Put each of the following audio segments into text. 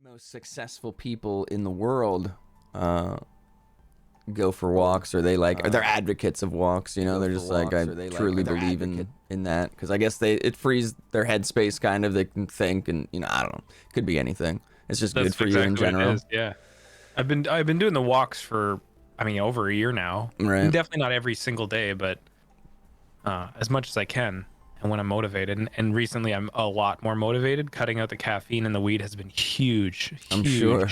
Most successful people in the world go for walks, or or they're advocates of walks, you know. They're just like, I truly believe in that, because I guess it frees their headspace, kind of. They can think, and you know, I don't know, could be anything. It's just good for you in general. What it is, yeah. I've been doing the walks for, I mean, over a year now. Right. Definitely not every single day, but as much as I can, and when I'm motivated. And recently, I'm a lot more motivated. Cutting out the caffeine and the weed has been huge. I'm sure.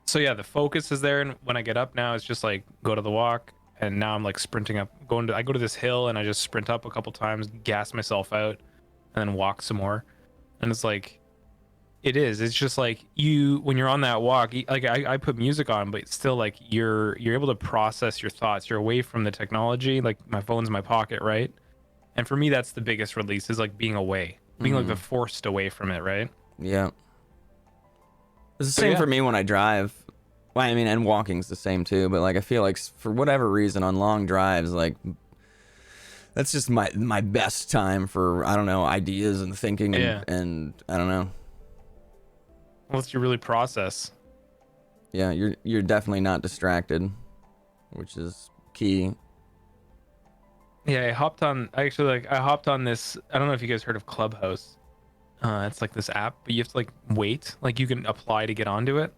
So yeah, the focus is there, and when I get up now, it's just like go to the walk, and now I'm like sprinting up, I go to this hill, and I just sprint up a couple times, gas myself out, and then walk some more. And it's like, it's just like when you're on that walk, like I put music on, but still, like you're able to process your thoughts. You're away from the technology, like my phone's in my pocket, right? And for me, that's the biggest release, is like being away, being like the forced away from it, right? Yeah. It's the same for me when I drive. Well, I mean, and walking's the same too, but like I feel like for whatever reason on long drives, like that's just my best time for, I don't know, ideas and thinking and I don't know. Unless you really process. Yeah, you're definitely not distracted, which is key. Yeah, I hopped on this, I don't know if you guys heard of Clubhouse. It's like this app, but you have to like wait. Like you can apply to get onto it.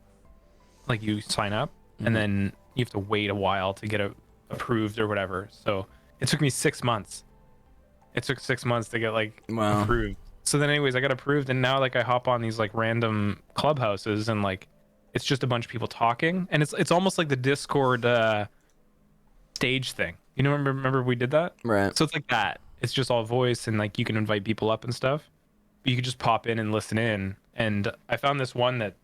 Like you sign up, and then you have to wait a while to get approved or whatever. So it took me 6 months. It took 6 months to get like approved. So then anyways, I got approved, and now like I hop on these like random clubhouses, and like it's just a bunch of people talking, and it's almost like the Discord stage thing. You know, remember we did that? Right. So it's like that. It's just all voice, and like you can invite people up and stuff. You could just pop in and listen in. And I found this one that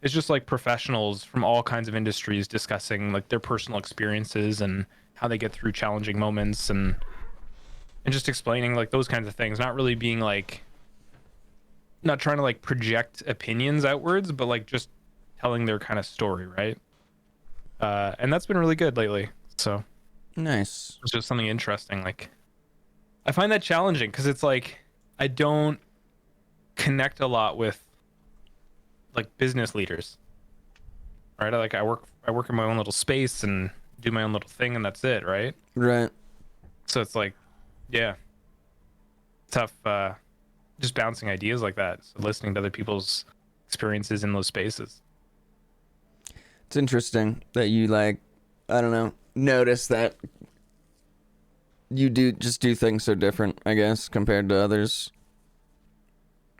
is just like professionals from all kinds of industries discussing like their personal experiences and how they get through challenging moments, and just explaining like those kinds of things, not really being like, not trying to like project opinions outwards, but like just telling their kind of story, right? And that's been really good lately. So nice. It's just something interesting. Like I find that challenging, because it's like I don't connect a lot with like business leaders, right? I work in my own little space and do my own little thing, and that's it, right? Right. So it's like, yeah, tough just bouncing ideas like that. So listening to other people's experiences in those spaces. It's interesting that you, like, I don't know, notice that you do things so different, I guess, compared to others.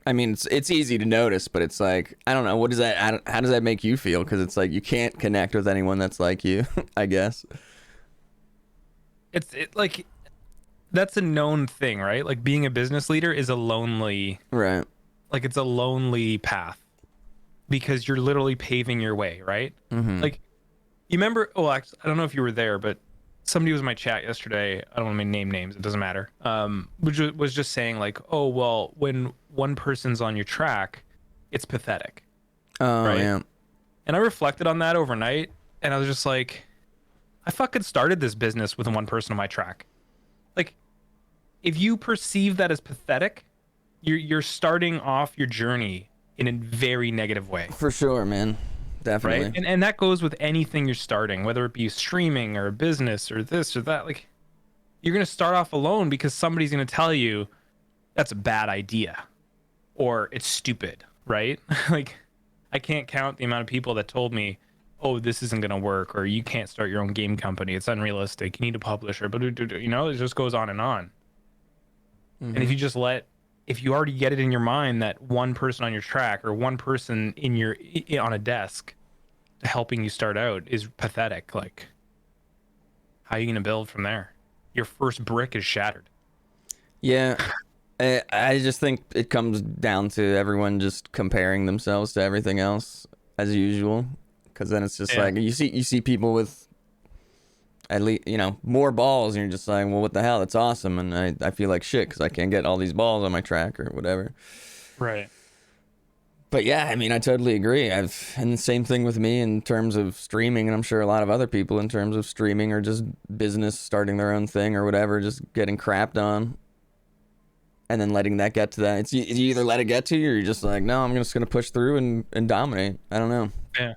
I mean, it's easy to notice, but it's like, I don't know, what does that, how does that make you feel? Because it's like you can't connect with anyone that's like you, I guess. It's like, that's a known thing, right? Like being a business leader is a lonely, right? Like it's a lonely path, because you're literally paving your way, right? Like, you remember, actually, I don't know if you were there, but somebody was in my chat yesterday. I don't want to name names, it doesn't matter. Which was just saying like, oh, well, when one person's on your track, it's pathetic. Oh, right? Yeah. And I reflected on that overnight, and I was just like, I fucking started this business with one person on my track. Like, if you perceive that as pathetic, you're starting off your journey in a very negative way. For sure, man. Definitely. Right? And that goes with anything you're starting, whether it be streaming or a business or this or that. Like, you're going to start off alone because somebody's going to tell you that's a bad idea or it's stupid, right? Like, I can't count the amount of people that told me, oh, this isn't going to work, or you can't start your own game company. It's unrealistic. You need a publisher, but you know, it just goes on and on. And if you just if you already get it in your mind that one person on your track or one person on a desk helping you start out is pathetic, like, how are you going to build from there? Your first brick is shattered. Yeah. I just think it comes down to everyone just comparing themselves to everything else as usual, because then it's just like you see people with at least, you know, more balls, and you're just like, well, what the hell? It's awesome, and I feel like shit because I can't get all these balls on my track or whatever. Right. But yeah, I mean, I totally agree. And the same thing with me in terms of streaming, and I'm sure a lot of other people in terms of streaming or just business, starting their own thing or whatever, just getting crapped on. and then letting that get to that. It's you either let it get to you or you're just like, no, I'm just gonna push through and dominate. I don't know. Yeah.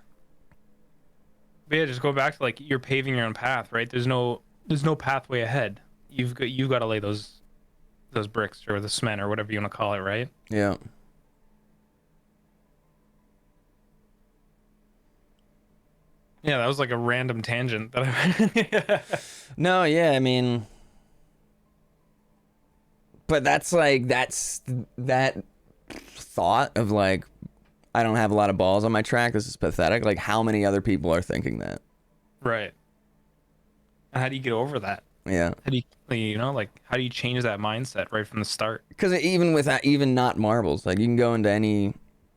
But yeah, just go back to like you're paving your own path, right? There's no pathway ahead. You've got to lay those bricks or the cement or whatever you want to call it, right? Yeah. Yeah, that was like a random tangent that I No, yeah, I mean, but that's like that thought of like I don't have a lot of balls on my track. This is pathetic. Like how many other people are thinking that? Right. And how do you get over that? Yeah. How do like how do you change that mindset right from the start? Because even with that, even not marbles, like you can go into any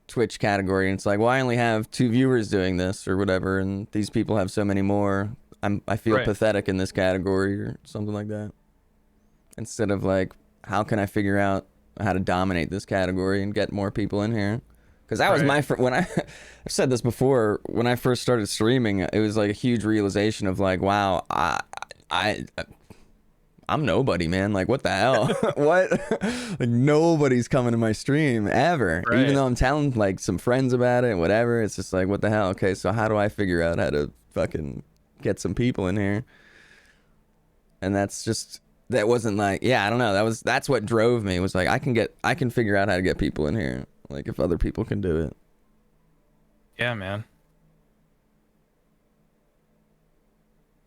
Twitch category and it's like, well, I only have 2 viewers doing this or whatever, and these people have so many more. I feel Right. pathetic in this category or something like that. Instead of like, how can I figure out how to dominate this category and get more people in here? Because that was Right. my when I've said this before, when I first started streaming, it was like a huge realization of like, wow, I'm nobody, man. Like, what the hell? What? Like, nobody's coming to my stream ever. Right. Even though I'm telling like some friends about it, whatever. It's just like, what the hell? Okay, so how do I figure out how to fucking get some people in here? And that wasn't like, yeah, I don't know. That's what drove me. Was like, I can figure out how to get people in here. Like, if other people can do it. Yeah, man.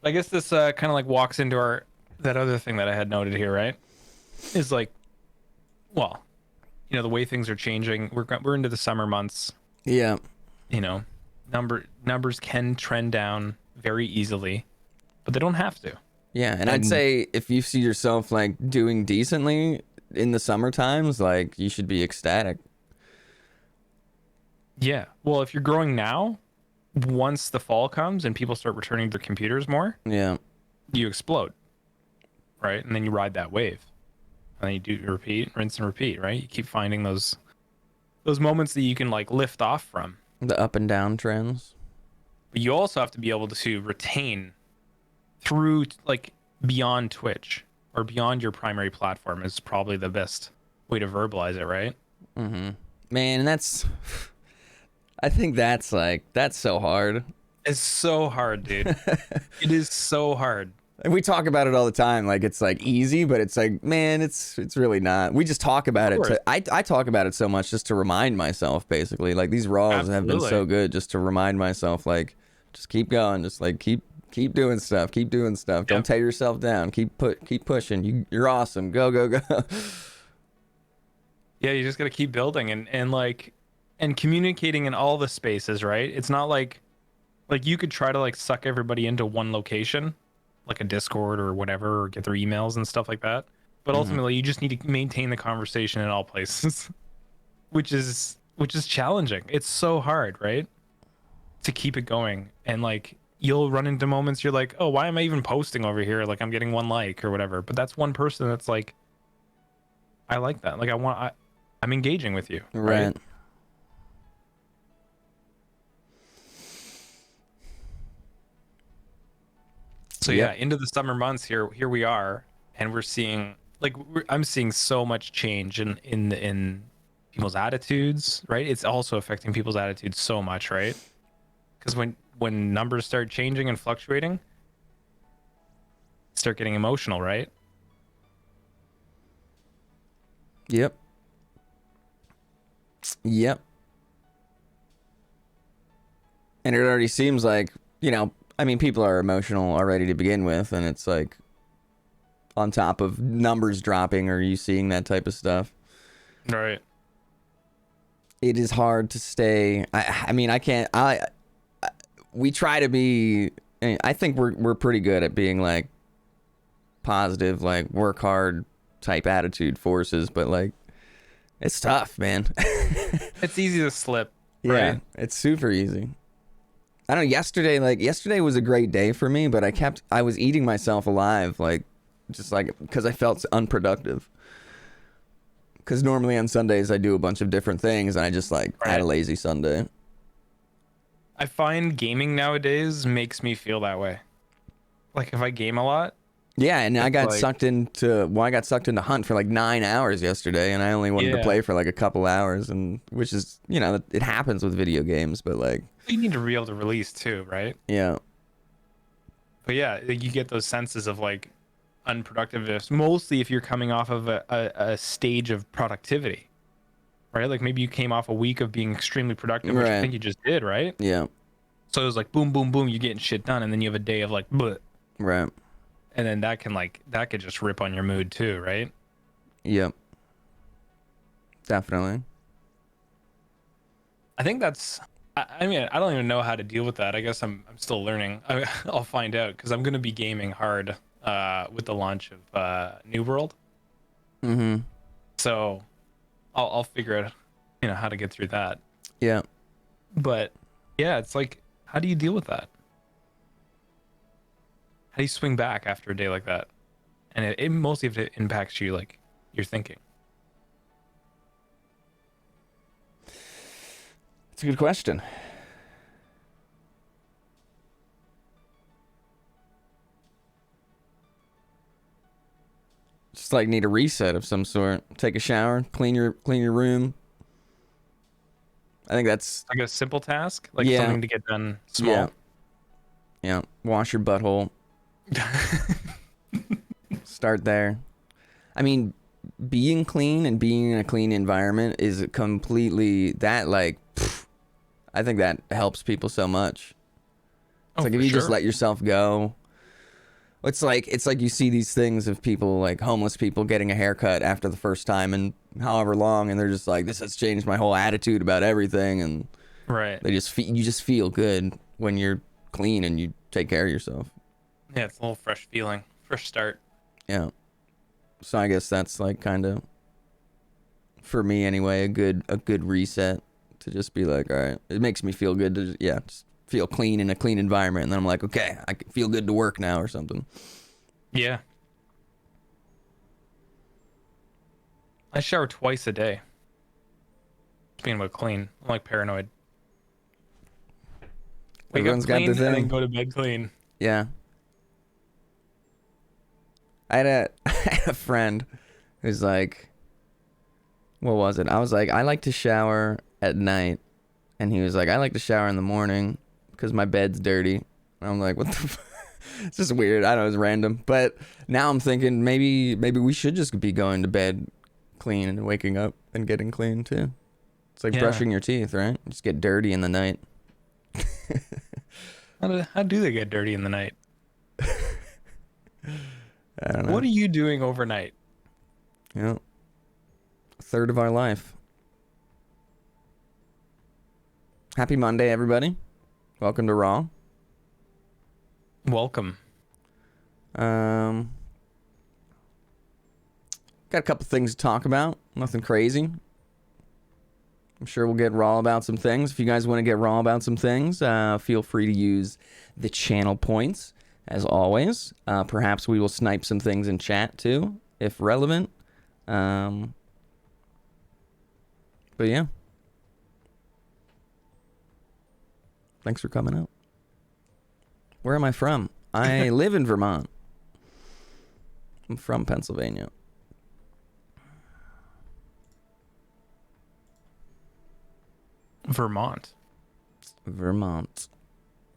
I guess this kind of like walks into that other thing that I had noted here, right? Is like, well, the way things are changing. We're into the summer months. Yeah. You know, numbers can trend down very easily, but they don't have to. Yeah, and I'd say if you see yourself like doing decently in the summer times, like you should be ecstatic. Yeah. Well, if you're growing now, once the fall comes and people start returning to their computers more, Yeah. you explode, right? And then you ride that wave, and then you do repeat, rinse and repeat, right? You keep finding those moments that you can like lift off from. The up and down trends. But you also have to be able to retain through like beyond Twitch or beyond your primary platform is probably the best way to verbalize it, right? Mm-hmm. Man, and I think that's so hard. It's so hard, dude. It is so hard. And we talk about it all the time, like it's like easy, but it's like, man, it's really not. We just talk about Of it. course. I talk about it so much just to remind myself, basically. Like these raws have been Absolutely. so good, just to remind myself, like, just keep going, just like keep doing stuff, Don't Yep. tear yourself down. Keep pushing. You're awesome. Go. Yeah, you just got to keep building and communicating in all the spaces, right? It's not like you could try to like suck everybody into one location, like a Discord or whatever, or get their emails and stuff like that. But ultimately, you just need to maintain the conversation in all places, which is challenging. It's so hard, right? To keep it going. And like you'll run into moments you're like, "Oh, why am I even posting over here? Like I'm getting one like or whatever." But that's one person that's like, I like that. Like I'm engaging with you, right? Right. So Yep. yeah, into the summer months here we are, and we're seeing I'm seeing so much change in people's attitudes, right? It's also affecting people's attitudes so much, right? Because when numbers start changing and fluctuating, start getting emotional, right? Yep. And it already seems like, I mean, people are emotional already to begin with, and it's like on top of numbers dropping or you seeing that type of stuff. Right. It is hard to stay. I mean, I can't. We try to be. I think we're pretty good at being like positive, like work hard type attitude forces, but like it's tough, man. It's easy to slip, Yeah, right? it's super easy. I don't know. Yesterday was a great day for me, but I was eating myself alive, like just like because I felt unproductive. Because normally on Sundays I do a bunch of different things, and I just like had a Right. lazy Sunday. I find gaming nowadays makes me feel that way. Like if I game a lot, Yeah, and I It's got like, sucked into Hunt for like 9 hours yesterday, and I only wanted to yeah, play for like a couple hours, and which is it happens with video games, but like you need to be able to release too, right? yeah, But yeah, you get those senses of like unproductiveness, mostly if you're coming off of a stage of productivity, right? Like maybe you came off a week of being extremely productive, which I right, think you just did, right? yeah, So it was like boom, boom, boom, you're getting shit done, and then you have a day of like, bleh, right, and then that could just rip on your mood too, right? yep, definitely. I think that's. I mean, I don't even know how to deal with that. I guess I'm still learning. I'll find out because I'm gonna be gaming hard with the launch of New World. Mm-hmm. So I'll figure out how to get through that. Yeah. But yeah, it's like, how do you deal with that? How do you swing back after a day like that? And it mostly if it impacts you, like your thinking. It's a good question. Just like need a reset of some sort. Take a shower, clean your room. I think that's Like a simple task, like yeah, something to get done yeah, small. yeah. Wash your butthole. Start there. I mean, being clean and being in a clean environment is completely that like I think that helps people so much. It's Oh, like if for you just sure. let yourself go. It's like you see these things of people like homeless people getting a haircut after the first time and however long, and they're just like, this has changed my whole attitude about everything, and Right. you just feel good when you're clean and you take care of yourself. Yeah, it's a little fresh feeling, fresh start. Yeah. So I guess that's like kind of for me anyway a good reset to just be like, all right, it makes me feel good to just feel clean in a clean environment, and then I'm like, okay, I can feel good to work now or something. Yeah, I shower twice a day. Speaking about clean, I'm like paranoid. Wake up Everyone's got their clean and then thing. go to bed clean. Yeah. I had a I had a friend who's like, what was it? I was like, I like to shower at night, and he was like, I like to shower in the morning because my bed's dirty. And I'm like, what the? It's just weird. I know it's random, but now I'm thinking maybe we should just be going to bed clean and waking up and getting clean too. It's like Yeah. brushing your teeth, right? Just get dirty in the night. How do they get dirty in the night? I don't What know. are you doing overnight? Yeah, a third of our life. Happy Monday, everybody. Welcome to Raw. Welcome. Um, got a couple things to talk about. Nothing crazy. I'm sure we'll get raw about some things. If you guys want to get raw about some things, feel free to use the channel points as always. Perhaps we will snipe some things in chat too, if relevant. Um, but yeah, thanks for coming out. Where am I from? I live in Vermont. I'm from Pennsylvania. Vermont. Vermont.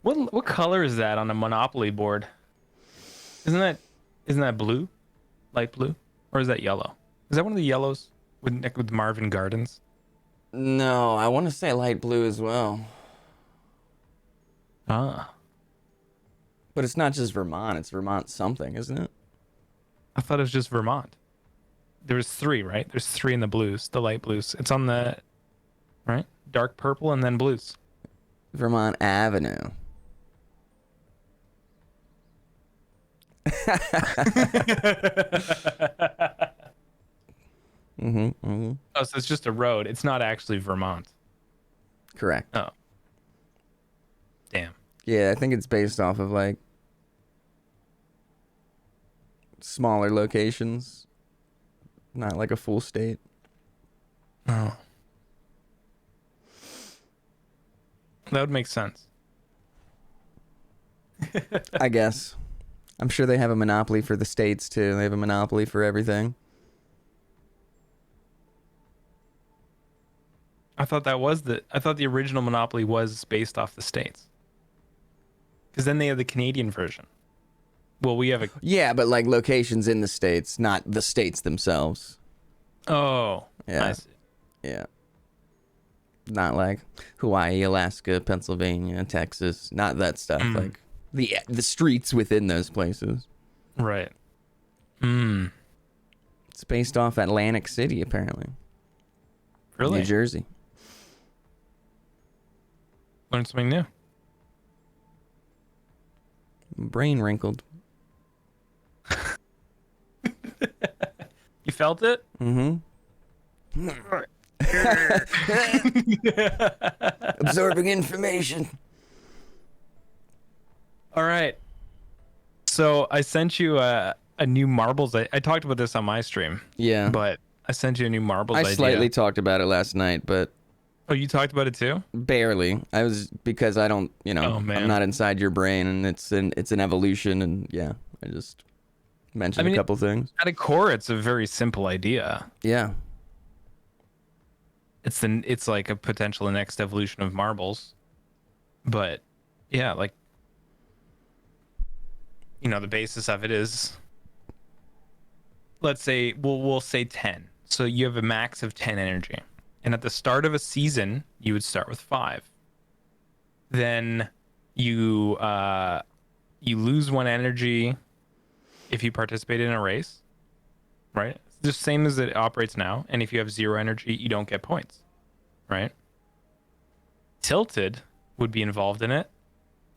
What color is that on a Monopoly board? Isn't that blue? Light blue? Or is that yellow? Is that one of the yellows with Marvin Gardens? No, I want to say light blue as well. Ah. But it's not just Vermont. It's Vermont something, isn't it? I thought it was just Vermont. There was three, right? There's three in the blues, the light blues. It's on the right? Dark purple and then blues. Vermont Avenue. Mm-hmm. Mm-hmm. Oh, so it's just a road. It's not actually Vermont. Correct. Oh, damn. Yeah, I think it's based off of like smaller locations, not like a full state. Oh, that would make sense. I guess. I'm sure they have a monopoly for the states too. They have a monopoly for everything. I thought the original Monopoly was based off the states. Because then they have the Canadian version. Well, we have a. Yeah, but like locations in the states, not the states themselves. Oh, Yeah. I see. Yeah. Not like Hawaii, Alaska, Pennsylvania, Texas, not that stuff. Like the streets within those places. Right. It's based off Atlantic City, apparently. Really? New Jersey. Learn something new. Brain wrinkled. You felt it? Mm-hmm. Absorbing information. All right. So I sent you a new marbles. I talked about this on my stream, Yeah. but I sent you a new marbles I idea. slightly talked about it last night, but Oh, you talked about it too? barely. I was because I don't, Oh, man. I'm not inside your brain, and it's an evolution, and yeah, I just mentioned a couple things. At a core, it's a very simple idea. Yeah. It's like a potential next evolution of marbles, but yeah, like the basis of it is, let's say we'll say 10. So you have a max of 10 energy, and at the start of a season, you would start with 5. Then you lose 1 energy if you participate in a race, right? It's the same as it operates now. And if you have 0 energy, you don't get points, right? Tilted would be involved in it,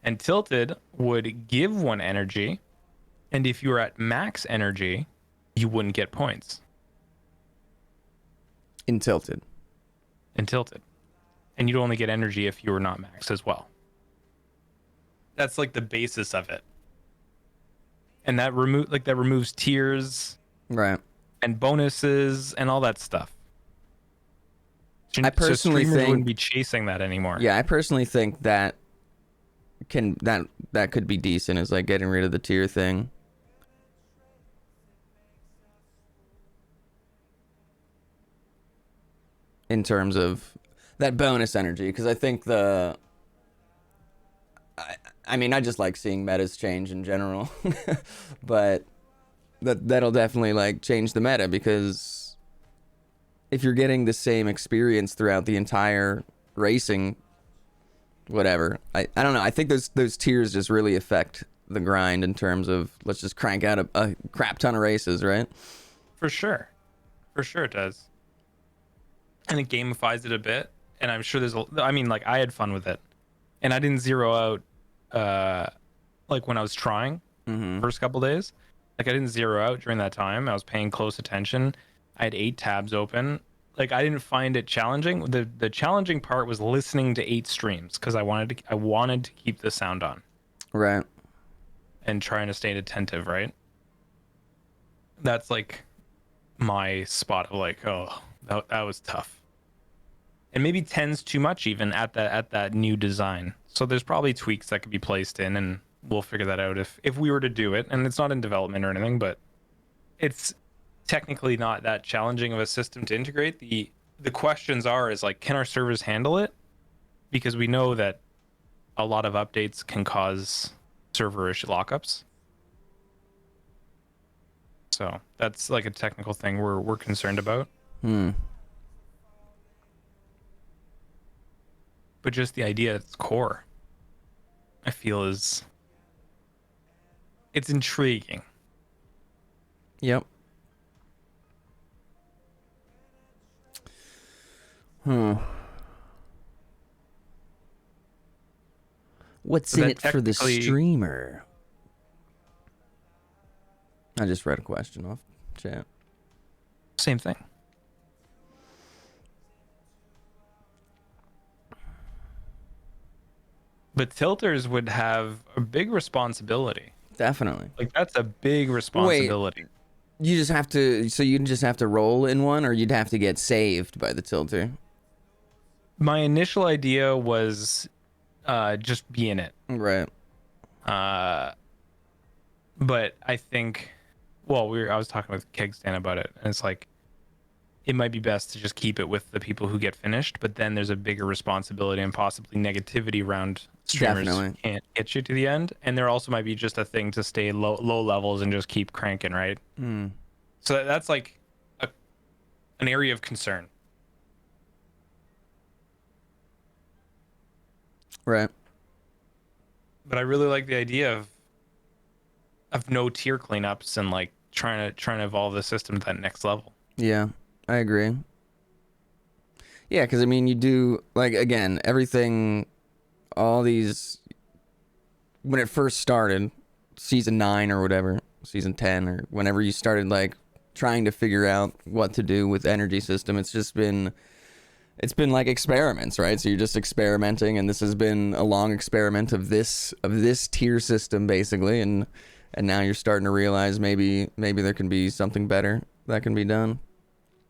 and Tilted would give 1 energy, and if you were at max energy, you wouldn't get points In Tilted. in Tilted, and you'd only get energy if you were not max as well. That's like the basis of it, and that removes tiers Right. and bonuses and all that stuff. I personally streamers think wouldn't be chasing that anymore. Yeah, I personally think that that could be decent, is like getting rid of the tier thing. In terms of that bonus energy, because I think I mean, I just like seeing metas change in general, but that'll definitely like change the meta, because if you're getting the same experience throughout the entire racing, whatever, I don't know. I think those tiers just really affect the grind in terms of, let's just crank out a crap ton of races, right? For sure it does, and it gamifies it a bit. And I'm sure like I had fun with it, and I didn't zero out like when I was trying first couple days. Like I didn't zero out during that time. I was paying close attention. I had 8 tabs open. Like I didn't find it challenging. The challenging part was listening to 8 streams, because I wanted to keep the sound on Right. and trying to stay attentive, right? That's like my spot of like, oh, that was tough. And maybe 10's too much even at that new design. So there's probably tweaks that could be placed in, and we'll figure that out if we were to do it. And it's not in development or anything, but it's technically not that challenging of a system to integrate. The questions is like, can our servers handle it? Because we know that a lot of updates can cause server-ish lockups. So that's like a technical thing we're concerned about. But just the idea at its core, I feel it's intriguing. Yep. What's So in that it for the technically- streamer? I just read a question off chat. Same thing. But tilters would have a big responsibility. Definitely. Like that's a big responsibility. You just have to. So you just have to roll in one, or you'd have to get saved by the tilter. My initial idea was just be in it. Right. But I think, well, I was talking with Kegstan about it, and it's like it might be best to just keep it with the people who get finished, but then there's a bigger responsibility and possibly negativity around streamers Definitely. can't get you to the end. And there also might be just a thing to stay low levels and just keep cranking, right? Mm. So that's like an area of concern. Right. But I really like the idea of no tier cleanups and like trying to evolve the system to that next level. Yeah, I agree. Yeah, because I mean, you do like again everything, all these when it first started, season 9 or whatever, season 10 or whenever you started like trying to figure out what to do with energy system, it's been like experiments, right? So you're just experimenting, and this has been a long experiment of this tier system basically, and now you're starting to realize maybe there can be something better that can be done.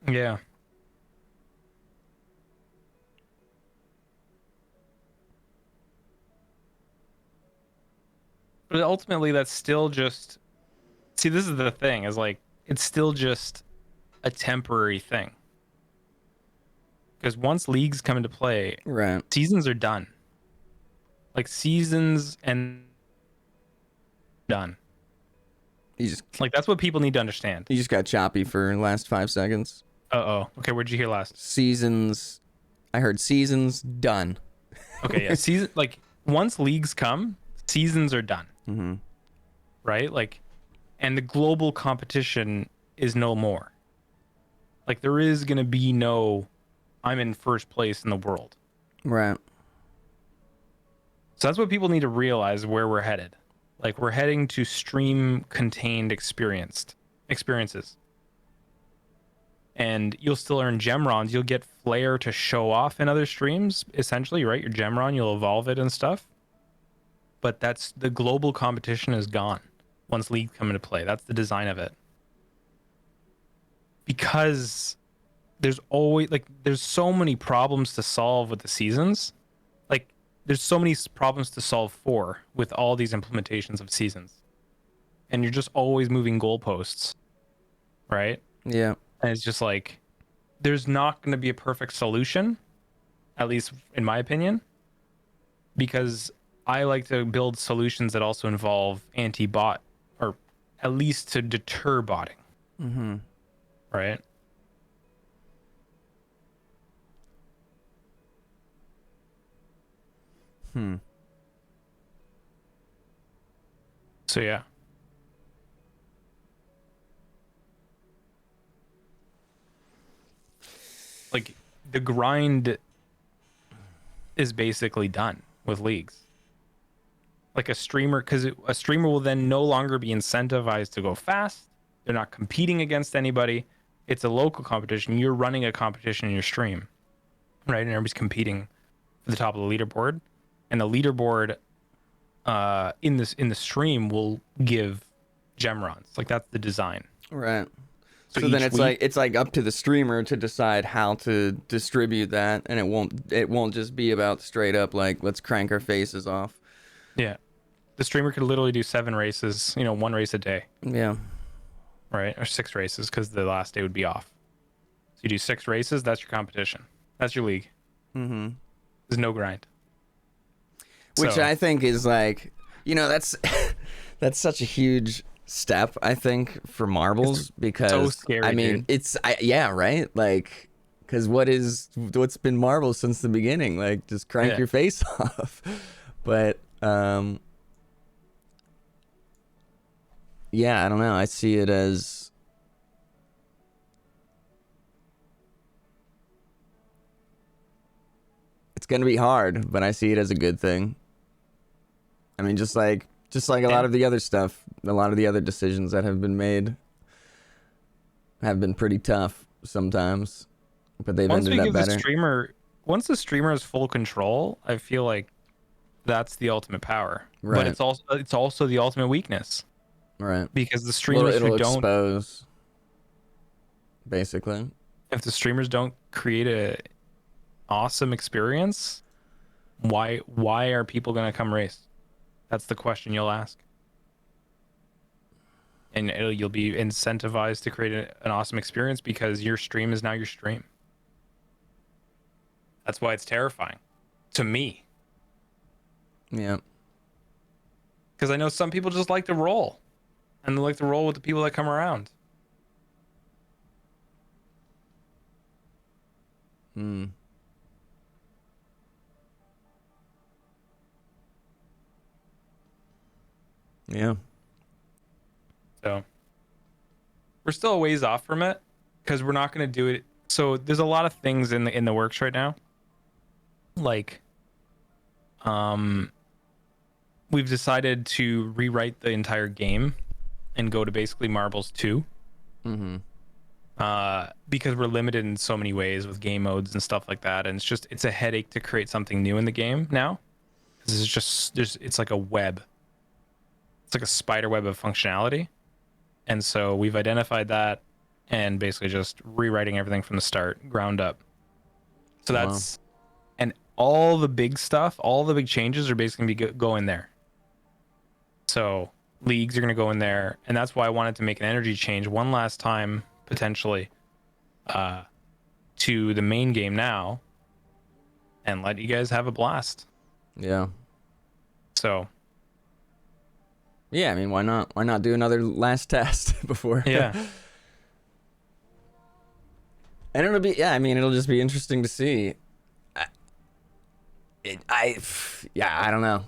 Yeah. But ultimately that's still just, see, this is the thing, is like it's still just a temporary thing. Because once leagues come into play, Right. seasons are done. Like seasons and done. You just Like that's what people need to understand. got choppy for the last 5 seconds. Uh-oh. Okay, what'd you hear last? Seasons. I heard seasons done. Okay, yeah. Season, like once leagues come, seasons are done. Mm-hmm. Right? Like, and the global competition is no more. Like there is gonna be no I'm in first place in the world. Right. So that's what people need to realize where we're headed. Like we're heading to stream contained experiences. And you'll still earn Gemrons. You'll get Flare to show off in other streams, essentially, right? Your Gemron, you'll evolve it and stuff. But that's the global competition is gone once League come into play. That's the design of it. Because there's always like there's so many problems to solve with the seasons. Like there's so many problems to solve for with all these implementations of seasons. And you're just always moving goalposts, right? Yeah. And it's just like there's not going to be a perfect solution, at least in my opinion, because I like to build solutions that also involve anti-bot, or at least to deter botting. Mm-hmm. Right? So yeah. Like the grind is basically done with leagues. Like a streamer, because a streamer will then no longer be incentivized to go fast. They're not competing against anybody. It's a local competition. You're running a competition in your stream, right? And everybody's competing for the top of the leaderboard, and the leaderboard in the stream will give gemrons. Like that's the design. Right. So So then each it's week- it's like up to the streamer to decide how to distribute that, and it won't just be about straight up like let's crank our faces off. yeah, the streamer could literally do 7 races, 1 race a day, Yeah. right? Or 6 races because the last day would be off. So you do 6 races. That's your competition. That's your league. Mm-hmm. There's no grind. Which So- I think is like, that's that's such a huge step, I think, for marbles because so scary, I mean, dude. yeah, right? Like cuz what's been marbles since the beginning? Like just crank Yeah. your face off. But yeah, I don't know. I see it as it's going to be hard, but I see it as a good thing. I mean, just like a lot of the other stuff, a lot of the other decisions that have been made have been pretty tough sometimes, but they've Once we ended up give better. once the streamer has full control, I feel like that's the ultimate power. Right. But it's also the ultimate weakness Right. because the Well, streamers it'll who don't, expose, basically. if the streamers don't create a awesome experience, why are people gonna come race? That's the question you'll ask. and you'll be incentivized to create an awesome experience because your stream is now your stream. That's why it's terrifying to me. Yeah. Because I know some people just like to roll, and they like to roll with the people that come around. Hmm. Yeah. So we're still a ways off from it because we're not going to do it. So there's a lot of things in the works right now. Like, we've decided to rewrite the entire game and go to basically Marbles 2. Mm-hmm. Because we're limited in so many ways with game modes and stuff like that, and it's a headache to create something new in the game now. This is just it's like a web. It's like a spider web of functionality, and so we've identified that, and basically just rewriting everything from the start, ground up. So that's and all the big stuff, all the big changes are basically gonna be go in there. So leagues are gonna go in there, and that's why I wanted to make an energy change one last time potentially to the main game now and let you guys have a blast. Yeah. So yeah, I mean, why not do another last test before? Yeah. And it'll just be interesting to see. I don't know.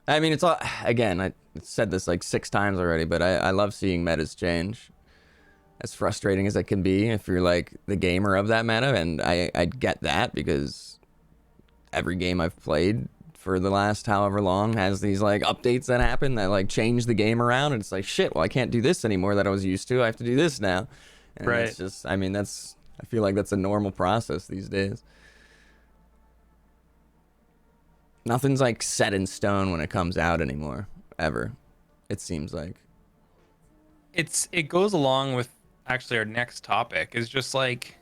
I mean, it's all, again, I said this like 6 times already, but I love seeing metas change. As frustrating as it can be if you're like the gamer of that meta, and I get that because every game I've played for the last however long has these like updates that happen that like change the game around, and it's like, shit, well, I can't do this anymore that I was used to. I have to do this now. And right. It's just, I mean, I feel like that's a normal process these days. Nothing's like set in stone when it comes out anymore, ever. It seems like. It goes along with actually our next topic is just like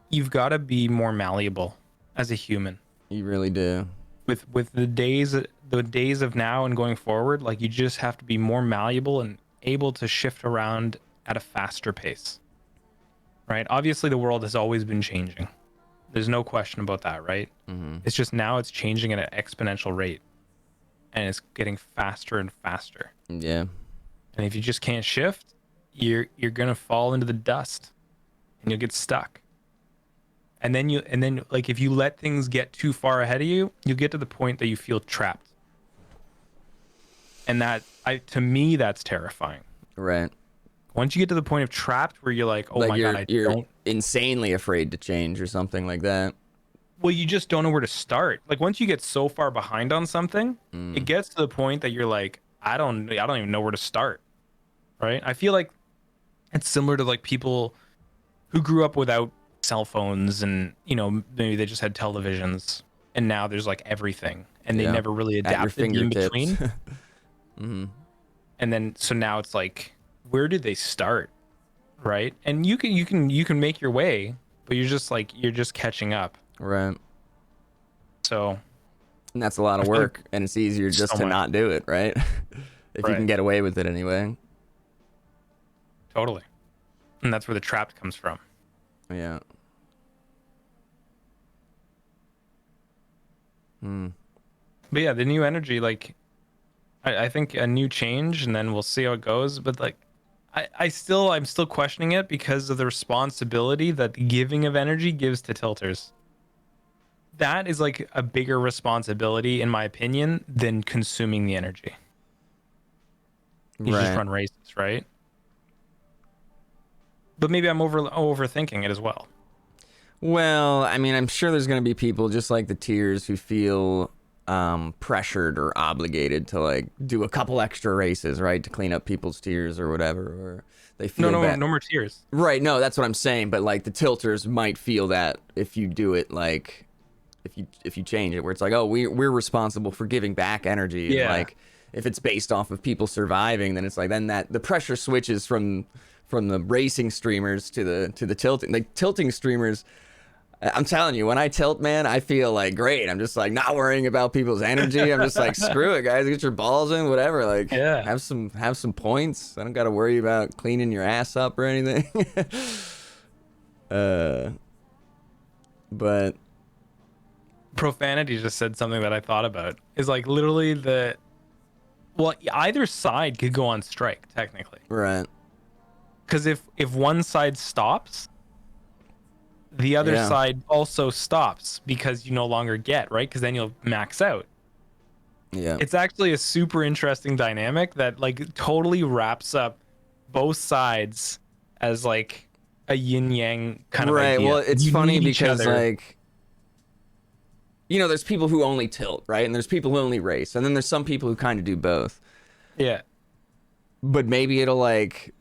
you've got to be more malleable as a human. You really do. With the days of now and going forward, like you just have to be more malleable and able to shift around at a faster pace. Right? Obviously the world has always been changing. There's no question about that, right? Mm-hmm. It's just now it's changing at an exponential rate, and it's getting faster and faster. Yeah. And if you just can't shift, you're gonna fall into the dust, and you'll get stuck. And then like if you let things get too far ahead of you, you'll get to the point that you feel trapped. And to me, that's terrifying. Right. Once you get to the point of trapped, where you're like, oh my god, you're insanely afraid to change or something like that. Well, you just don't know where to start. Like once you get so far behind on something, it gets to the point that you're like, I don't even know where to start. Right? I feel like it's similar to like people who grew up without cell phones, and maybe they just had televisions, and now there's like everything, and they never really adapted in between. Mm-hmm. And then so now it's like, where did they start? Right? And you can make your way, but you're just catching up. Right. So, and that's a lot of work, and it's easier just to not do it, right? If you can get away with it anyway. Totally. And that's where the trapped comes from. Yeah. But yeah, the new energy, like I think a new change, and then we'll see how it goes. But like I'm still questioning it because of the responsibility that the giving of energy gives to tilters. That is like a bigger responsibility, in my opinion, than consuming the energy. You just run races, right? But maybe I'm overthinking it as well. Well, I mean, I'm sure there's going to be people just like the tiers who feel pressured or obligated to like do a couple extra races, right, to clean up people's tiers or whatever, or they feel no more tiers. Right, no, that's what I'm saying. But like the tilters might feel that if you do it, like if you change it, where it's like, oh, we're responsible for giving back energy. Yeah. And like if it's based off of people surviving, then it's like then that the pressure switches from the racing streamers to the tilting. Like tilting streamers I'm telling you, when I tilt, man, I feel like great. I'm just like not worrying about people's energy. I'm just like, screw it, guys. Get your balls in, whatever. Like, Yeah. have some points. I don't got to worry about cleaning your ass up or anything. uh, but Profanity just said something that I thought about. Is like literally either side could go on strike technically. right, Because if one side stops, the other Yeah. side also stops because you no longer get, right? Because then you'll max out. yeah, It's actually a super interesting dynamic that like totally wraps up both sides as like a yin yang kind of right. idea. Well, it's You funny need each because other. like, you know, there's people who only tilt, right, and there's people who only race, and then there's some people who kind of do both. Yeah. But maybe it'll like,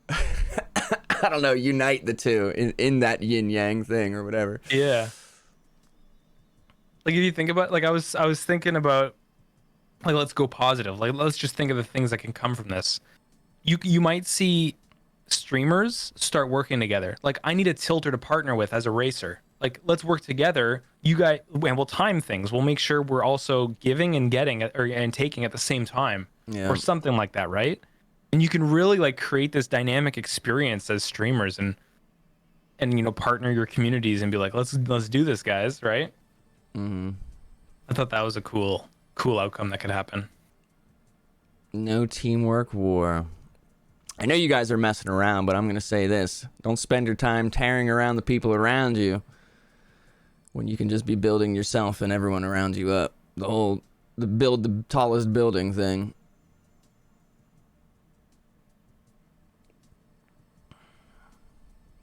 I don't know, unite the two in that yin yang thing or whatever. Yeah. Like if you think about like I was thinking about like let's go positive. Like let's just think of the things that can come from this. You might see streamers start working together. Like I need a tilter to partner with as a racer. Like let's work together. You guys and we'll time things. We'll make sure we're also giving and getting and taking at the same time. Yeah. Or something like that, right? And you can really like create this dynamic experience as streamers and you know partner your communities and be like let's do this guys, right? Mm-hmm. I thought that was a cool outcome that could happen. No teamwork war. I know you guys are messing around, but I'm going to say this. Don't spend your time tearing around the people around you when you can just be building yourself and everyone around you up. The build the tallest building thing.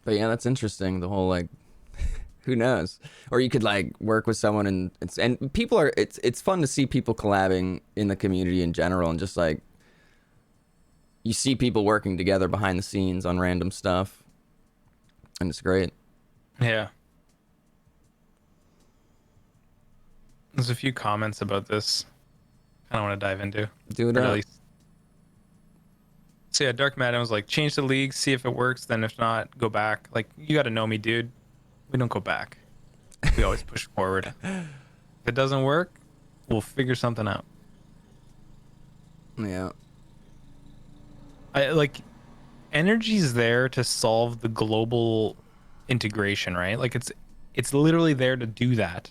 But yeah, that's interesting. The whole like, who knows? Or you could like work with someone and people are, it's fun to see people collabing in the community in general and just like, you see people working together behind the scenes on random stuff, and it's great. Yeah. There's a few comments about this. I don't want to dive into. Do it Or at up. least. So yeah, Dark Madam was like, change the league, see if it works. Then if not, go back. Like you got to know me, dude. We don't go back. We always push forward. If it doesn't work, we'll figure something out. Yeah. I like energy's there to solve the global integration, right? Like it's literally there to do that.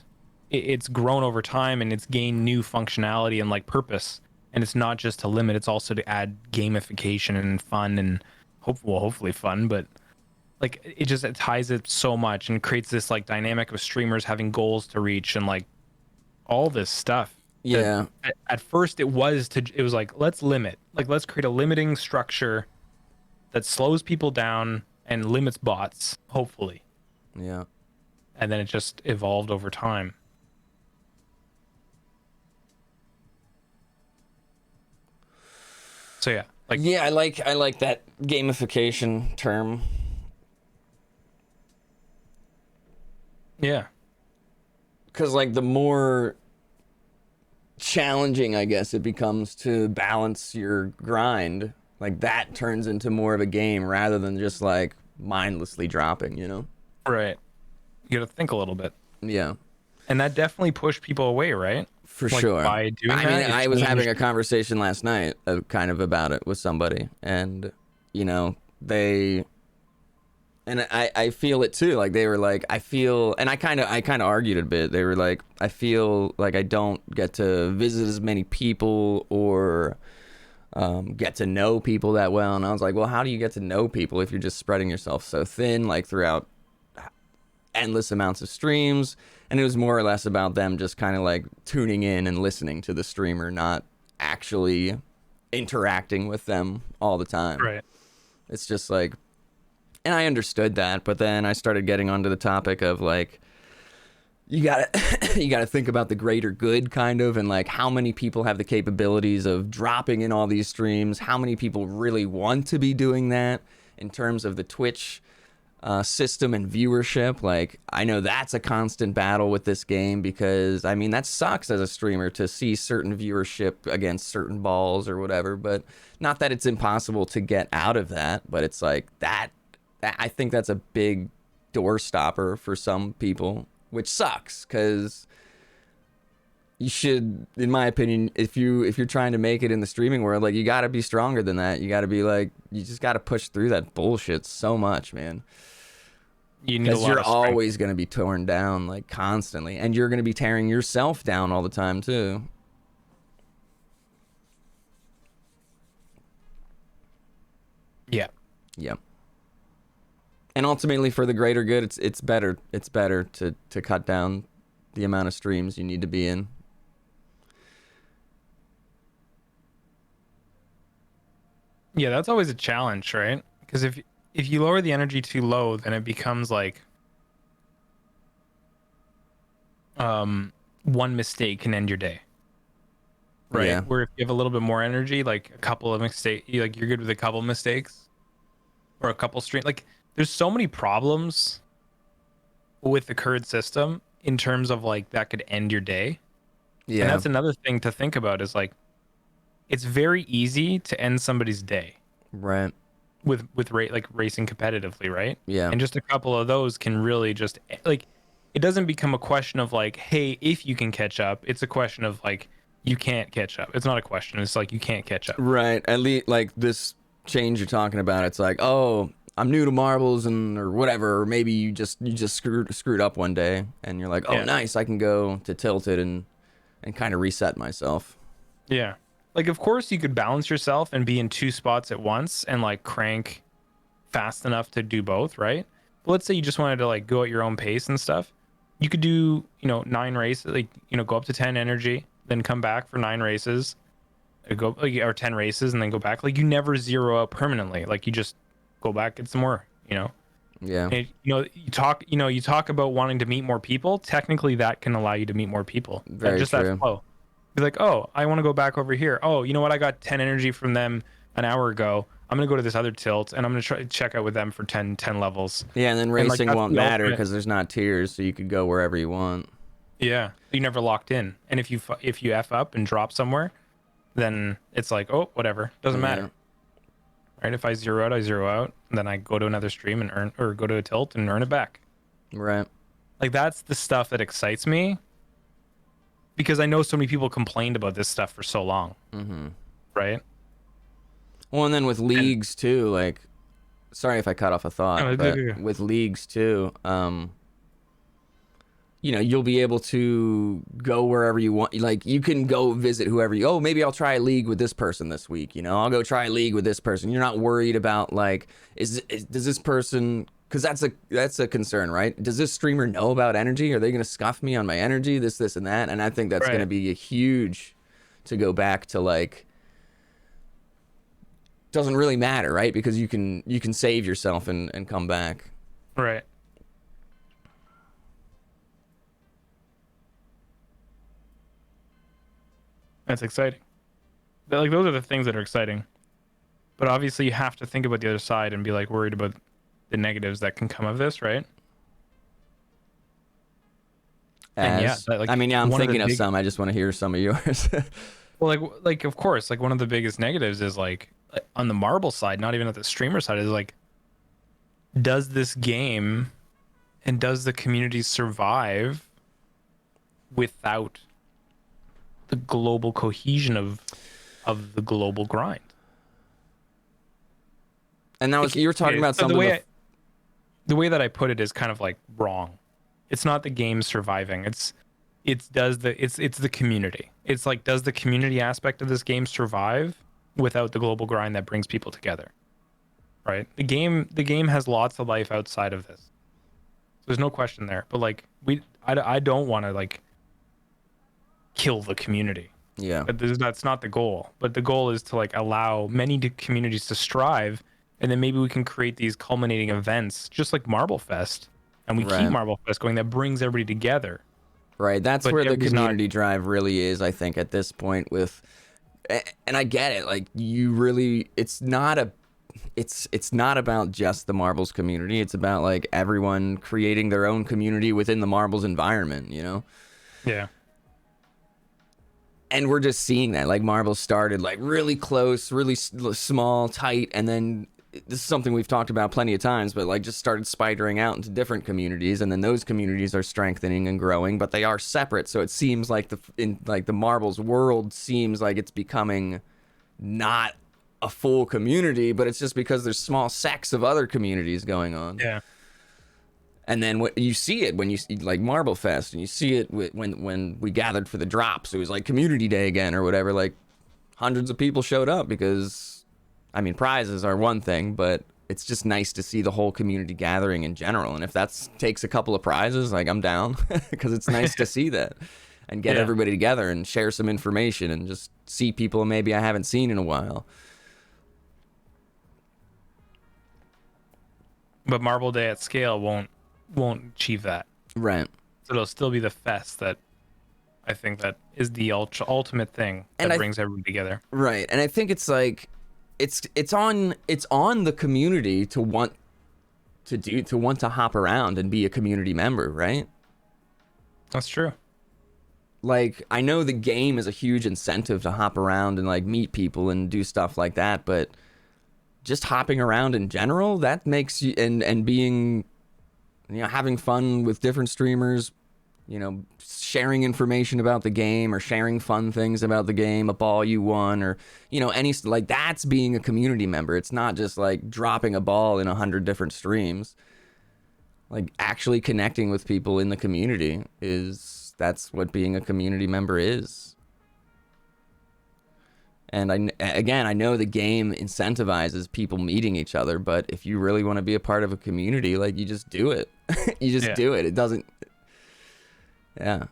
It's grown over time and it's gained new functionality and like purpose. And it's not just to limit; it's also to add gamification and fun and hopefully fun. But like it ties it so much and creates this like dynamic of streamers having goals to reach and like all this stuff. Yeah. At first it was like let's limit, like let's create a limiting structure that slows people down and limits bots hopefully, Yeah. and then it just evolved over time. So yeah, like Yeah, I like that gamification term. yeah, Cuz like the more challenging I guess it becomes to balance your grind, like that turns into more of a game rather than just like mindlessly dropping, you know? right, you gotta think a little bit, Yeah. and that definitely pushed people away, right? For Like, sure. by doing I that, mean, it I was having a changed- conversation last night kind of about it with somebody, and, you know, I feel it too. Like, they were like, I feel, and I kind of argued a bit. They were like, I feel like I don't get to visit as many people or get to know people that well. And I was like, well, how do you get to know people if you're just spreading yourself so thin, like throughout endless amounts of streams? And it was more or less about them just kind of like tuning in and listening to the streamer, not actually interacting with them all the time. right. It's just like, and I understood that, but then I started getting onto the topic of like, you gotta you gotta think about the greater good, kind of, and like how many people have the capabilities of dropping in all these streams, how many people really want to be doing that in terms of the Twitch system and viewership. Like, I know that's a constant battle with this game because I mean that sucks as a streamer to see certain viewership against certain balls or whatever, but not that it's impossible to get out of that, but it's like that I think that's a big door stopper for some people, which sucks because you should, in my opinion, if you're trying to make it in the streaming world, like, you got to be stronger than that. You got to be like, you just got to push through that bullshit so much, man. You need a Because lot you're of strength. always going to be torn down, like, constantly, and you're going to be tearing yourself down all the time too. Yeah. Yep. And ultimately, for the greater good, it's better to cut down the amount of streams you need to be in. Yeah, that's always a challenge, right? Because if you lower the energy too low, then it becomes like one mistake can end your day. Right? Yeah. Where if you have a little bit more energy, like a couple of mistakes, you're good with a couple mistakes or a couple stream. Like, there's so many problems with the current system in terms of like that could end your day. Yeah. And that's another thing to think about is like it's very easy to end somebody's day Right. with like racing competitively, right? Yeah. And just a couple of those can really just like it doesn't become a question of like, hey, if you can catch up. It's a question of like you can't catch up. It's not a question. It's like you can't catch up. Right. At least, like, this change you're talking about, it's like, oh, I'm new to marbles and or whatever, or maybe you just screwed up one day and you're like, oh, Yeah. nice, I can go to Tilted and kind of reset myself. Yeah. Like, of course you could balance yourself and be in two spots at once and like crank fast enough to do both, right? But let's say you just wanted to like go at your own pace and stuff. You could do, 9 races, like, go up to 10 energy, then come back for 9 races, go like, or 10 races and then go back. Like, you never zero out permanently. Like, you just go back, get some more, Yeah. And, you talk about wanting to meet more people. Technically that can allow you to meet more people. Very Just true. that flow. Be like, oh, I want to go back over here. Oh, you know what? I got 10 energy from them an hour ago. I'm going to go to this other tilt and I'm going to try to check out with them for 10 levels. Yeah, and then like, racing that's won't the matter ultimate- because there's not tiers, so you could go wherever you want. Yeah. You never locked in. And if you F up and drop somewhere, then it's like, oh, whatever. Doesn't matter. Right? If I zero out, I zero out. And then I go to another stream and earn, or go to a tilt and earn it back. Right. Like, that's the stuff that excites me. Because I know so many people complained about this stuff for so long. Mm-hmm. Right? Well, and then with leagues too, like, sorry if I cut off a thought, No, but yeah. with leagues too, you'll be able to go wherever you want. Like, you can go visit whoever oh, maybe I'll try a league with this person this week. I'll go try a league with this person. You're not worried about like, does this person, because that's a concern, right? Does this streamer know about energy? Are they going to scuff me on my energy? This, and that. And I think that's going to be a huge to go back to, like, doesn't really matter, right? Because you can save yourself and come back. Right. That's exciting. But, like, those are the things that are exciting. But obviously you have to think about the other side and be like worried about the negatives that can come of this, right? And yeah, I'm one of the thinking of big- some. I just want to hear some of yours. Well, like of course, like one of the biggest negatives is like on the marble side, not even at the streamer side, is like, does this game and does the community survive without the global cohesion of the global grind? And that was, you were talking about So something. the way that I put it is kind of like wrong. It's not the game surviving. It's the community. It's like, does the community aspect of this game survive without the global grind that brings people together? Right? The game has lots of life outside of this. There's no question there. But like I don't want to like kill the community. Yeah. That's not the goal. But the goal is to like allow many communities to strive, and then maybe we can create these culminating events, just like Marble Fest, and we keep Marble Fest going, that brings everybody together. Right. That's But where the everybody's community drive really is, I think, at this point. And I get it. Like, you really, it's not about just the marbles community. It's about like everyone creating their own community within the marbles environment. Yeah. And we're just seeing that, like, marbles started like really close, really small, tight, and then this is something we've talked about plenty of times, but like just started spidering out into different communities, and then those communities are strengthening and growing, but they are separate. So it seems like the Marbles world seems like it's becoming not a full community, but it's just because there's small sects of other communities going on. Yeah. And then what you see it when you see like Marble Fest, and you see it when we gathered for the drops. It was like Community Day again or whatever. Like hundreds of people showed up because, I mean, prizes are one thing, but it's just nice to see the whole community gathering in general. And if that takes a couple of prizes, like I'm down because it's nice to see that and get everybody together and share some information and just see people maybe I haven't seen in a while. But Marble Day at scale won't achieve that. Right. So it'll still be the fest that I think that is the ultimate thing that brings everybody together. Right. And I think it's like it's on the community to want to hop around and be a community member, right? That's true. Like, I know the game is a huge incentive to hop around and like meet people and do stuff like that, but just hopping around in general, that makes you and being, you know, having fun with different streamers, you know, sharing information about the game or sharing fun things about the game, a ball you won, or, you know, any, like, that's being a community member. It's not just like dropping a ball in 100 different streams. Like, actually connecting with people in the community that's what being a community member is. And I know the game incentivizes people meeting each other, but if you really want to be a part of a community, like, you just do it. You just do it. It doesn't. Yeah.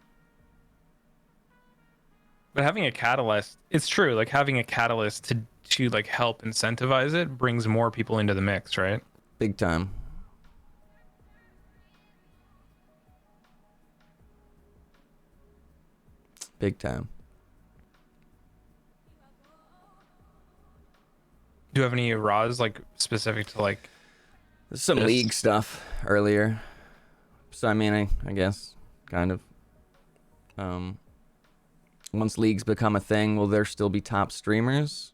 But having a catalyst, it's true. Like having a catalyst to like help incentivize it brings more people into the mix, right? Big time. Big time. Do you have any raws like specific to like some league stuff earlier? So I mean, I guess kind of. Once leagues become a thing, will there still be top streamers?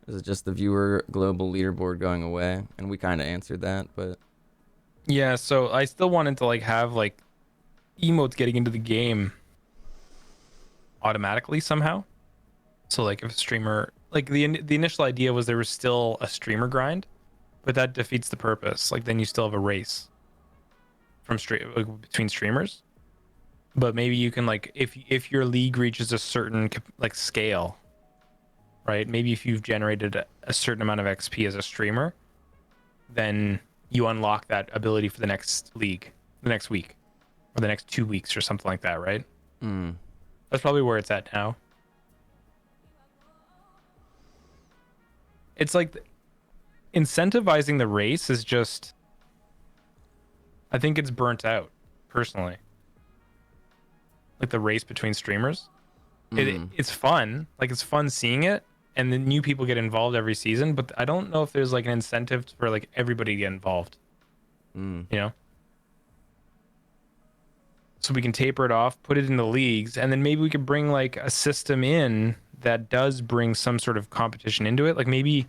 Is it just the viewer global leaderboard going away? And we kind of answered that, but yeah. So I still wanted to like have like emotes getting into the game automatically somehow. So like if a streamer, like the initial idea was there was still a streamer grind, but that defeats the purpose. Like then you still have a race from between streamers. But maybe you can like if your league reaches a certain like scale, right? Maybe if you've generated a certain amount of XP as a streamer, then you unlock that ability for the next league, the next week, or the next 2 weeks, or something like that, right? That's probably where it's at now. It's like incentivizing the race is just, I think it's burnt out personally. Like the race between streamers, it's fun. Like it's fun seeing it, and then new people get involved every season. But I don't know if there's like an incentive for like everybody to get involved. You know. So we can taper it off, put it in the leagues, and then maybe we could bring like a system in that does bring some sort of competition into it. Like maybe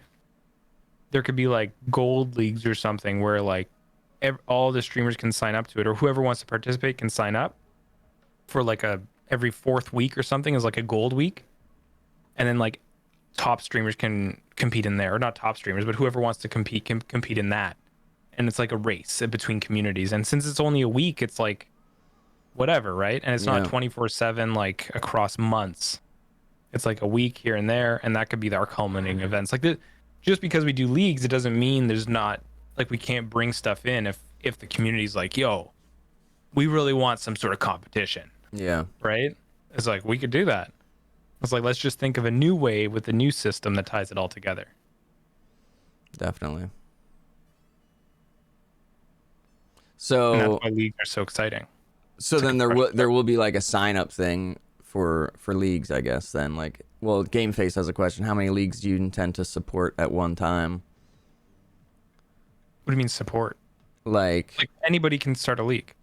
there could be like gold leagues or something where like all the streamers can sign up to it, or whoever wants to participate can sign up for like every 4th week or something is like a gold week, and then like top streamers can compete in there, or not top streamers, but whoever wants to compete can compete in that, and it's like a race between communities. And since it's only a week, it's like whatever, right? And it's not 24/7 like across months. It's like a week here and there, and that could be our culminating events. Like just because we do leagues, it doesn't mean there's not like we can't bring stuff in if the community's like, yo, we really want some sort of competition. yeah. Right? It's like we could do that. It's like let's just think of a new way with a new system that ties it all together. Definitely. And So that's why leagues are so exciting. So then there will be like a sign up thing for leagues, I guess. Then like, well, GameFace has a question: how many leagues do you intend to support at one time? What do you mean support? Like Anybody can start a league.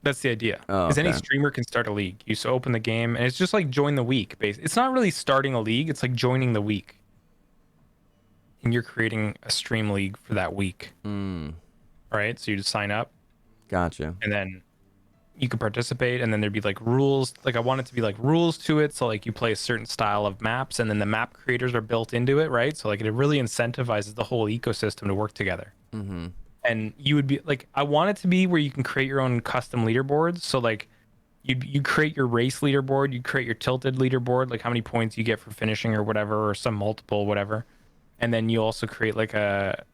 That's the idea. Oh, Because any okay. streamer can start a league. You just open the game, and it's just like join the week. It's not really starting a league. It's like joining the week. and you're creating a stream league for that week. Right? So you just sign up, Gotcha. and then you could participate, and then there'd be like rules. Like I want it to be like rules to it. So like you play a certain style of maps, and then the map creators are built into it, right? So like it really incentivizes the whole ecosystem to work together. And you would be like, I want it to be where you can create your own custom leaderboards. So like you create your race leaderboard, you create your tilted leaderboard, like how many points you get for finishing or whatever, or some multiple, whatever. And then you also create like a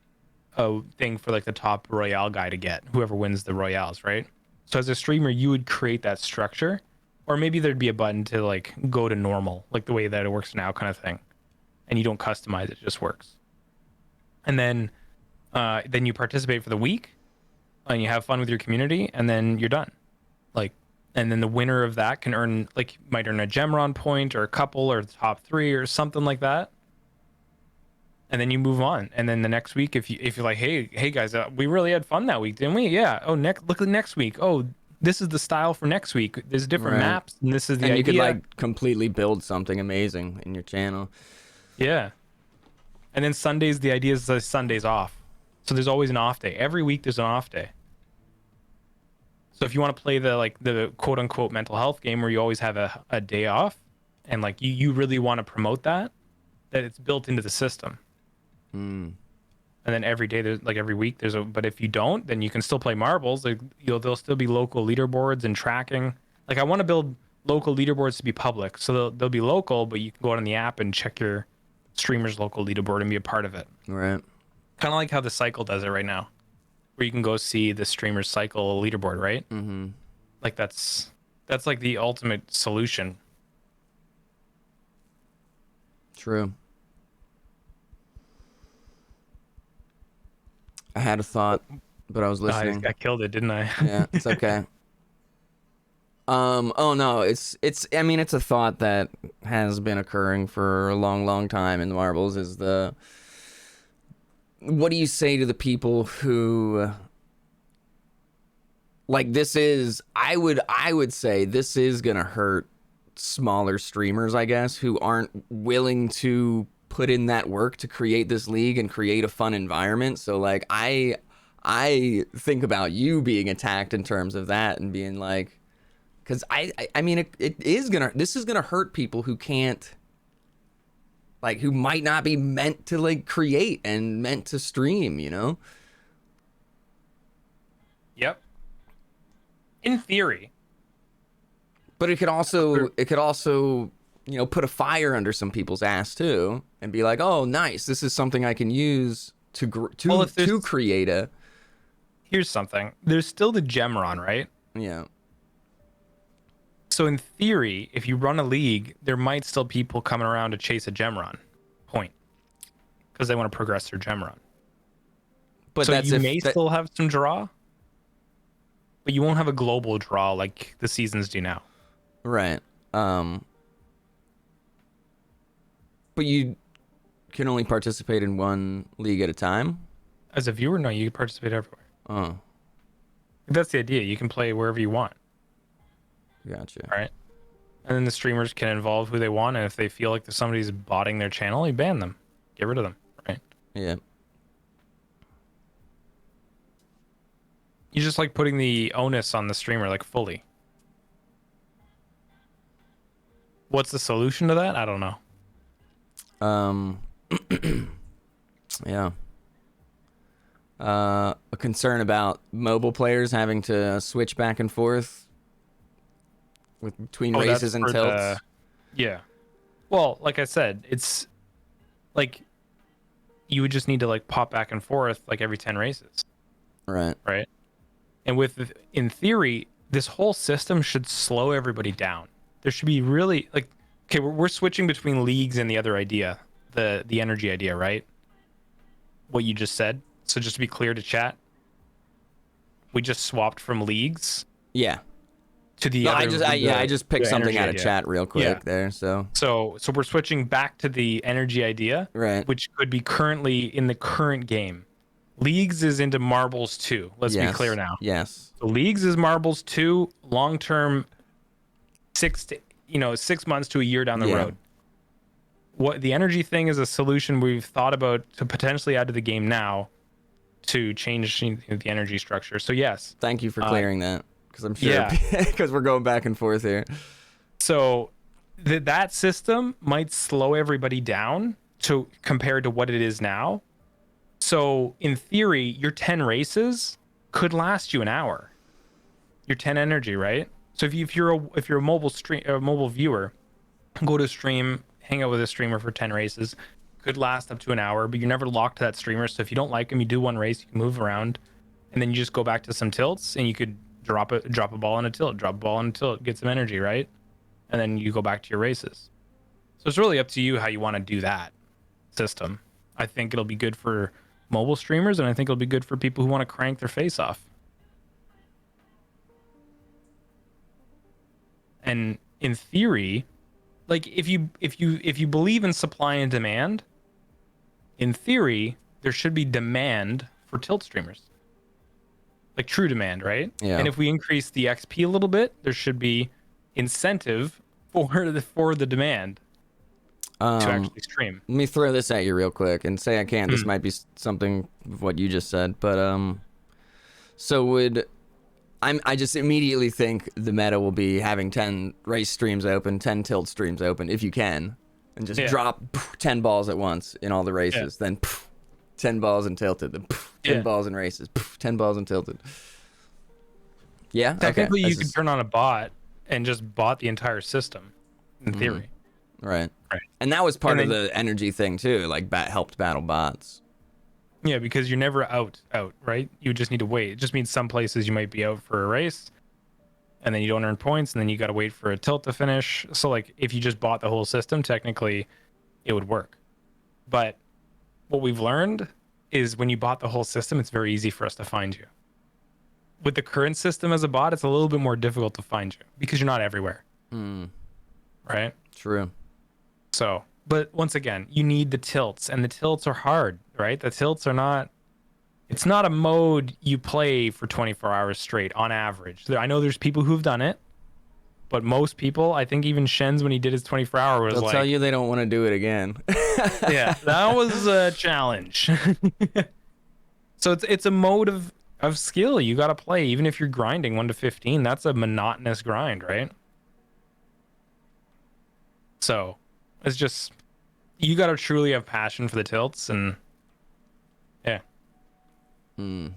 thing for like the top royale guy to get, whoever wins the royales, right? So as a streamer, you would create that structure, or maybe there'd be a button to like go to normal, like the way that it works now, kind of thing. And you don't customize it; it just works. And then you participate for the week, and you have fun with your community, and then you're done. Like, and then the winner of that can earn might earn a Gemron point or a couple or the top 3 or something like that. And then you move on. And then the next week, if you're like, hey guys, we really had fun that week, didn't we? Yeah. Oh, look at next week. Oh, this is the style for next week. There's different Right. maps, and this is the And idea. you could like completely build something amazing in your channel. Yeah. And then Sundays, the idea is the Sundays off. So there's always an off day. Every week there's an off day. So if you want to play the quote unquote mental health game where you always have a day off, and like you really want to promote that it's built into the system. And then every day there's every week but if you don't, then you can still play marbles. Like there'll still be local leaderboards and tracking. Like I want to build local leaderboards to be public. So they'll be local, but you can go out on the app and check your streamer's local leaderboard and be a part of it. Right. Kind of like how the cycle does it right now, where you can go see the streamer's cycle leaderboard, right? Like that's like the ultimate solution. True. I had a thought, but I was listening. I killed it, didn't I? Yeah, it's okay. Oh no, it's I mean it's a thought that has been occurring for a long time in the marbles is what do you say to the people who like this is I would say this is going to hurt smaller streamers, I guess, who aren't willing to put in that work to create this league and create a fun environment. So like I think about you being attacked in terms of that and being like, because I mean this is gonna hurt people who can't, like, who might not be meant to like create and meant to stream, you know? Yep. In theory. But it could also you know, put a fire under some people's ass too, and be like, oh, nice, this is something I can use to create a. Here's something. There's still the Gemron, right? Yeah. So in theory, if you run a league, there might still people coming around to chase a Gemron point, because they want to progress their Gemron. But so that's you may still have some draw, but you won't have a global draw like the seasons do now. Right. But you can only participate in one league at a time? As a viewer, no, you can participate everywhere. Oh. That's the idea. You can play wherever you want. Gotcha. Right. And then the streamers can involve who they want, and if they feel like somebody's botting their channel, you ban them. Get rid of them. Right. Yeah. You just like putting the onus on the streamer, like fully. What's the solution to that? I don't know. Yeah. A concern about mobile players having to switch back and forth between races and tilts. Yeah. Well, like I said, it's like you would just need to like pop back and forth like every 10 races. Right. Right. And in theory, this whole system should slow everybody down. There should be really like, okay, we're switching between leagues and the other idea, the energy idea, right? What you just said. So just to be clear to chat, we just swapped from leagues. Yeah. To the no, other. I just picked something out of chat real quick there. So we're switching back to the energy idea, right? Which could be currently in the current game. Leagues is into Marbles 2. Let's be clear now. Yes. So Leagues is Marbles 2, long term, 6 months to a year down the road. what the energy thing is a solution we've thought about to potentially add to the game now to change the energy structure. So yes, Thank you for clearing that, because I'm sure yeah. because we're going back and forth here. So that system might slow everybody down to compared to what it is now. So in theory, your 10 races could last you an hour. Your 10 energy, right? So if you're a mobile viewer, go to stream, hang out with a streamer for 10 races, could last up to an hour, but you're never locked to that streamer. So if you don't like him, you do one race, you can move around, and then you just go back to some tilts, and you could drop a ball on a tilt, drop a ball on a tilt, get some energy, right? And then you go back to your races. So it's really up to you how you want to do that system. I think it'll be good for mobile streamers, and I think it'll be good for people who want to crank their face off. And in theory, like if you believe in supply and demand, in theory, there should be demand for tilt streamers. Like true demand, right? Yeah. And if we increase the XP a little bit, there should be incentive for the demand to actually stream. Let me throw this at you real quick and say I can't. This might be something of what you just said, but so I just immediately think the meta will be having 10 race streams open, 10 tilt streams open if you can, and just drop 10 balls at once in all the races, then 10 balls and tilted, then 10 balls and races, 10 balls and tilted. Yeah, technically okay. you could turn on a bot and just bot the entire system in theory. Right. Right. And that was part of the energy thing too, like helped battle bots. Yeah, because you're never out, right? You just need to wait. It just means some places you might be out for a race and then you don't earn points and then you got to wait for a tilt to finish. So like if you just bought the whole system, technically it would work. But what we've learned is when you bought the whole system, it's very easy for us to find you. With the current system as a bot, it's a little bit more difficult to find you because you're not everywhere. Right? True. So, but once again, you need the tilts, and the tilts are hard, right? The tilts are not, it's not a mode you play for 24 hours straight on average. I know there's people who've done it, but most people, I think even Shen's when he did his 24-hour was They'll like, tell you they don't want to do it again. yeah, that was a challenge. So it's a mode of skill you got to play, even if you're grinding 1 to 15. That's a monotonous grind, right? So it's just, you got to truly have passion for the tilts, and yeah. I'm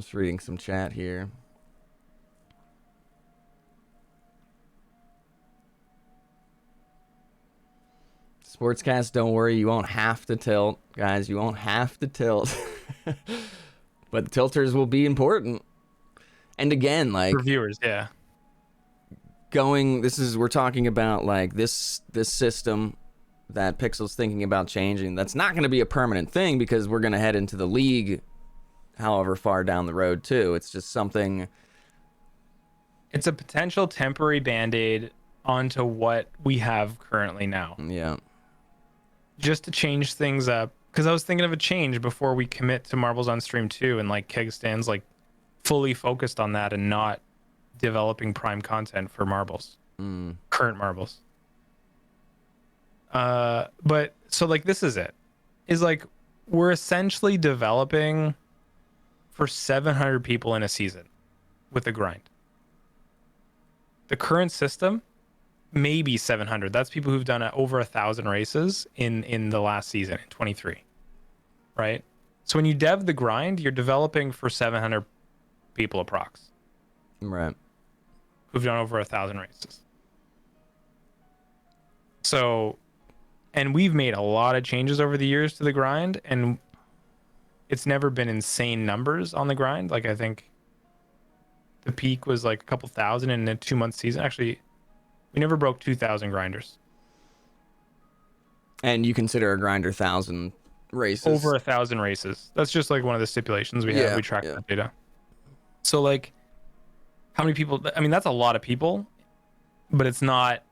just reading some chat here. Sportscast, don't worry, you won't have to tilt, guys. You won't have to tilt. But the tilters will be important. And again, like For viewers, yeah. we're talking about like this system that Pixel's thinking about changing. That's not going to be a permanent thing because we're going to head into the league however far down the road too. It's just something. It's a potential temporary band-aid onto what we have currently now. Yeah. Just to change things up. Because I was thinking of a change before we commit to Marbles on Stream 2, and like Keg Stands like fully focused on that and not developing prime content for Marbles. Current Marbles. But so like this is it. Is like we're essentially developing for 700 people in a season with the grind. The current system, maybe 700. That's people who've done over 1,000 races in the last season, in 23. Right? So when you dev the grind, you're developing for 700 people approx. Right. Who've done over 1,000 races. So, and we've made a lot of changes over the years to the grind, and it's never been insane numbers on the grind. Like I think the peak was like a couple thousand in a 2-month season. Actually, we never broke 2,000 grinders. And you consider a grinder 1,000 races? Over 1,000 races. That's just like one of the stipulations we have. We track that data. So like, how many people? I mean, that's a lot of people, but it's not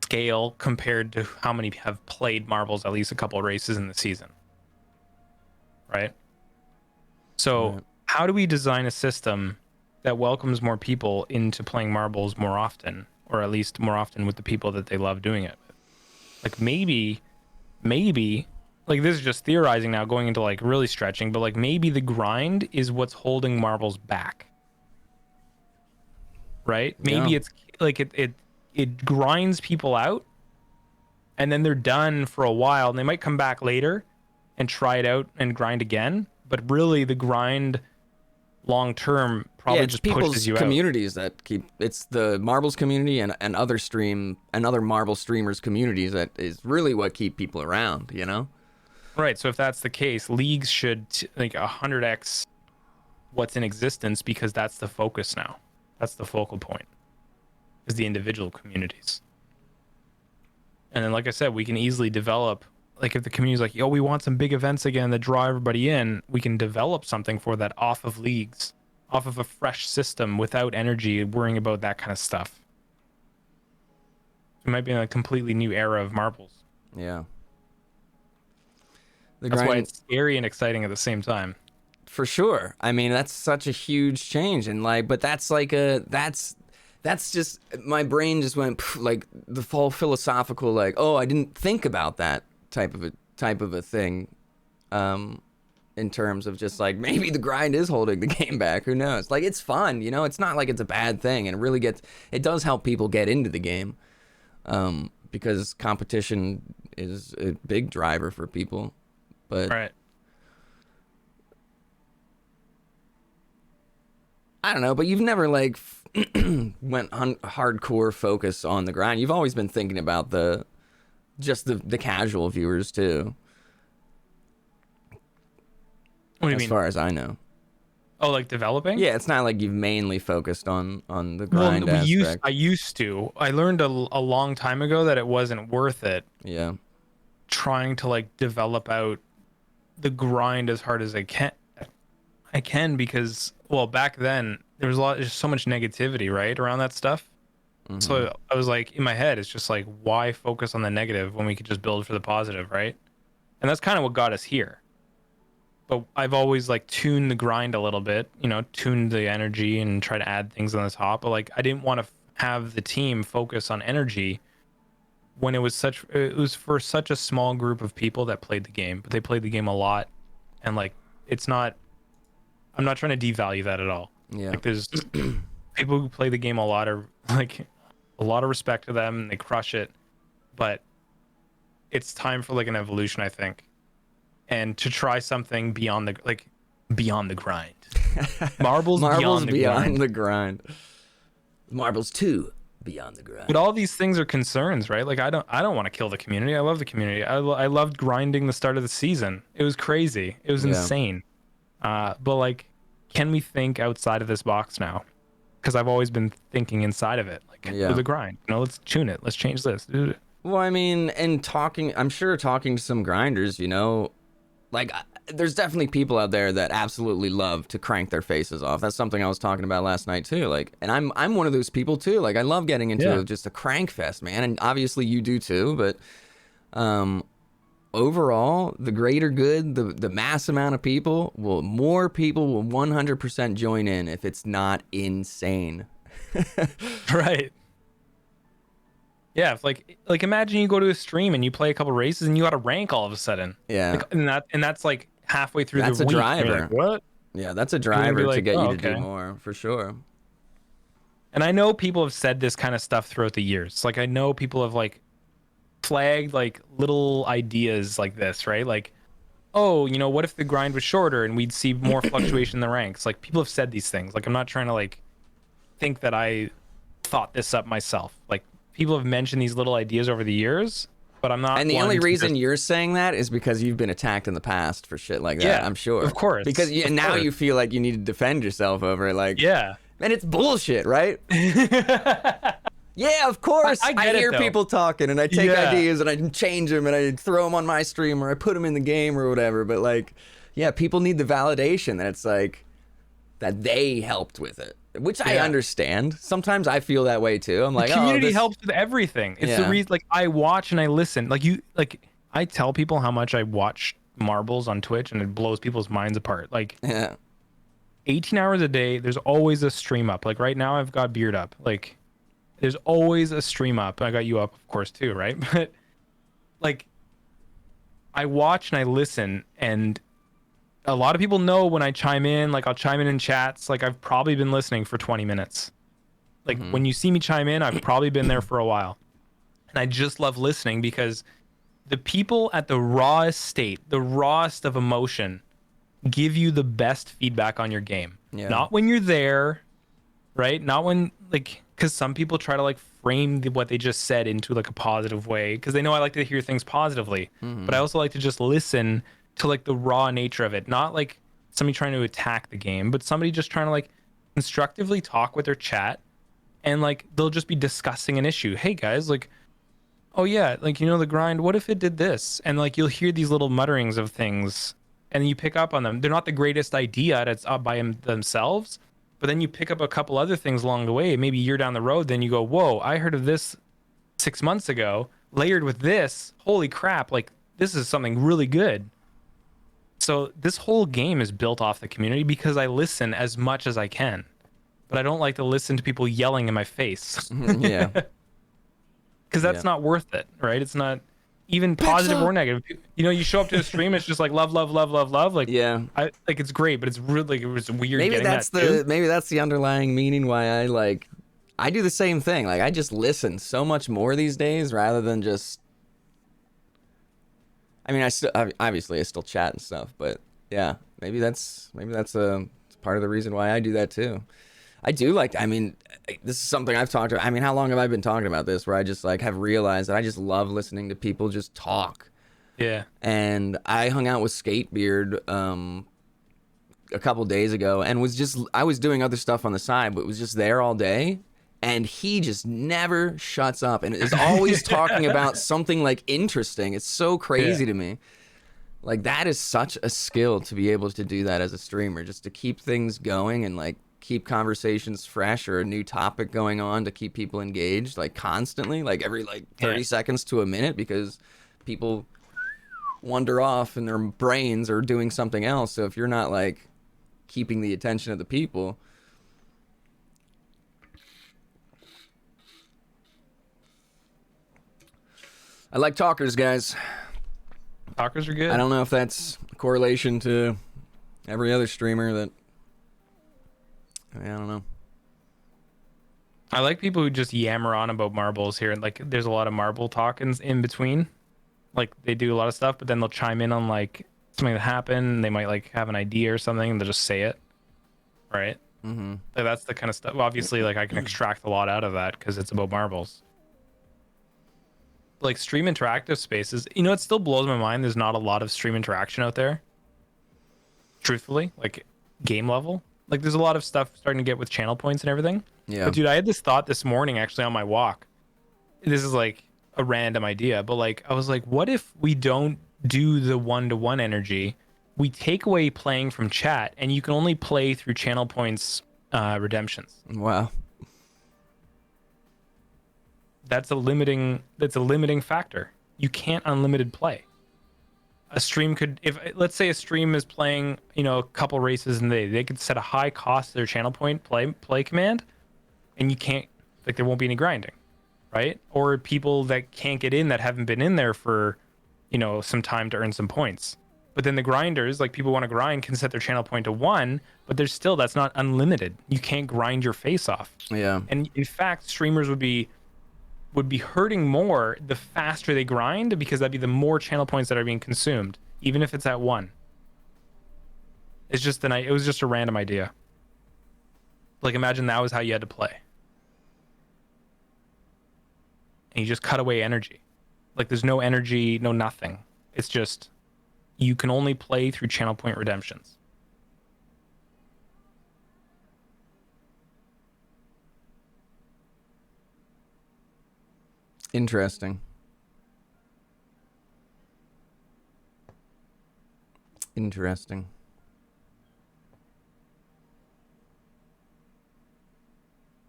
scale compared to how many have played Marbles at least a couple of races in the season. Right? So how do we design a system that welcomes more people into playing marbles more often, or at least more often with the people that they love doing it with. Like maybe, like this is just theorizing now, going into like really stretching, but like maybe the grind is what's holding marbles back. Right? Maybe Yeah. it's like it grinds people out, and then they're done for a while, and they might come back later and try it out and grind again. But really, the grind long term Yeah, probably it's just pushes people's you out. communities that keep. It's the marbles community and other marble streamers communities that is really what keep people around. You know. Right. So if that's the case, leagues should like 100x what's in existence, because that's the focus now. That's the focal point, is the individual communities. And then, like I said, we can easily develop, like if the community's like, yo, we want some big events again that draw everybody in, we can develop something for that off of leagues, off of a fresh system without energy worrying about that kind of stuff. We might be in a completely new era of marbles. Yeah. The That's why grind, it's scary and exciting at the same time. for sure. I mean, that's such a huge change, and like, but that's like that's just my brain just went like the full philosophical, like, oh, I didn't think about that type of a thing, in terms of just like maybe the grind is holding the game back. Who knows? Like, it's fun, you know. It's not like it's a bad thing, and it does help people get into the game, because competition is a big driver for people, but. Right. I don't know, but you've never like went hardcore focus on the grind. You've always been thinking about the casual viewers too, What do you as mean? far as I know. Oh, like developing? Yeah, it's not like you've mainly focused on the grind Well, aspect. I used to. I learned a long time ago that it wasn't worth it Yeah, trying to like develop out the grind as hard as I can. I can because, well, back then there was there's so much negativity, right, around that stuff. So I was like, in my head, it's just like, why focus on the negative when we could just build for the positive, right? And that's kind of what got us here. But I've always like tuned the grind a little bit, you know, tuned the energy and try to add things on the top. But like, I didn't want to have the team focus on energy when it was for such a small group of people that played the game, but they played the game a lot. And like, I'm not trying to devalue that at all. yeah, Like, there's people who play the game a lot, are like a lot of respect to them, and they crush it. But it's time for like an evolution, I think, and to try something beyond the grind. Marbles beyond the grind. the grind. Marbles 2 beyond the grind. But all these things are concerns, right? Like I don't want to kill the community. I love the community. I loved grinding the start of the season. It was crazy. It was Yeah. insane. But like, can we think outside of this box now? Because I've always been thinking inside of it, like Yeah. with the grind. You know, let's tune it. Let's change this. Well, I mean, and I'm sure talking to some grinders, you know, like there's definitely people out there that absolutely love to crank their faces off. That's something I was talking about last night too. Like, and I'm one of those people too. Like, I love getting into just a crank fest, man. And obviously you do too, but overall, the greater good, the mass amount of more people will 100% join in if it's not insane. Right. Yeah, if like imagine you go to a stream and you play a couple races and you got a rank all of a sudden. Yeah. Like, and that's like halfway through That's the a week. driver. You're like, what? Yeah, that's a You're gonna driver be to like, get oh, you to do okay. more, for sure. And I know people have said this kind of stuff throughout the years. Like, I know people have like flagged like little ideas like this, right? Like, oh, you know, what if the grind was shorter and we'd see more fluctuation in the ranks? Like, people have said these things. Like, I'm not trying to like think that I thought this up myself. Like, people have mentioned these little ideas over the years, but I'm not. And the one only to reason just- you're saying that is because you've been attacked in the past for shit like that, Yeah, I'm sure. of course, Because of now course. you feel like you need to defend yourself over it. Like, Yeah. and it's bullshit, right? Yeah, of course. I get it, hear though. people talking and I take Yeah. ideas and I change them and I throw them on my stream or I put them in the game or whatever. But like, yeah, people need the validation that it's like that they helped with it, which I Yeah. understand. Sometimes I feel that way too. I'm like, Community oh, this... helps with everything. It's Yeah. the reason. Like, I watch and I listen. I tell people how much I watch marbles on Twitch, and it blows people's minds apart. Like, Yeah. 18 hours a day, there's always a stream up. Like right now I've got Beard up. Like there's always a stream up. I got you up, of course, too, right? But like I watch and I listen, and a lot of people know when I chime in, like I'll chime in chats. Like I've probably been listening for 20 minutes. Like when you see me chime in, I've probably been there for a while. And I just love listening because the people at the rawest state, the rawest of emotion, give you the best feedback on your game. Yeah. Not when you're there, right? Not when, like, because some people try to like frame what they just said into like a positive way because they know I like to hear things positively. But I also like to just listen to like the raw nature of it, not like somebody trying to attack the game, but somebody just trying to like constructively talk with their chat, and like they'll just be discussing an issue. Hey guys, like, oh yeah, like, you know, the grind, what if it did this? And like you'll hear these little mutterings of things and you pick up on them. They're not the greatest idea that's up by themselves, but then you pick up a couple other things along the way. Maybe a year down the road, then you go, whoa, I heard of this 6 months ago, layered with this. Holy crap, like this is something really good. So this whole game is built off the community because I listen as much as I can, but I don't like to listen to people yelling in my face. Yeah. Because that's not worth it, right? It's not even positive or negative. You know, you show up to the stream, it's just like love, love, love, love, love. Like, Yeah. I like it's great, but it's really it was weird. Maybe getting that's that the too. maybe that's the underlying meaning why I do the same thing. Like I just listen so much more these days rather than just. I mean, obviously I still chat and stuff, but yeah, maybe that's part of the reason why I do that too. I do like. I mean, this is something I've talked about. I mean, how long have I been talking about this? Where I just like have realized that I just love listening to people just talk. Yeah. And I hung out with Skatebeard a couple days ago, and I was doing other stuff on the side, but was just there all day. And he just never shuts up and is always talking about something like interesting. It's so crazy to me. Like that is such a skill to be able to do that as a streamer, just to keep things going and like keep conversations fresh or a new topic going on to keep people engaged like constantly, like every like 30 seconds to a minute, because people wander off and their brains are doing something else. So if you're not like keeping the attention of the people. I like talkers, guys. Talkers are good. I don't know if that's a correlation to every other streamer that. I don't know. I like people who just yammer on about marbles here. Like, there's a lot of marble talk in between. Like, they do a lot of stuff, but then they'll chime in on like something that happened. They might like have an idea or something, and they'll just say it. Right. Mm-hmm. Like, that's the kind of stuff. Well, obviously, like I can extract a lot out of that because it's about marbles. Like stream interactive spaces, you know, it still blows my mind there's not a lot of stream interaction out there, truthfully, like game level. Like there's a lot of stuff starting to get with channel points and everything. Yeah. But dude, I had this thought this morning actually on my walk. This is like a random idea, but like I was like, what if we don't do the one-to-one energy, we take away playing from chat, and you can only play through channel points redemptions. Wow. That's a limiting factor. You can't unlimited play. A stream could, if let's say a stream is playing, you know, a couple races and they could set a high cost to their channel point play command, and you can't, like, there won't be any grinding, right? Or people that can't get in that haven't been in there for, you know, some time to earn some points. But then the grinders, like people want to grind, can set their channel point to 1, but there's still, that's not unlimited. You can't grind your face off. Yeah. And in fact, streamers would be hurting more the faster they grind, because that'd be the more channel points that are being consumed, even if it's at 1. It's just it was just a random idea. Like imagine that was how you had to play. And you just cut away energy. Like there's no energy, no nothing. It's just you can only play through channel point redemptions. Interesting. Interesting.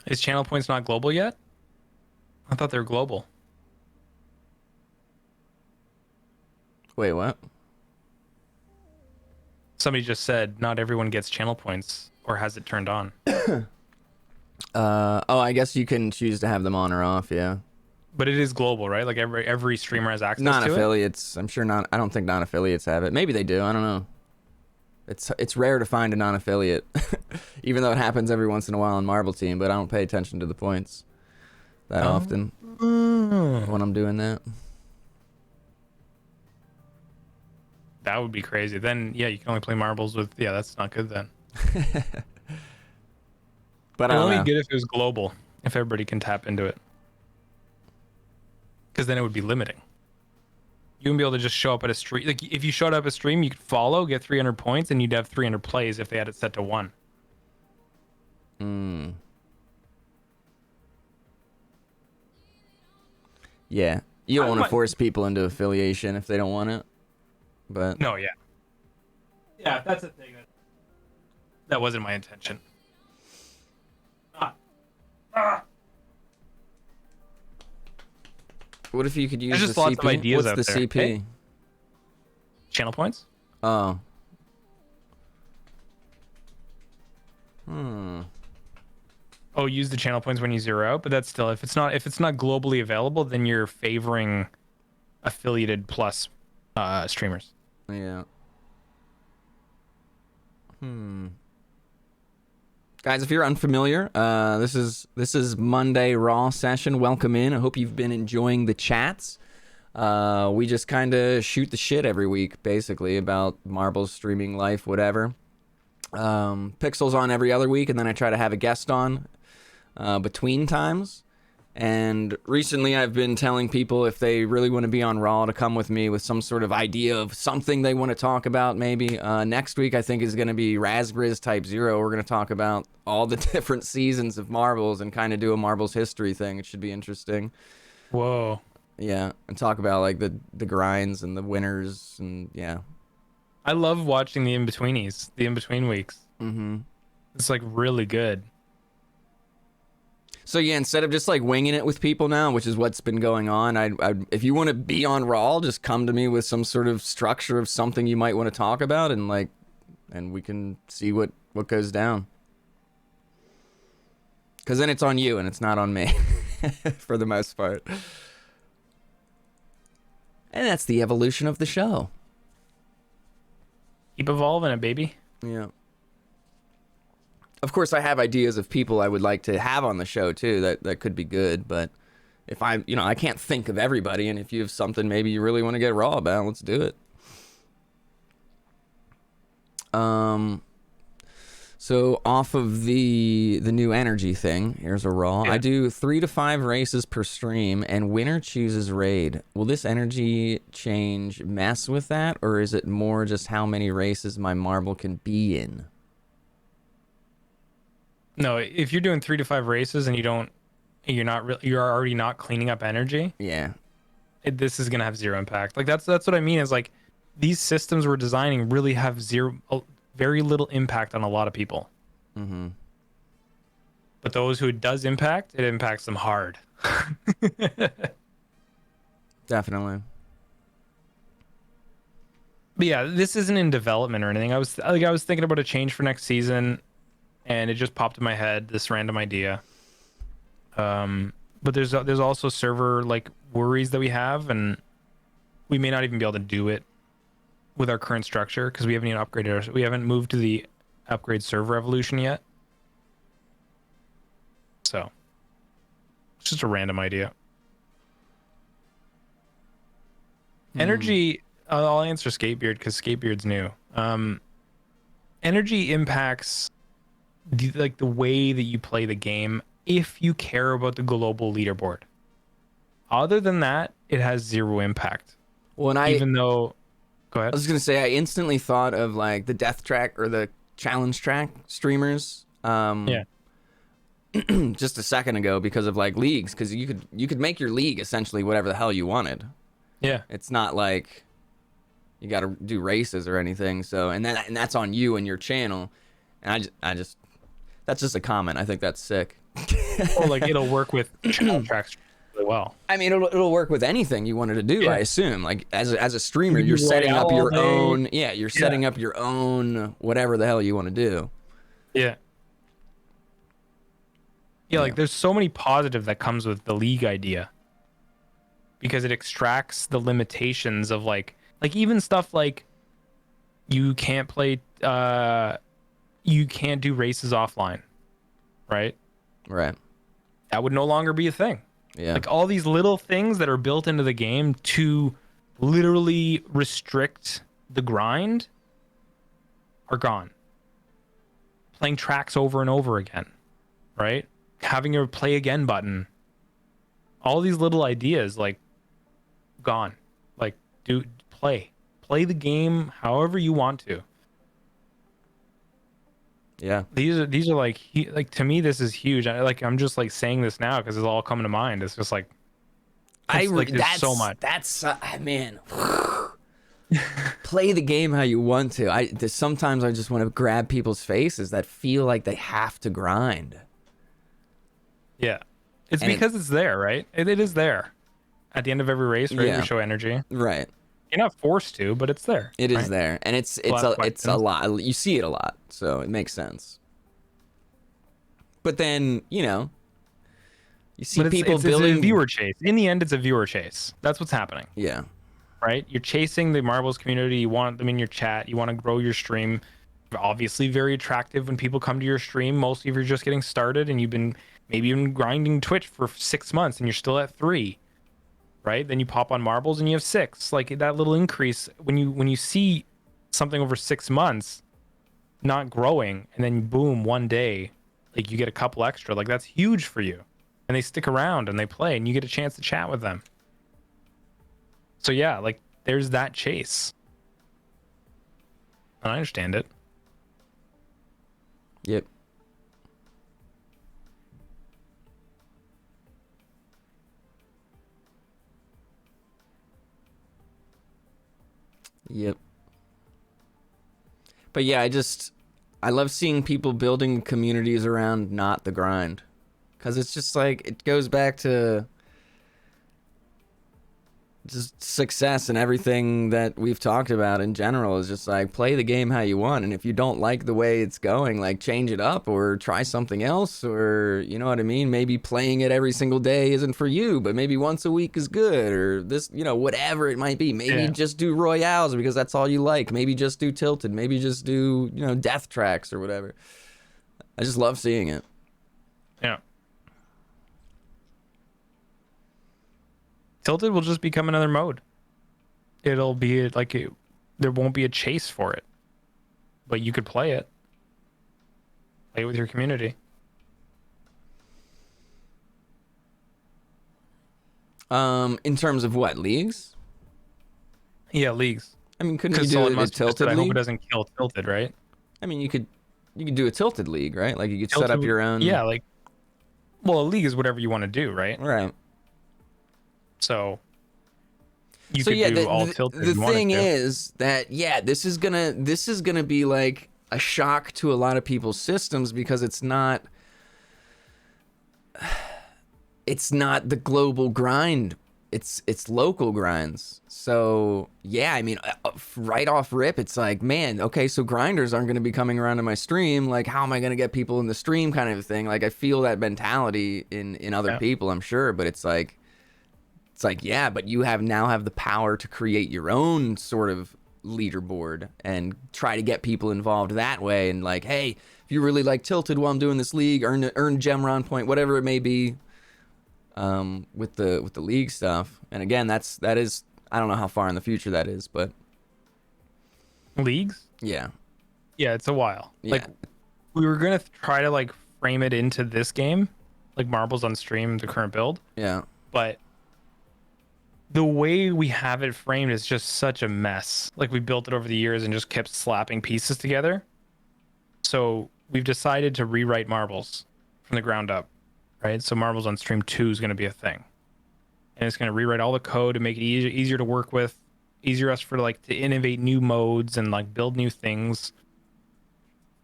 Is channel points not global yet? I thought they were global. Wait, what? Somebody just said not everyone gets channel points, or has it turned on? Oh, I guess you can choose to have them on or off. Yeah. But it is global, right? Like every streamer has access to it. Non-affiliates, I'm sure not. I don't think non-affiliates have it. Maybe they do. I don't know. It's rare to find a non-affiliate, even though it happens every once in a while in Marble Team. But I don't pay attention to the points that often when I'm doing that. That would be crazy. Then yeah, you can only play marbles with. Yeah, that's not good then. But It I would don't only know. be good if it was global, if everybody can tap into it. Because then it would be limiting. You wouldn't be able to just show up at a stream. Like if you showed up a stream, you could follow, get 300 points, and you'd have 300 plays if they had it set to 1. Yeah, you don't I want to might- force people into affiliation if they don't want it. But No, yeah. Yeah, if that's a thing. That wasn't my intention. what if you could use just the lots CP? of ideas What's out the there. CP? Hey? Channel points? Oh. Oh, use the channel points when you zero out, but that's still if it's not globally available, then you're favoring affiliated plus streamers. Yeah. Guys, if you're unfamiliar, this is Monday Raw session. Welcome in. I hope you've been enjoying the chats. We just kind of shoot the shit every week, basically, about Marbles, streaming life, whatever. Pixel's on every other week, and then I try to have a guest on between times. And recently I've been telling people if they really want to be on Raw to come with me with some sort of idea of something they want to talk about maybe. Next week I think is going to be Razgriz Type 0. We're going to talk about all the different seasons of Marbles and kind of do a Marbles history thing. It should be interesting. Whoa. Yeah, and talk about like the grinds and the winners and yeah. I love watching the in-betweenies, the in-between weeks. Mm-hmm. It's like really good. So yeah, instead of just like winging it with people now, which is what's been going on, I if you want to be on Raw, just come to me with some sort of structure of something you might want to talk about, and we can see what goes down. Because then it's on you and it's not on me, for the most part. And that's the evolution of the show. Keep evolving it, baby. Yeah. Of course, I have ideas of people I would like to have on the show too. That could be good, but if I can't think of everybody. And if you have something maybe you really want to get Raw about, let's do it. So off of the new energy thing, here's a Raw. Yeah. I do 3 to 5 races per stream, and winner chooses raid. Will this energy change mess with that, or is it more just how many races my marble can be in? No, if you're doing 3 to 5 races and you're already not cleaning up energy, Yeah. this is gonna have zero impact. Like that's what I mean is like these systems we're designing really have very little impact on a lot of people. Mm-hmm. But those who it does impact, it impacts them hard. Definitely. But yeah, this isn't in development or anything. I was thinking about a change for next season, and it just popped in my head, this random idea. But there's also server like worries that we have, and we may not even be able to do it with our current structure because we haven't even upgraded. We haven't moved to the upgrade server evolution yet. So it's just a random idea. Energy. I'll answer Skatebeard because Skatebeard's new. Energy impacts the way that you play the game if you care about the global leaderboard. Other than that, it has zero impact. Well, and Even though, go I ahead. was gonna say I instantly thought of like the death track or the challenge track streamers. Yeah. Just a second ago because of like leagues, because you could make your league essentially whatever the hell you wanted. Yeah. It's not like you got to do races or anything. So and that's on you and your channel. And I just that's just a comment. I think that's sick. Or like it'll work with channel tracks really well. I mean, it'll work with anything you wanted to do. Yeah. I assume, like as a streamer, You you're can do setting up Royale your all day. own. Yeah, you're setting up your own whatever the hell you want to do. Yeah. Yeah, Yeah. like there's so many positive that comes with the league idea because it extracts the limitations of like even stuff like you can't play you can't do races offline, right? Right. That would no longer be a thing. Yeah. Like all these little things that are built into the game to literally restrict the grind are gone. Playing tracks over and over again, right? Having a play again button. All these little ideas like gone. Like do play. Play the game however you want to. Yeah. These are like to me this is huge. I'm just like saying this now because it's all coming to mind. It's just like like there's so much. That's man. Play the game how you want to. Sometimes I just want to grab people's faces that feel like they have to grind. Yeah. It's And because it's there, right? It is there. At the end of every race, right? Yeah. We show energy. Right. You're not forced to, but it's there. It is right? there, and it's We'll ask a questions. lot. You see it a lot, so it makes sense. But then you see But people it's building a viewer chase. In the end, it's a viewer chase. That's what's happening, Yeah. right? You're chasing the marbles community. You want them in your chat. You want to grow your stream. Obviously, very attractive when people come to your stream. Mostly if you're just getting started and you've been maybe even grinding Twitch for 6 months and you're still at 3, right? Then you pop on marbles and you have 6. Like that little increase when you see something over 6 months not growing and then boom one day like you get a couple extra, like that's huge for you. And they stick around and they play and you get a chance to chat with them. So yeah, like there's that chase. And I understand it. Yep. Yep. But yeah, I love seeing people building communities around not the grind. Cause it's just like it goes back to just success and everything that we've talked about in general is just like play the game how you want, and if you don't like the way it's going, like change it up or try something else, or you know what I mean, maybe playing it every single day isn't for you, but maybe once a week is good, or this, whatever it might be. Maybe just do royales because that's all you like. Maybe just do tilted. Maybe just do death tracks or whatever. I just love seeing it. Yeah. Tilted will just become another mode. It'll be like there won't be a chase for it, but you could play it. Play it with your community. In terms of what, leagues? Yeah, leagues. I mean, couldn't you Because do someone a must tilted I hope it league? doesn't kill tilted, right? I mean, you could do a tilted league, right? Like you could set up Tilted- your own. Yeah, like well, a league is whatever you want to do, right? Right. So you So could yeah, do all tilted. the if you wanted thing to. is that this is gonna be like a shock to a lot of people's systems because it's not the global grind. It's local grinds. So yeah, I mean, right off rip, it's like, man, okay, so grinders aren't going to be coming around to my stream. Like, how am I going to get people in the stream, kind of thing? Like, I feel that mentality in other people, I'm sure, but it's like, yeah, but you now have the power to create your own sort of leaderboard and try to get people involved that way. And like, hey, if you really like tilted while I'm doing this league, earn Gemron point, whatever it may be. With the league stuff, and again, that is I don't know how far in the future that is, but Leagues? yeah, It's a while. Yeah. Like we were gonna try to like frame it into this game, like marbles on stream, the current build, yeah, but the way we have it framed is just such a mess. Like we built it over the years and just kept slapping pieces together. So we've decided to rewrite marbles from the ground up. Right, so marbles on stream 2 is going to be a thing, and it's going to rewrite all the code to make it easier to work with, easier us for like to innovate new modes and like build new things.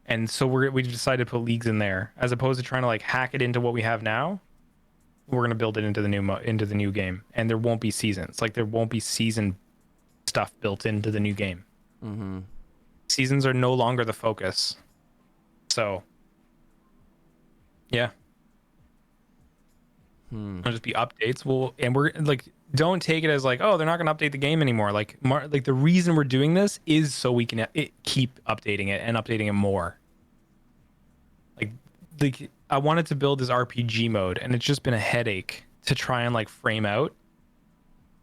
And so we've decided to put leagues in there as opposed to trying to like hack it into what we have now. We're going to build it into the new game, and there won't be seasons. Like there won't be season stuff built into the new game. mm-hmm. Seasons are no longer the focus. So Yeah. It'll just be updates. Well, and we're like, don't take it as like, oh, they're not going to update the game anymore. Like, like the reason we're doing this is so we can keep updating it and updating it more. Like, I wanted to build this RPG mode, and it's just been a headache to try and like frame out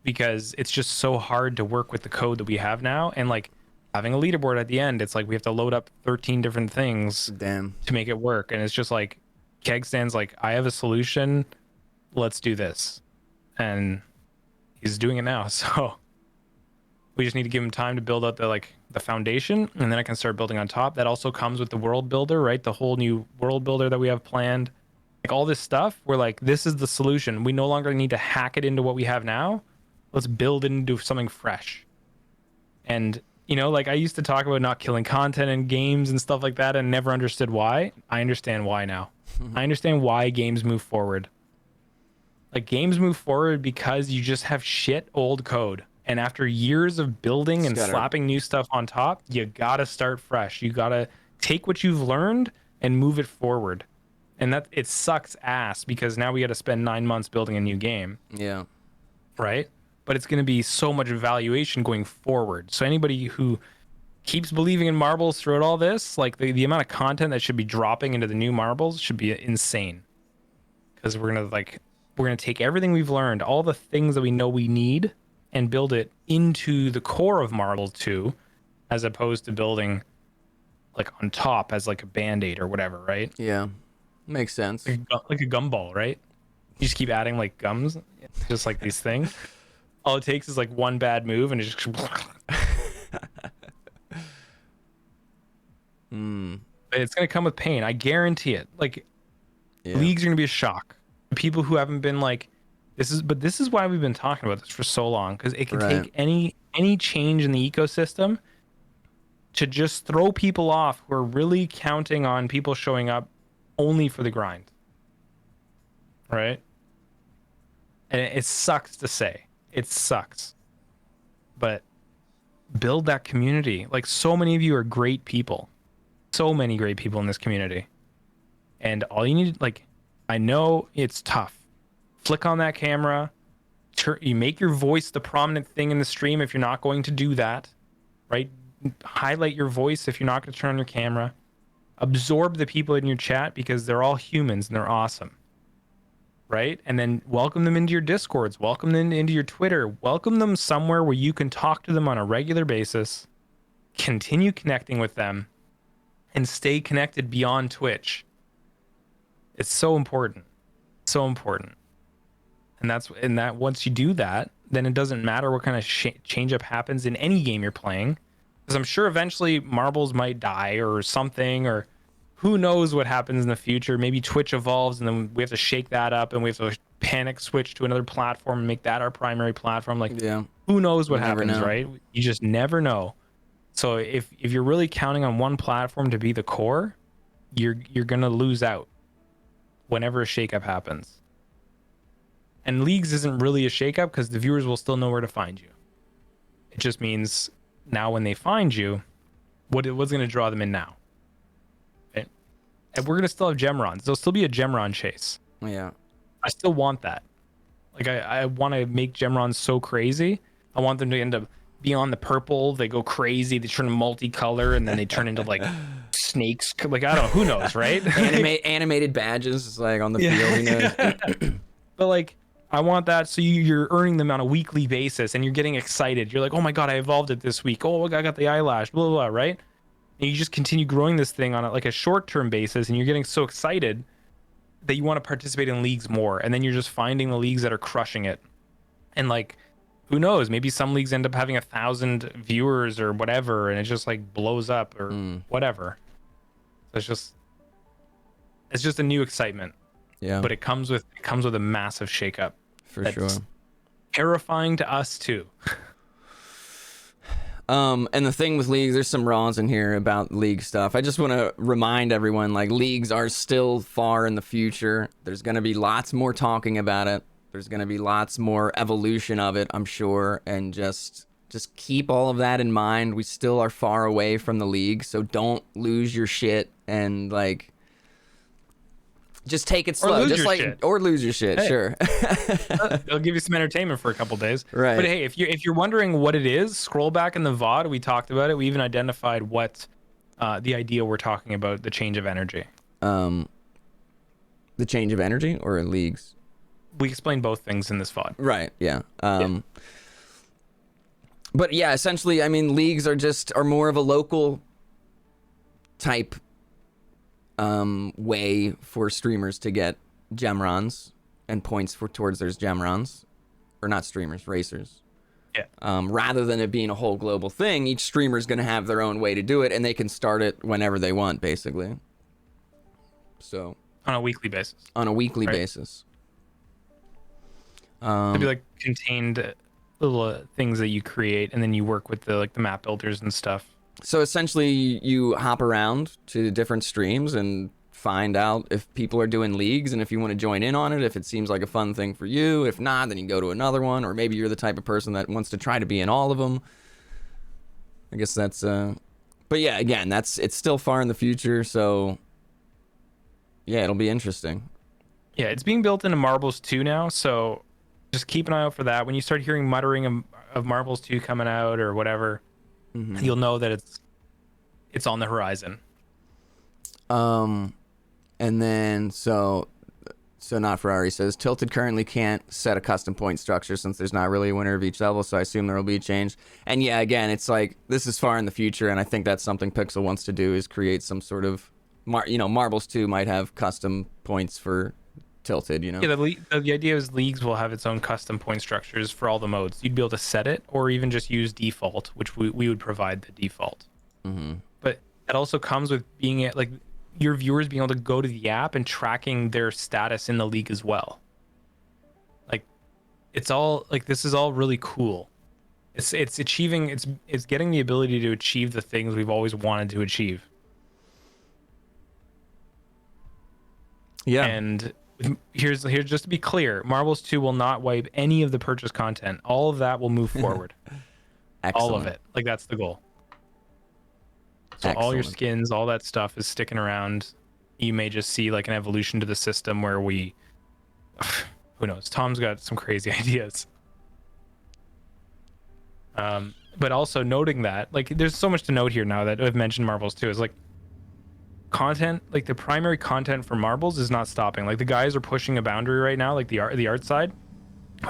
because it's just so hard to work with the code that we have now. And like having a leaderboard at the end, it's like we have to load up 13 different things Damn. to make it work. And it's just like Keg stands like, I have a solution. Let's do this. And he's doing it now. So we just need to give him time to build out the foundation, and then I can start building on top. That also comes with the world builder, right? The whole new world builder that we have planned. Like all this stuff, we're like, this is the solution. We no longer need to hack it into what we have now. Let's build it into something fresh. And like I used to talk about not killing content in games and stuff like that and never understood why. I understand why now. I understand why games move forward. Like games move forward because you just have shit old code. And after years of building and slapping new stuff on top, you gotta start fresh. You gotta take what you've learned and move it forward. And that it sucks ass because now we gotta spend 9 months building a new game. Yeah. Right? But it's gonna be so much valuation going forward. So anybody who keeps believing in marbles throughout all this, like the amount of content that should be dropping into the new marbles should be insane. Because we're gonna take everything we've learned, all the things that we know we need, and build it into the core of Marvel 2, as opposed to building like on top as like a band-aid or whatever, right? Yeah. Makes sense. Like a gumball, right? You just keep adding like gums, just like these things. All it takes is like one bad move and it just It's gonna come with pain. I guarantee it. Like leagues are gonna be a shock. People who haven't been like, this is why we've been talking about this for so long, because it can take any change in the ecosystem to just throw people off who are really counting on people showing up only for the grind. Right? And it sucks to say. It sucks. But build that community. Like, so many of you are great people. So many great people in this community. And all you need, like, I know it's tough. Flick on that camera. You make your voice the prominent thing in the stream if you're not going to do that, right? Highlight your voice if you're not going to turn on your camera. Absorb the people in your chat because they're all humans and they're awesome, right? And then welcome them into your Discords. Welcome them into your Twitter. Welcome them somewhere where you can talk to them on a regular basis, continue connecting with them, and stay connected beyond Twitch. It's so important. So important. And that once you do that, then it doesn't matter what kind of change up happens in any game you're playing, because I'm sure eventually marbles might die or something, or who knows what happens in the future. Maybe Twitch evolves and then we have to shake that up and we have to panic switch to another platform and make that our primary platform. Like, who knows what happens, right? You just never know. So if you're really counting on one platform to be the core, you're gonna lose out whenever a shakeup happens. And leagues isn't really a shakeup because the viewers will still know where to find you. It just means now when they find you, what's going to draw them in now? Okay? And we're going to still have Gemrons. There'll still be a Gemron chase. Yeah. I still want that. Like, I want to make Gemrons so crazy. I want them to end up beyond the purple. They go crazy. They turn multicolor and then they turn into like snakes. Like, I don't know. Who knows, right? Animated badges, like on the field. You know? But like, I want that, so you're earning them on a weekly basis and you're getting excited. You're like, oh my god, I evolved it this week. Oh, I got the eyelash, blah, blah, blah, right? And you just continue growing this thing on like a short-term basis, and you're getting so excited that you want to participate in leagues more. And then you're just finding the leagues that are crushing it. And like, who knows? Maybe some leagues end up having 1,000 viewers or whatever, and it just like blows up or whatever. So it's just a new excitement. Yeah. But it comes with a massive shakeup. For sure. Terrifying to us too. And the thing with leagues, there's some raws in here about league stuff. I just want to remind everyone, like, leagues are still far in the future. There's going to be lots more talking about it. There's going to be lots more evolution of it, I'm sure. And just keep all of that in mind. We still are far away from the league, so don't lose your shit and like Just take it Or slow, lose just your like shit. or lose your shit. Hey. Sure. They'll give you some entertainment for a couple days. Right. But hey, if you're wondering what it is, scroll back in the VOD. We talked about it. We even identified what the idea we're talking about, the change of energy. The change of energy or leagues? We explained both things in this VOD. Right. Yeah. But yeah, essentially, I mean, leagues are more of a local type way for streamers to get gemrons and points towards their gemrons, or not streamers, racers. Yeah. Rather than it being a whole global thing, each streamer is going to have their own way to do it, and they can start it whenever they want, basically. So On a weekly basis. on a weekly Right. basis. It'd be like contained little things that you create, and then you work with the map builders and stuff. So essentially, you hop around to different streams and find out if people are doing leagues and if you want to join in on it, if it seems like a fun thing for you. If not, then you can go to another one, or maybe you're the type of person that wants to try to be in all of them. I guess that's but yeah, again, it's still far in the future, so yeah, it'll be interesting. Yeah, it's being built into Marbles 2 now, so just keep an eye out for that. When you start hearing muttering of Marbles 2 coming out or whatever, you'll know that it's on the horizon. And then so not Ferrari says Tilted currently can't set a custom point structure since there's not really a winner of each level, so I assume there will be a change. And yeah, again, it's like this is far in the future, and I think that's something Pixel wants to do is create some sort of Marbles 2 might have custom points for Tilted, Yeah, the idea is leagues will have its own custom point structures for all the modes. You'd be able to set it, or even just use default, which we would provide the default. But that also comes with being like your viewers being able to go to the app and tracking their status in the league as well. Like it's all like this is all really cool. It's achieving it's getting the ability to achieve the things we've always wanted to achieve. Yeah. And here's just to be clear, Marbles 2 will not wipe any of the purchase content. All of that will move forward. Excellent. All of it. Like that's the goal. So all your Excellent. skins, all that stuff is sticking around. You may just see like an evolution to the system where we who knows? Tom's got some crazy ideas. But also noting that like there's so much to note here now that I've mentioned Marbles 2 is like content, like the primary content for Marbles is not stopping. Like the guys are pushing a boundary right now, like the art side,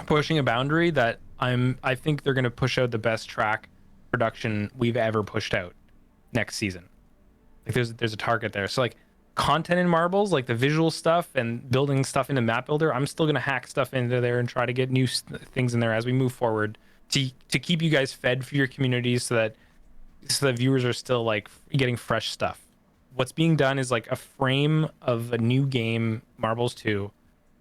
pushing a boundary that I think they're gonna push out the best track production we've ever pushed out next season. Like there's a target there. So like content in Marbles, like the visual stuff and building stuff into Map Builder, I'm still gonna hack stuff into there and try to get new things in there as we move forward to keep you guys fed for your communities so that viewers are still like getting fresh stuff. What's being done is like a frame of a new game, Marbles 2,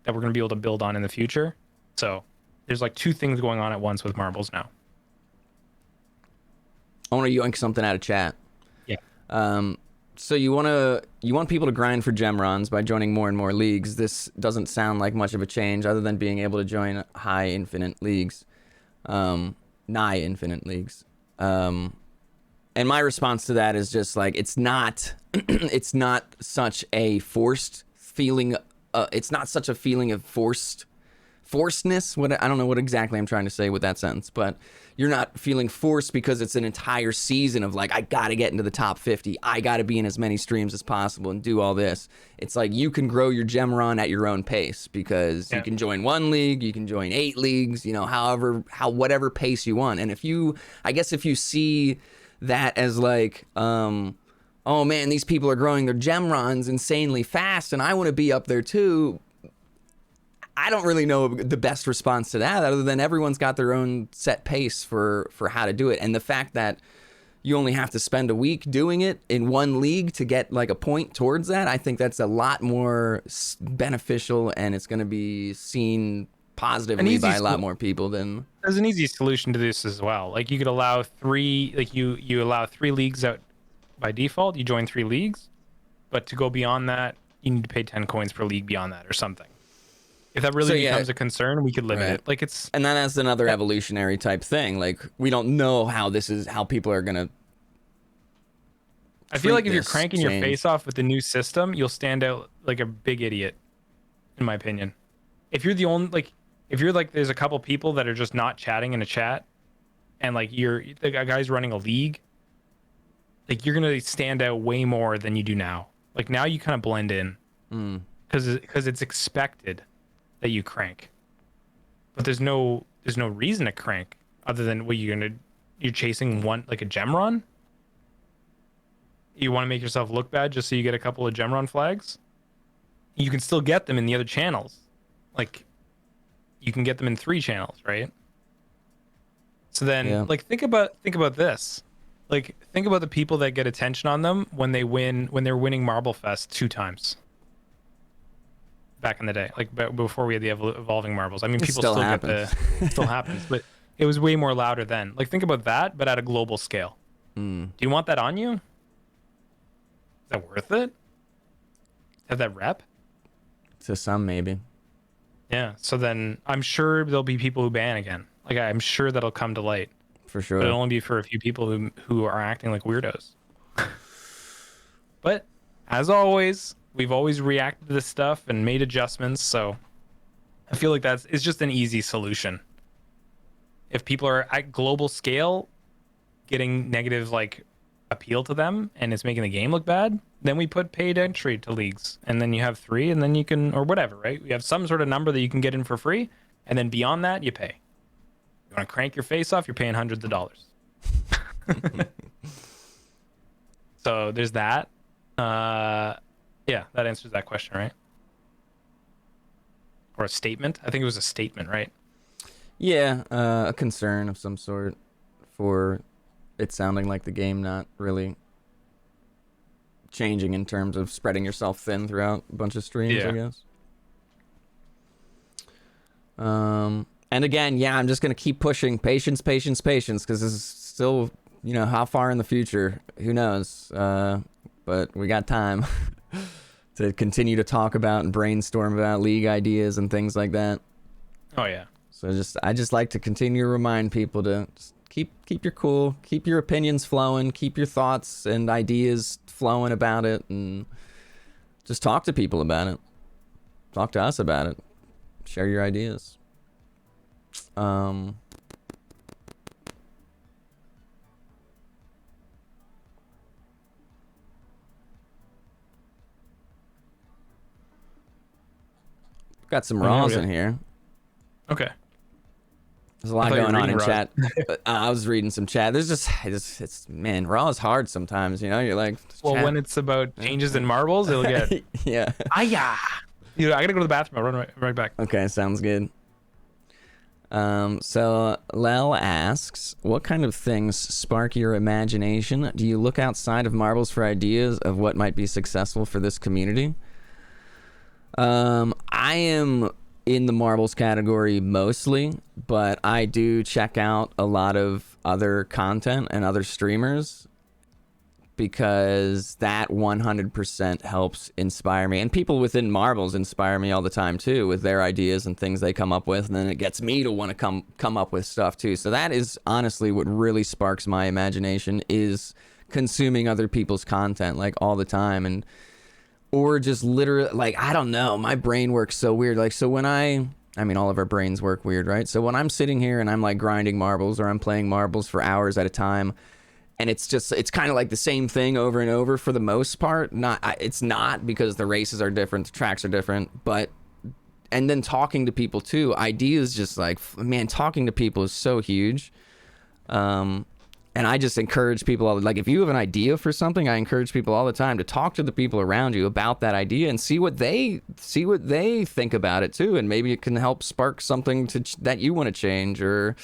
that we're going to be able to build on in the future. So there's like two things going on at once with Marbles now. I want to yoink something out of chat. Yeah. So you want people to grind for gemrons by joining more and more leagues. This doesn't sound like much of a change other than being able to join nigh infinite leagues. And my response to that is just like it's not it's not such a forced feeling. It's not such a feeling of forcedness. I don't know what exactly I'm trying to say with that sentence, but you're not feeling forced because it's an entire season of like I gotta get into the top 50. I gotta be in as many streams as possible and do all this. It's like you can grow your gemron at your own pace because you can join one league, you can join 8 leagues, whatever pace you want. And if you see that as like, oh man, these people are growing their gemrons insanely fast and I want to be up there too. I don't really know the best response to that other than everyone's got their own set pace for how to do it. And the fact that you only have to spend a week doing it in one league to get like a point towards that, I think that's a lot more beneficial and it's going to be seen positively by a lot more people than... There's an easy solution to this as well. Like you could allow 3, like you allow 3 leagues out by default. You join 3 leagues, but to go beyond that, you need to pay 10 coins per league beyond that or something. If that really becomes a concern, we could limit it. Like it's, and then that's another evolutionary type thing. Like we don't know how people are gonna I feel like if you're this cranking your change. face off with the new system, you'll stand out like a big idiot, in my opinion. If you're the only if you're like there's a couple people that are just not chatting in a chat, and like you're the guy's running a league, like you're gonna stand out way more than you do now. Like now you kind of blend in because it's expected that you crank, but there's no reason to crank other than what you're chasing one like a gem run. You want to make yourself look bad just so you get a couple of gem run flags. You can still get them in the other channels, like you can get them in 3 channels, right? So then, like think about this. Like think about the people that get attention on them when they're winning Marble Fest 2 times. Back in the day, like before we had the evolving marbles. I mean, people still get it still happens, but it was way more louder then. Like think about that, but at a global scale. Do you want that on you? Is that worth it? Have that rep? To some, maybe. Yeah. So then I'm sure there'll be people who ban again. Like I'm sure that'll come to light. For sure. But it'll only be for a few people who are acting like weirdos. But as always, we've always reacted to this stuff and made adjustments. So I feel like it's just an easy solution. If people are at global scale getting negative like appeal to them and it's making the game look bad, then we put paid entry to leagues, and then you have 3, and then you can, or whatever, right? We have some sort of number that you can get in for free, and then beyond that you pay. You want to crank your face off, you're paying hundreds of dollars. So there's that. Yeah, that answers that question, right? Or a statement. I think it was a statement, right? Yeah, a concern of some sort for it sounding like the game not really changing in terms of spreading yourself thin throughout a bunch of streams, I guess. And again, yeah, I'm just going to keep pushing patience, because this is still, how far in the future, who knows? But we got time to continue to talk about and brainstorm about league ideas and things like that. Oh, yeah. So I just like to continue to remind people to just keep your cool, keep your opinions flowing, keep your thoughts and ideas flowing about it, and just talk to people about it. Talk to us about it. Share your ideas. Got some Raws in here. Okay. There's a lot going on in chat. I was reading some chat. There's it's man, Raw is hard sometimes, You're like, well, when it's about changes in marbles, it'll get yeah. Aya. I gotta go to the bathroom. I'll run right back. Okay, sounds good. So Lel asks, what kind of things spark your imagination? Do you look outside of marbles for ideas of what might be successful for this community? I am in the marbles category mostly, but I do check out a lot of other content and other streamers because that 100% helps inspire me. And people within marbles inspire me all the time too with their ideas and things they come up with, and then it gets me to want to come up with stuff too. So that is honestly what really sparks my imagination, is consuming other people's content like all the time. And or just literally, like, I don't know, my brain works so weird. Like, so when I mean, all of our brains work weird, right? So when I'm sitting here and I'm like grinding marbles, or I'm playing marbles for hours at a time, and it's kind of like the same thing over and over for the most part. It's not, because the races are different, the tracks are different, and then talking to people too, ideas, just like, man, talking to people is so huge. And I just encourage people, like, if you have an idea for something, I encourage people all the time to talk to the people around you about that idea and see what they think about it too, and maybe it can help spark something that you want to change, or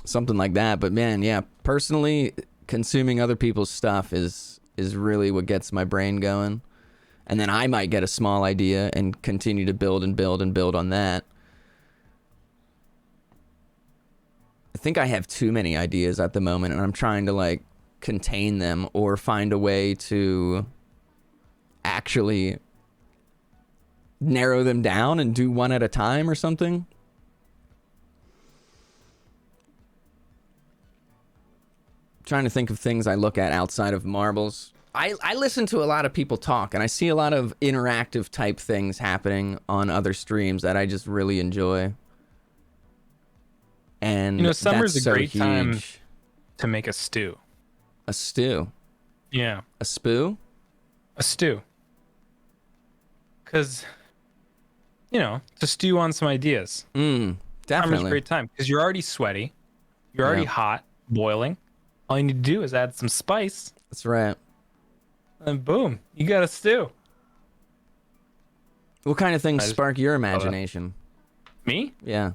something like that. But man, yeah, personally, consuming other people's stuff is really what gets my brain going, and then I might get a small idea and continue to build and build and build on that. I think I have too many ideas at the moment, and I'm trying to like contain them or find a way to actually narrow them down and do one at a time or something. trying to think of things I look at outside of marbles. I listen to a lot of people talk, and I see a lot of interactive type things happening on other streams that I just really enjoy. And You know, summer's that's a so great time huge. to make a stew. A stew. Yeah, A spoo? a stew. Because, you know, to stew on some ideas. Summer's a Definitely. great time because you're already sweaty, you're already Yeah. hot, boiling. All you need to do is add some spice, That's right. and boom, you got a stew. What kind of things I just- spark your imagination? Me? Yeah.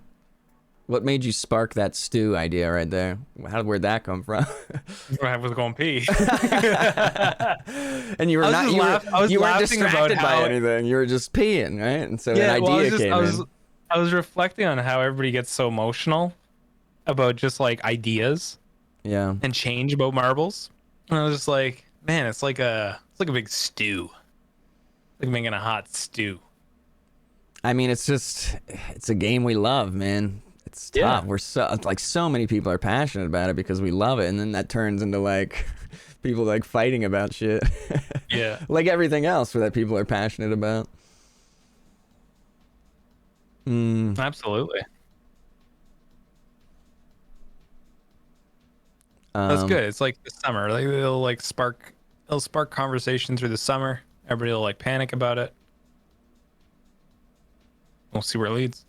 What made you spark that stew idea right there? Where'd that come from? I was going pee. And you were I was not just you, laugh- I was you weren't laughing about distracted by how- anything. You were just peeing, right? And so an Yeah, well, idea came in. I was reflecting on how everybody gets so emotional about just like ideas Yeah. and change about marbles. And I was just like, man, it's like a big stew. Like making a hot stew. I mean, it's a game we love, man. It's tough. Yeah. We're so many people are passionate about it because we love it, and then that turns into like people like fighting about shit. Yeah. Like everything else that people are passionate about. Absolutely. That's good. It's like the summer. Like it'll spark conversation through the summer. Everybody will like panic about it. We'll see where it leads.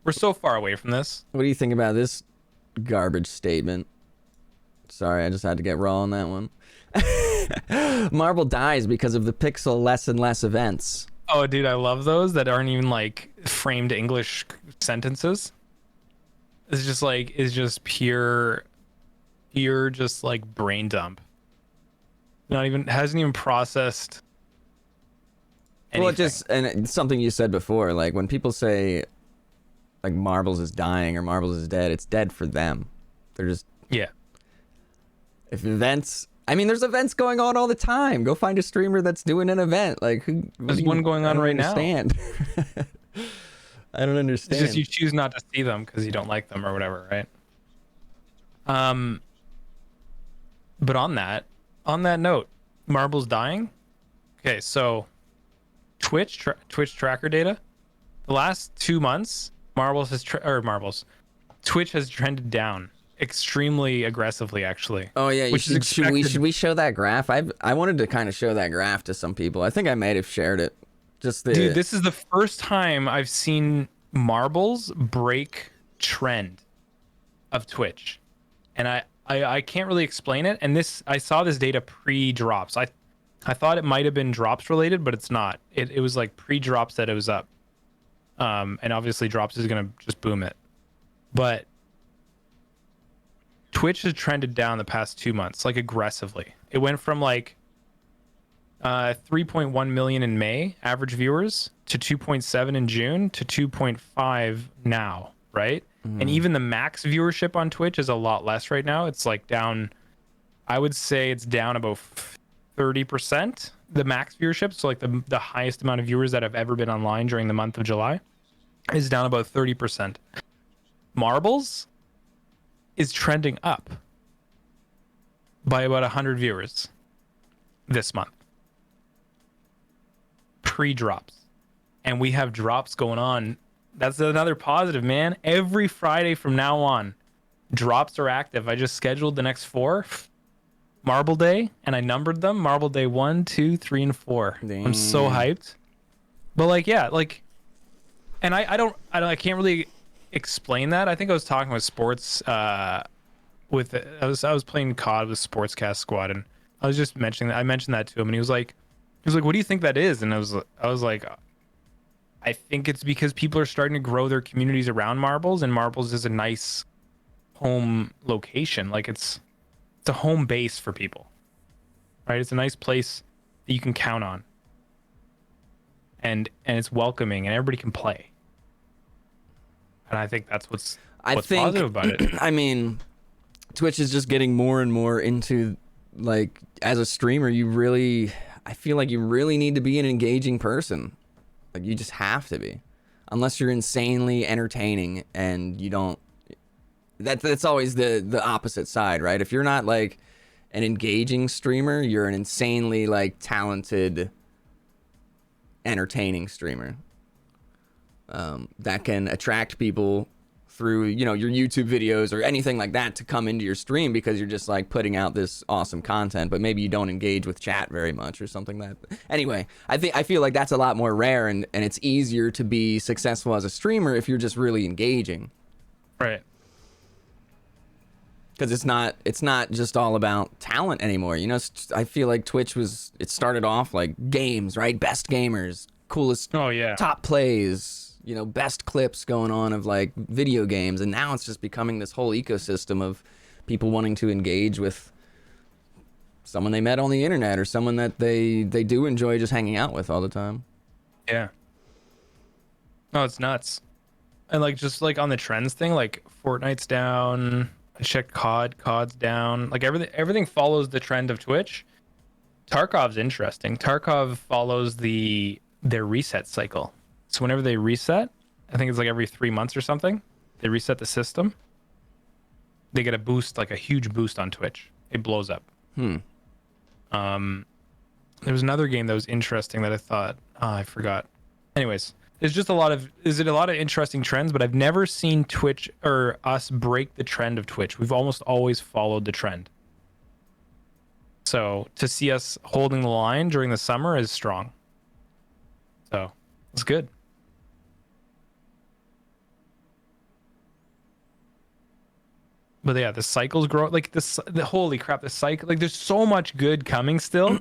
We're so far away from this. What do you think about this garbage statement? Sorry, I just had to get raw on that one. Marble dies because of the pixel less and less events. Oh, dude, I love those that aren't even like framed English sentences. It's just pure just like brain dump. Hasn't even processed anything. Well, it's something you said before, like when people say like Marbles is dying or Marbles is dead, it's dead for them. They're just, yeah. if events, I mean, there's events going on all the time. Go find a streamer that's doing an event. Like, There's one going on right now. I don't understand. It's just you choose not to see them because you don't like them or whatever, right? But on that note, Marbles dying. Okay, so Twitch tracker data. The last 2 months, Twitch has trended down extremely aggressively, actually. Oh yeah, which is should we show that graph? I wanted to kind of show that graph to some people. I think I might have shared it. Dude, this is the first time I've seen Marbles break trend of Twitch, and I can't really explain it. And I saw this data pre-drops. I thought it might have been drops related, but it's not. It was like pre-drops that it was up. And obviously drops is gonna just boom it, but Twitch has trended down the past 2 months, like aggressively. It went from like 3.1 million in May average viewers to 2.7 in June to 2.5 now, right? And even the max viewership on Twitch is a lot less right now. It's like down, I would say it's down about 30%. The max viewership, so like the highest amount of viewers that have ever been online during the month of July, is down about 30%. Marbles is trending up by about 100 viewers this month. Pre-drops. And we have drops going on. That's another positive, man. Every Friday from now on, drops are active. I just scheduled the next 4. Marble Day, and I numbered them. Marble Day 1, 2, 3, and 4. I'm so hyped. But like, yeah, like, and I can't really explain that. I think I was talking with sports. I was playing COD with Sportscast Squad, and I was just mentioning that. I mentioned that to him, and he was like, "What do you think that is?" And I was like, I think it's because people are starting to grow their communities around Marbles, and Marbles is a nice home location. Like it's a home base for people, right? It's a nice place that you can count on, and it's welcoming, and everybody can play. And I think that's what's positive about it. I mean, Twitch is just getting more and more into, like, as a streamer, I feel like you really need to be an engaging person. Like, you just have to be. Unless you're insanely entertaining and you don't, that's always the opposite side, right? If you're not like an engaging streamer, you're an insanely like talented, entertaining streamer that can attract people through, you know, your YouTube videos or anything like that to come into your stream because you're just like putting out this awesome content, but maybe you don't engage with chat very much or something that. Anyway, I feel like that's a lot more rare, and it's easier to be successful as a streamer if you're just really engaging. Right. Because it's not just all about talent anymore. You know, I feel like it started off like games, right? Best gamers, coolest, Oh yeah. top plays, you know, best clips going on of like video games, and now it's just becoming this whole ecosystem of people wanting to engage with someone they met on the internet or someone that they do enjoy just hanging out with all the time. Yeah. No, it's nuts. And like just like on the trends thing, like Fortnite's down. I checked COD's down. Like everything follows the trend of Twitch. Tarkov's interesting. Tarkov follows their reset cycle. So whenever they reset, I think it's like every 3 months or something, they reset the system. They get a boost, like a huge boost on Twitch. It blows up. There was another game that was interesting that I thought, I forgot. Anyways, there's just a lot of interesting trends, but I've never seen Twitch or us break the trend of Twitch. We've almost always followed the trend. So to see us holding the line during the summer is strong. So it's good. But yeah, the cycles grow like this. Holy crap, the cycle! Like there's so much good coming still.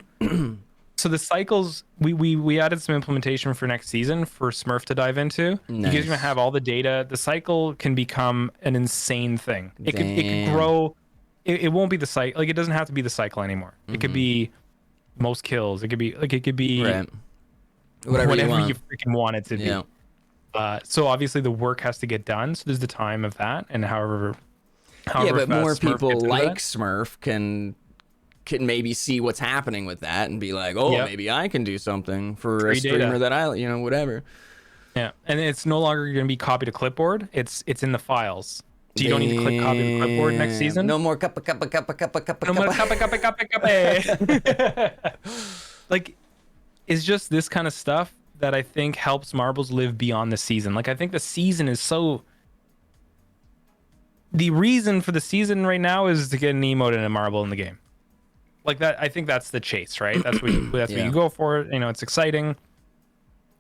So the cycles, we added some implementation for next season for Smurf to dive into. Nice. Because you're gonna have all the data. The cycle can become an insane thing. It could grow. It won't be the cycle. Like it doesn't have to be the cycle anymore. It could be most kills. It could be Right. whatever you want. you freaking want it to be. Yeah. So obviously the work has to get done. So there's the time of that, and however Yeah, but fast more Smurf people gets into like that. Smurf can maybe see what's happening with that and be like, oh, Yep. maybe I can do something for Free a streamer data. that I, you know, whatever. Yeah, and it's no longer going to be copied to clipboard. It's in the files. So you don't need to click copy to clipboard next season. No more cuppa. No more copy. Like, it's just this kind of stuff that I think helps marbles live beyond the season. Like, I think the season is so. The reason for the season right now is to get an emote and a marble in the game. Like that, I think that's the chase, right? That's what what you go for. You know, it's exciting,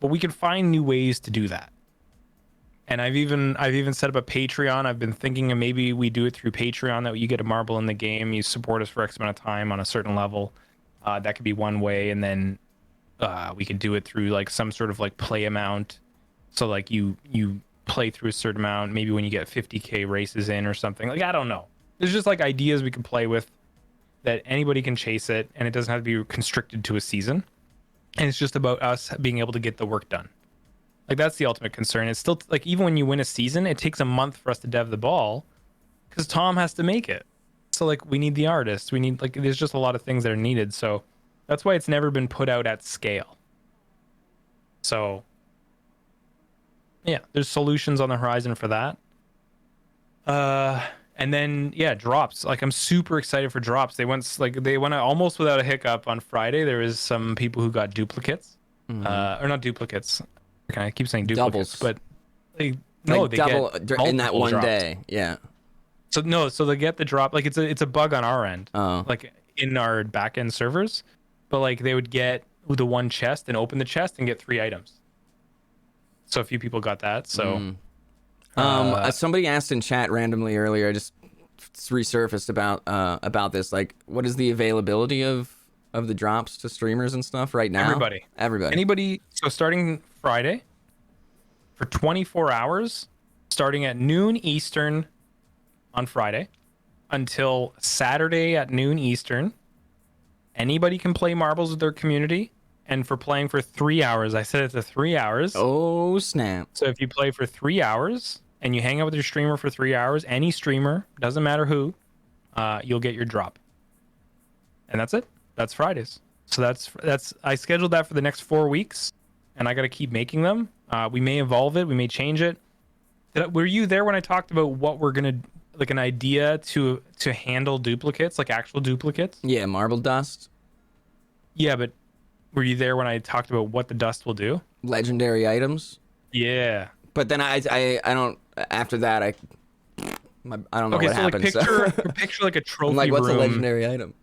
but we can find new ways to do that. And I've even set up a Patreon. I've been thinking of maybe we do it through Patreon, that you get a marble in the game, you support us for X amount of time on a certain level. That could be one way, and then we could do it through like some sort of like play amount. So like you play through a certain amount, maybe when you get 50k races in or something. Like I don't know. There's just like ideas we can play with that anybody can chase it, and it doesn't have to be constricted to a season. And it's just about us being able to get the work done. Like that's the ultimate concern. It's still like even when you win a season, it takes a month for us to dev the ball because Tom has to make it. So like we need the artists. We need like there's just a lot of things that are needed. So that's why it's never been put out at scale. So yeah, there's solutions on the horizon for that. And then yeah, drops. Like I'm super excited for drops. They went almost without a hiccup on Friday. There was some people who got duplicates, or not duplicates. I keep saying duplicates, Doubles. but they Like they double get in that multiple one drops. day. Yeah. So they get the drop. Like it's a bug on our end, Oh. like in our back end servers. But like they would get the one chest and open the chest and get 3 items. So a few people got that. So Somebody asked in chat randomly earlier. I just resurfaced about this. Like, what is the availability of the drops to streamers and stuff right now? Everybody. Anybody. So starting Friday for 24 hours, starting at noon Eastern on Friday until Saturday at noon Eastern, anybody can play marbles with their community. And for playing for 3 hours, I said it's a 3 hours. Oh, snap. So if you play for 3 hours and you hang out with your streamer for 3 hours, any streamer, doesn't matter who, you'll get your drop. And that's it. That's Fridays. So that's I scheduled that for the next 4 weeks, and I got to keep making them. We may evolve it. We may change it. Were you there when I talked about what we're gonna like an idea to handle duplicates, like actual duplicates. Yeah, marble dust, Yeah, but were you there when I talked about what the dust will do? legendary items. Yeah. But then I don't. After that, I don't know Okay, what so like happened. picture like a trophy I'm like, what's room. a legendary item?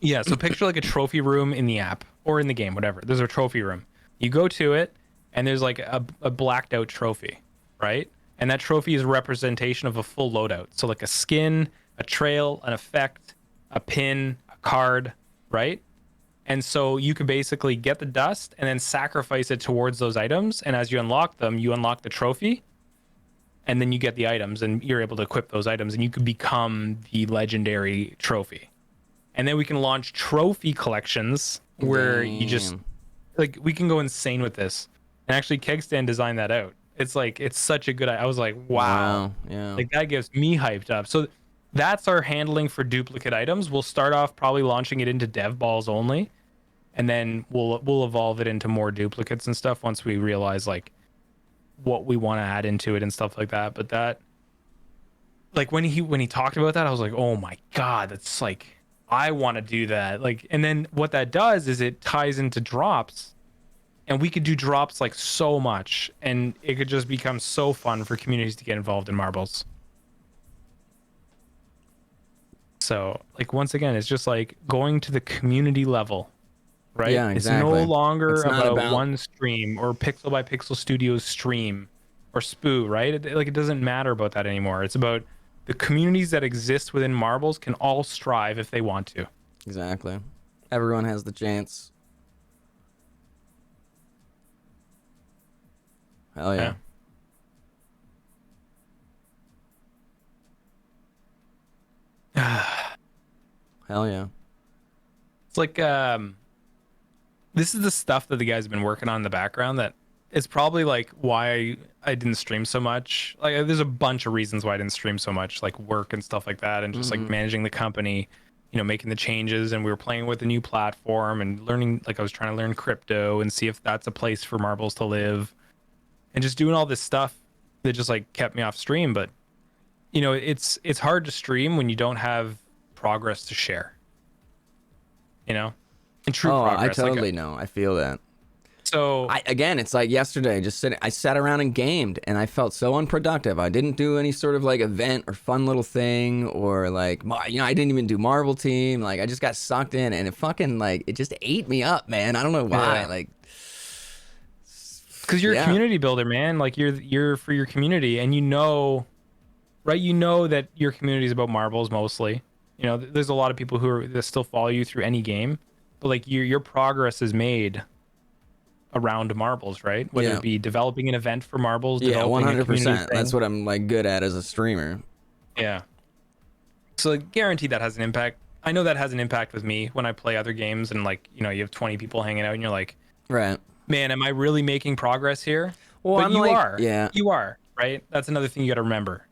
Yeah, so picture like a trophy room in the app or in the game, whatever. There's a trophy room. You go to it, and there's like a blacked out trophy, right? And that trophy is a representation of a full loadout. So like a skin, a trail, an effect, a pin, a card, right? And so you could basically get the dust and then sacrifice it towards those items. And as you unlock them, you unlock the trophy, and then you get the items, and you're able to equip those items, and you could become the legendary trophy. And then we can launch trophy collections where you just Damn. like we can go insane with this. And actually, Kegstand designed that out. It's like it's such a good. I was like, wow, Yeah. like that gets me hyped up. So that's our handling for duplicate items. We'll start off probably launching it into dev balls only, and then we'll evolve it into more duplicates and stuff once we realize like what we want to add into it and stuff like that. But that, like when he talked about that, I was like, oh my god, that's like I want to do that. Like, and then what that does is it ties into drops, and we could do drops like so much, and it could just become so fun for communities to get involved in marbles. So like once again, it's just like going to the community level, right? Yeah, exactly. It's no longer It's not about about- one stream or Pixel by Pixel Studios stream or Spoo, right? Like it doesn't matter about that anymore. It's about the communities that exist within marbles can all strive if they want to. Exactly. Everyone has the chance. Hell yeah. Hell yeah. It's like this is the stuff that the guys have been working on in the background that is probably like why I didn't stream so much. Like there's a bunch of reasons why I didn't stream so much, like work and stuff like that, and just like managing the company, you know, making the changes. And we were playing with a new platform and learning, like I was trying to learn crypto and see if that's a place for marbles to live, and just doing all this stuff that just like kept me off stream. But you know, it's hard to stream when you don't have progress to share, you know, and true Oh, progress. I like, totally know. I feel that. so Again, it's like yesterday, I sat around and gamed, and I felt so unproductive. I didn't do any sort of like event or fun little thing, or like, you know, I didn't even do Marvel Team. Like, I just got sucked in, and it fucking like it just ate me up, man. I don't know why. Yeah. Like, because you're yeah. a community builder, man. Like you're for your community, and you know, right? You know that your community is about marbles mostly. You know, there's a lot of people that still follow you through any game, but like your progress is made around marbles, right? Whether Yeah. it be developing an event for marbles, Yeah, developing a community 100%. That's thing. what I'm like good at as a streamer. Yeah. So like, guaranteed that has an impact. I know that has an impact with me when I play other games, and like, you know, you have 20 people hanging out, and you're like, Right. man, am I really making progress here? Well, But I'm you like, are. yeah. You are, right? That's another thing you got to remember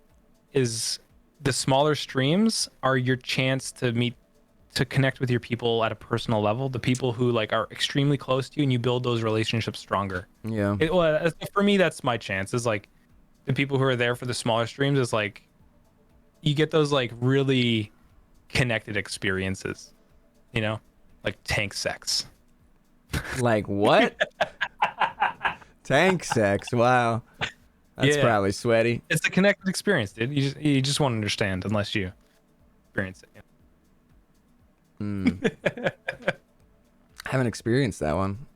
is the smaller streams are your chance to connect with your people at a personal level, the people who like are extremely close to you, and you build those relationships stronger. Yeah. For me, that's my chance, is like the people who are there for the smaller streams is like you get those like really connected experiences, you know, like tank sex. Like what? Tank sex. Wow. That's Yeah. probably sweaty. It's a connected experience, dude. You just won't understand unless you experience it. I haven't experienced that one.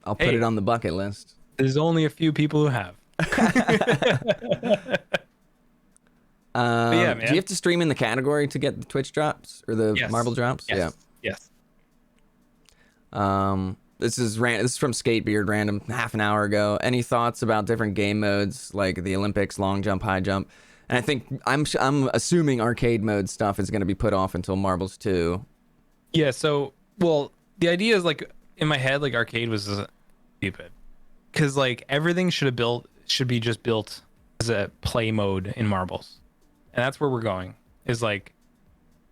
I'll put Hey. it on the bucket list. There's only a few people who have. yeah, Do man. you have to stream in the category to get the Twitch drops or the Yes. marble drops? Yes. Yes. Yeah. This is from Skatebeard random half an hour ago. Any thoughts about different game modes like the Olympics, long jump, high jump? And I think I'm assuming arcade mode stuff is going to be put off until Marbles 2. Yeah. So, well, the idea is like in my head, like arcade was stupid because like everything should be just built as a play mode in marbles, and that's where we're going. Is like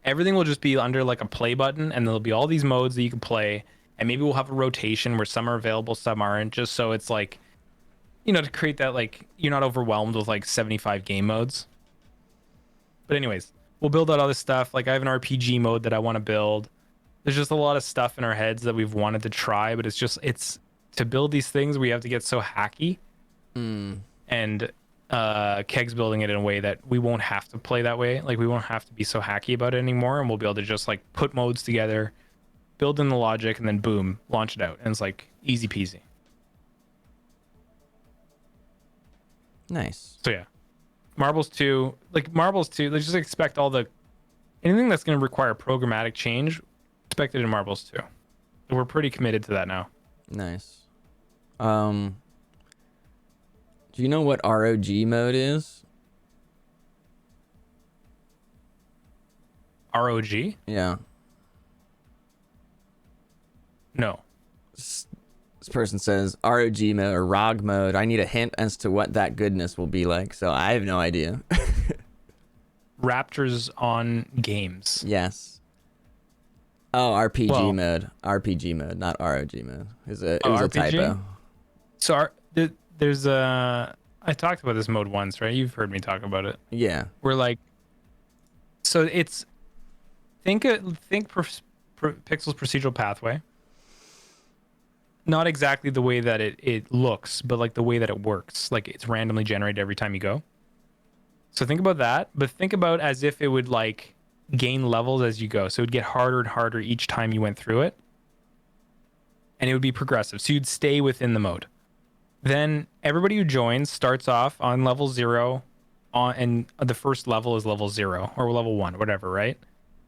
everything will just be under like a play button, and there'll be all these modes that you can play. And maybe we'll have a rotation where some are available, some aren't, just so it's like, you know, to create that, like, you're not overwhelmed with like 75 game modes. But anyways, we'll build out all this stuff. Like I have an RPG mode that I want to build. There's just a lot of stuff in our heads that we've wanted to try, but it's to build these things we have to get so hacky. And Keg's building it in a way that we won't have to play that way. Like we won't have to be so hacky about it anymore, and we'll be able to just like put modes together, build in the logic, and then boom, launch it out. And it's like easy peasy. Nice. So yeah. Marbles 2, let's just expect anything that's going to require programmatic change, expect it in Marbles 2. We're pretty committed to that now. Nice. Do you know what ROG mode is? ROG? Yeah. No. This person says ROG mode or ROG mode. I need a hint as to what that goodness will be like, so I have no idea. Raptors on games. Yes. Oh, RPG Well- mode. RPG mode, not ROG mode. It was a RPG? typo. So there's I talked about this mode once, right? You've heard me talk about it. Yeah. We're like, so it's Pixel's procedural pathway. Not exactly the way that it looks, but like the way that it works. Like it's randomly generated every time you go. So think about that, but think about as if it would like gain levels as you go. So it would get harder and harder each time you went through it. And it would be progressive. So you'd stay within the mode. Then everybody who joins starts off on level 0 and the first level is level 0 or level 1, whatever, right?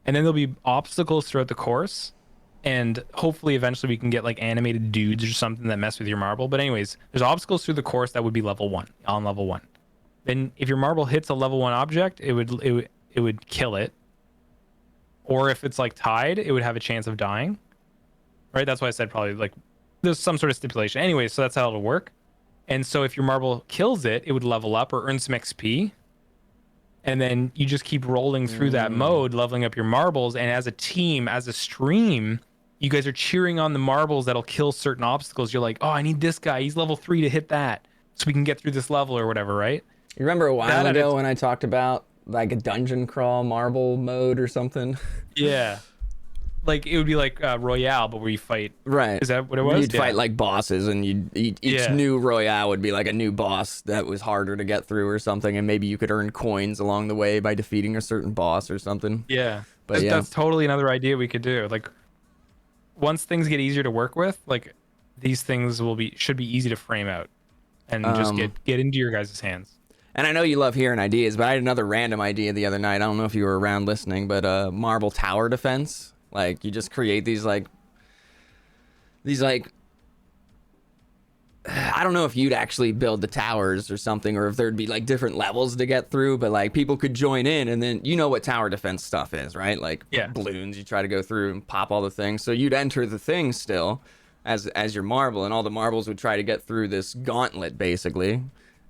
And then there'll be obstacles throughout the course. And hopefully eventually we can get like animated dudes or something that mess with your marble. But anyways, there's obstacles through the course that would be level 1 on level 1. Then if your marble hits a level 1 object, it would kill it. Or if it's like tied, it would have a chance of dying. Right? That's why I said probably like there's some sort of stipulation. Anyway, so that's how it'll work. And so if your marble kills it, it would level up or earn some XP. And then you just keep rolling through that mode, leveling up your marbles. And as a team, as a stream, you guys are cheering on the marbles that'll kill certain obstacles. You're like, oh, I need this guy. He's level 3 to hit that. So we can get through this level or whatever, right? You remember a while That ago when I talked about like a dungeon crawl marble mode or something? Yeah. Like it would be like Royale, but where you fight. Right. Is that what it was? You'd fight like bosses, and each Yeah. new Royale would be like a new boss that was harder to get through or something, and maybe you could earn coins along the way by defeating a certain boss or something. Yeah. But yeah. That's totally another idea we could do. Like once things get easier to work with, like these things should be easy to frame out and just get into your guys' hands. And I know you love hearing ideas, but I had another random idea the other night. I don't know if you were around listening, but marble tower defense. Like you just create these like I don't know if you'd actually build the towers or something, or if there'd be like different levels to get through, but like people could join in, and then you know what tower defense stuff is, right? Like balloons, you try to go through and pop all the things. So you'd enter the thing still as your marble, and all the marbles would try to get through this gauntlet basically.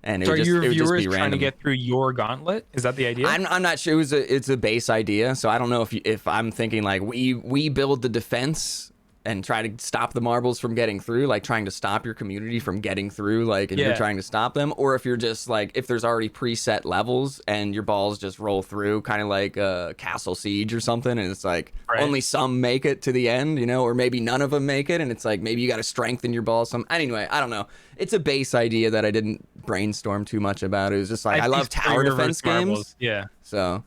And So are your it would just viewers be trying random. to get through your gauntlet? Is that the idea? I'm not sure. It's a base idea, so I don't know if I'm thinking like we build the defense and try to stop the marbles from getting through, like trying to stop your community from getting through, like, and you're trying to stop them, or if you're just like if there's already preset levels and your balls just roll through, kind of like Castle Siege or something, and it's like only some make it to the end, you know, or maybe none of them make it, and it's like maybe you got to strengthen your balls some. Anyway, I don't know. It's a base idea that I didn't brainstorm too much about. It was just like I love tower defense games. Yeah. So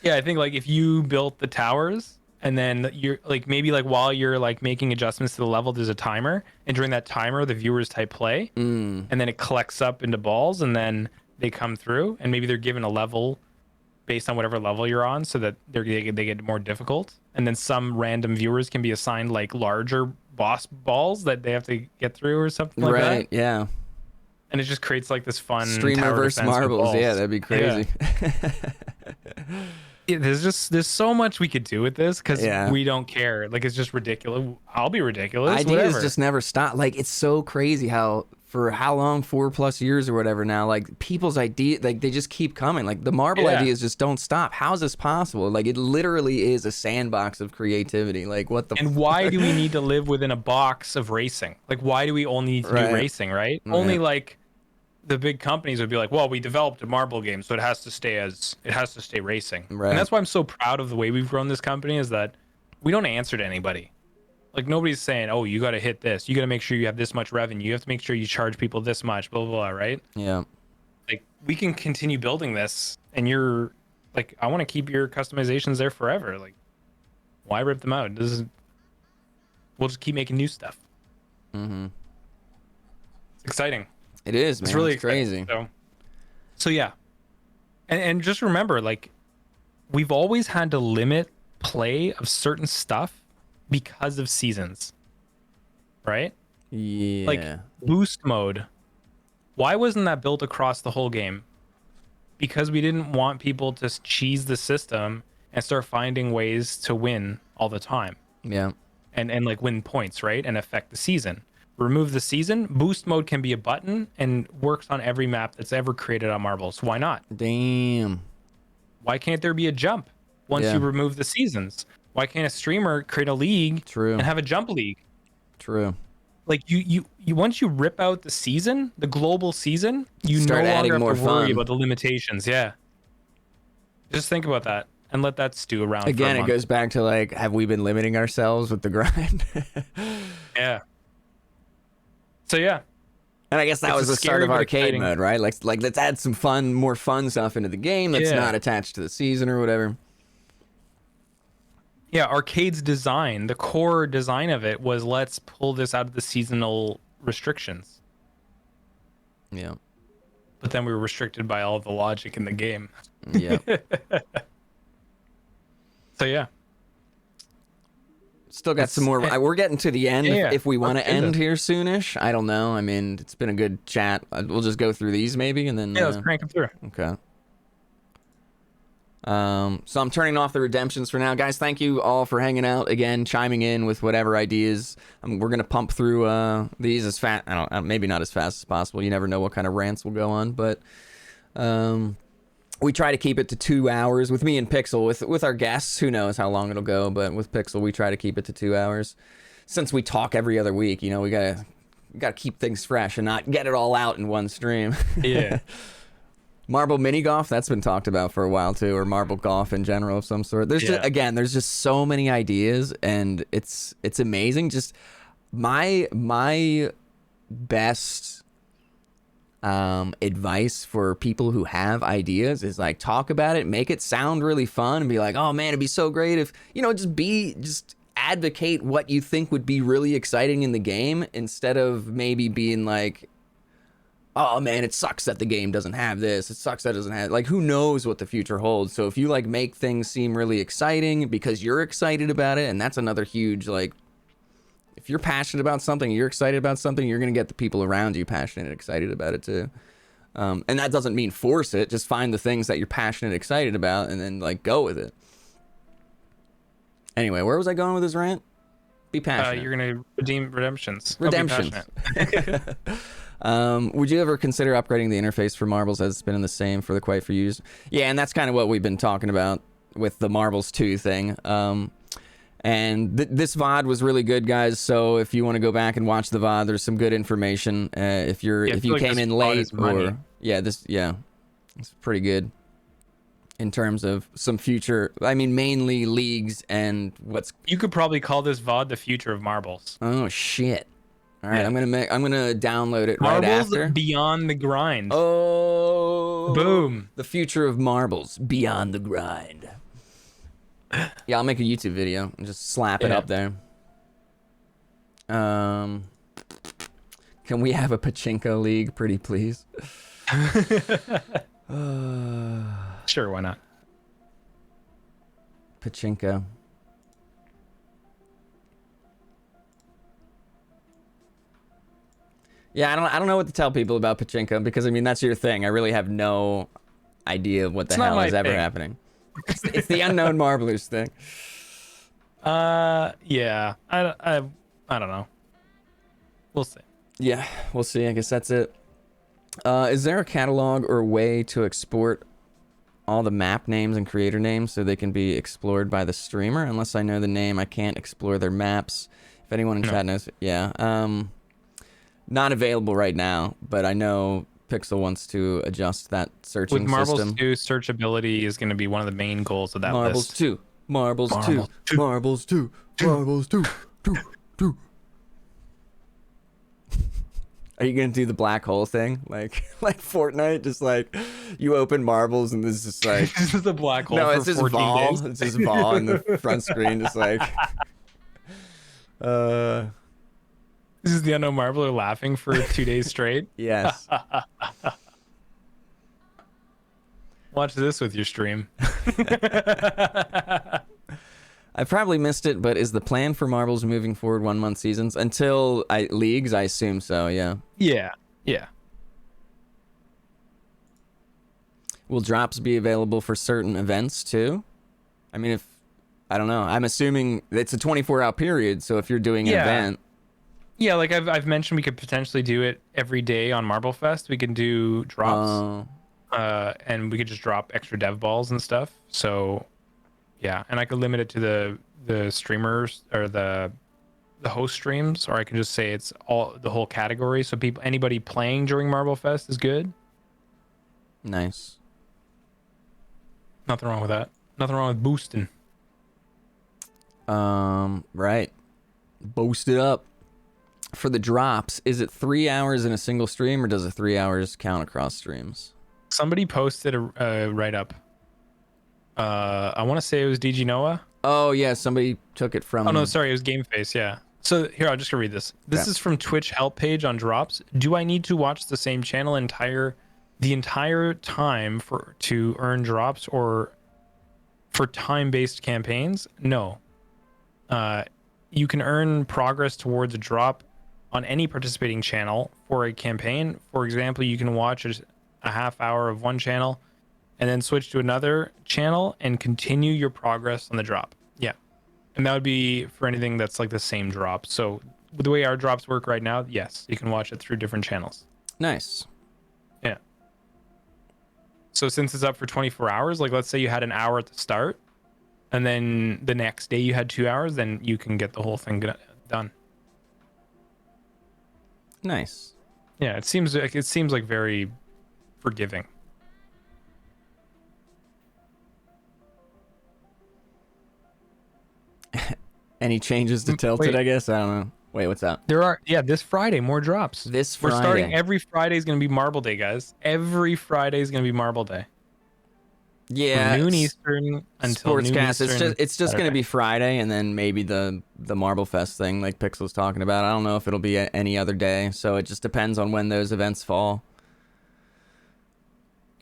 Yeah, I think like if you built the towers and then you're like maybe like while you're like making adjustments to the level, there's a timer, and during that timer the viewers type play, and then it collects up into balls, and then they come through, and maybe they're given a level based on whatever level you're on, so that they get more difficult, and then some random viewers can be assigned like larger boss balls that they have to get through or something like that. Right, yeah. And it just creates like this fun Streamer tower versus defense with marbles. balls. Yeah, that'd be crazy. Yeah, there's so much we could do with this because Yeah. we don't care. Like it's just ridiculous. I'll be ridiculous. Ideas whatever. just never stop. Like it's so crazy how for how long, 4+ years or whatever now, like people's idea, like they just keep coming. Like the marble ideas just don't stop. How is this possible? Like it literally is a sandbox of creativity. Like what the And why do we need to live within a box of racing? Like why do we only need to do racing, right? Only like the big companies would be like, well, we developed a marble game, so it has to stay racing. Right. And that's why I'm so proud of the way we've grown this company, is that we don't answer to anybody. Like, nobody's saying, oh, you got to hit this. You got to make sure you have this much revenue. You have to make sure you charge people this much, blah, blah, blah, right? Yeah. Like, we can continue building this, and you're like, I want to keep your customizations there forever. Like, why rip them out? We'll just keep making new stuff. Mm-hmm. It's exciting. It is, man. It's really crazy. So yeah. And just remember, like, we've always had to limit play of certain stuff because of seasons, right? Yeah. Like boost mode, why wasn't that built across the whole game? Because we didn't want people to cheese the system and start finding ways to win all the time, Yeah. and like win points, right, and affect the season. Remove the season, boost mode can be a button and works on every map that's ever created on Marbles. Why not? Damn. Why can't there be a jump once Yeah. you remove the seasons? Why can't a streamer create a league True. and have a jump league? True. Like you once you rip out the season, the global season, you Start no adding longer more have to worry fun. about the limitations. Yeah. Just think about that and let that stew around. Again, for a it month. goes back to like, have we been limiting ourselves with the grind? Yeah. So yeah. And I guess that It's was a the start scary of but arcade exciting- mode, right? Like let's add some more fun stuff into the game that's Yeah. not attached to the season or whatever. Yeah, arcade's design, the core design of it was, let's pull this out of the seasonal restrictions. Yeah. But then we were restricted by all of the logic in the game. Yeah. So yeah. Still got some more. We're getting to the end. Yeah, If we want to let's do end this. here soonish, I don't know. I mean, it's been a good chat. We'll just go through these maybe, and then. Yeah, let's crank them through. Okay. So I'm turning off the redemptions for now, guys. Thank you all for hanging out again, chiming in with whatever ideas. We're gonna pump through these as fast. Maybe not as fast as possible. You never know what kind of rants we'll go on, but we try to keep it to 2 hours with me and Pixel. With our guests, who knows how long it'll go, but with Pixel, we try to keep it to 2 hours. Since we talk every other week, we gotta keep things fresh and not get it all out in one stream. Yeah. Marble mini golf, that's been talked about for a while too, or marble golf in general of some sort. There's there's just so many ideas, and it's amazing. Just my best advice for people who have ideas is like, talk about it, make it sound really fun, and be like, oh man, it'd be so great if just advocate what you think would be really exciting in the game, instead of maybe being like, oh man, it sucks that the game doesn't have this. It sucks that it doesn't have, like, who knows what the future holds. So if you like make things seem really exciting because you're excited about it, and that's another huge, like, if you're passionate about something, you're excited about something, you're going to get the people around you passionate and excited about it too. And that doesn't mean force it. Just find the things that you're passionate and excited about, and then like go with it. Anyway, where was I going with this rant? Be passionate. You're gonna redeem redemptions. Redemptions. Would you ever consider upgrading the interface for Marbles, as it's been in the same for quite a few years? Yeah, and that's kind of what we've been talking about with the Marbles 2 thing. And this VOD was really good, guys. So if you want to go back and watch the VOD, there's some good information. If you came in late, or it's pretty good in terms of some future. I mean, mainly leagues and what's. You could probably call this VOD the future of Marbles. Oh shit! All right, Yeah. I'm gonna download it right Marbles after. Beyond the Grind. Oh, Boom. The future of Marbles beyond the grind. Yeah, I'll make a YouTube video and just slap it Yeah. up there. Can we have a pachinko league, pretty please? Sure, why not? Pachinko. Yeah, I don't know what to tell people about pachinko, because I mean that's your thing. I really have no idea of what the It's not hell my is ever thing. happening. It's the unknown marblers thing. Yeah. I don't know. We'll see. Yeah, we'll see. I guess that's it. Is there a catalog or way to export all the map names and creator names so they can be explored by the streamer? Unless I know the name, I can't explore their maps. If anyone in No. chat knows, yeah. Not available right now, but I know Pixel wants to adjust that searching With Marbles system. 2, searchability is going to be one of the main goals of that Marbles list. 2. Marbles 2. Marbles 2. Marbles 2. Marbles 2. 2. Are you gonna do the black hole thing, like Fortnite? Just like you open marbles and this is just like This is a black hole no, for it's just 14 Vol. days. It's just Vol on the front screen, just like This is the unknown marbler laughing for 2 days straight. yes. Watch this with your stream. I probably missed it, but is the plan for marbles moving forward 1 month seasons until leagues? I assume so. Yeah. Yeah. Will drops be available for certain events too? I mean, if I don't know, I'm assuming it's a 24-hour period. So if you're doing an event, Yeah, like I've mentioned, we could potentially do it every day on Marble Fest. We can do drops, and we could just drop extra dev balls and stuff. So, yeah, and I could limit it to the streamers or the host streams, or I can just say it's all the whole category. So anybody playing during Marble Fest is good. nice. Nothing wrong with that. Nothing wrong with boosting. Right. Boost it up. For the drops, is it 3 hours in a single stream, or does it 3 hours count across streams? Somebody posted a write up. I want to say it was DG Noah. Oh yeah, somebody took it from. Oh no, sorry, it was Game Face. Yeah. So here, I'll just read this. This is from Twitch help page on drops. Do I need to watch the same channel the entire time to earn drops, or for time-based campaigns? No. You can earn progress towards a drop on any participating channel for a campaign. For example, you can watch a half hour of one channel and then switch to another channel and continue your progress on the drop. Yeah. And that would be for anything that's like the same drop. So the way our drops work right now, yes, you can watch it through different channels. Nice. Yeah. So since it's up for 24 hours, like let's say you had an hour at the start and then the next day you had 2 hours, then you can get the whole thing done. Nice. Yeah, it seems like very forgiving. Any changes to Tilted? Wait. I guess I don't know. Wait, what's up? There are this Friday more drops. This Friday. We're starting every Friday is going to be Marble Day, guys. Every Friday is going to be Marble Day. Yeah. From noon Eastern until noon Sportscast. Eastern. It's just going to be Friday, and then maybe the Marble Fest thing, like Pixel's talking about. I don't know if it'll be any other day, so it just depends on when those events fall.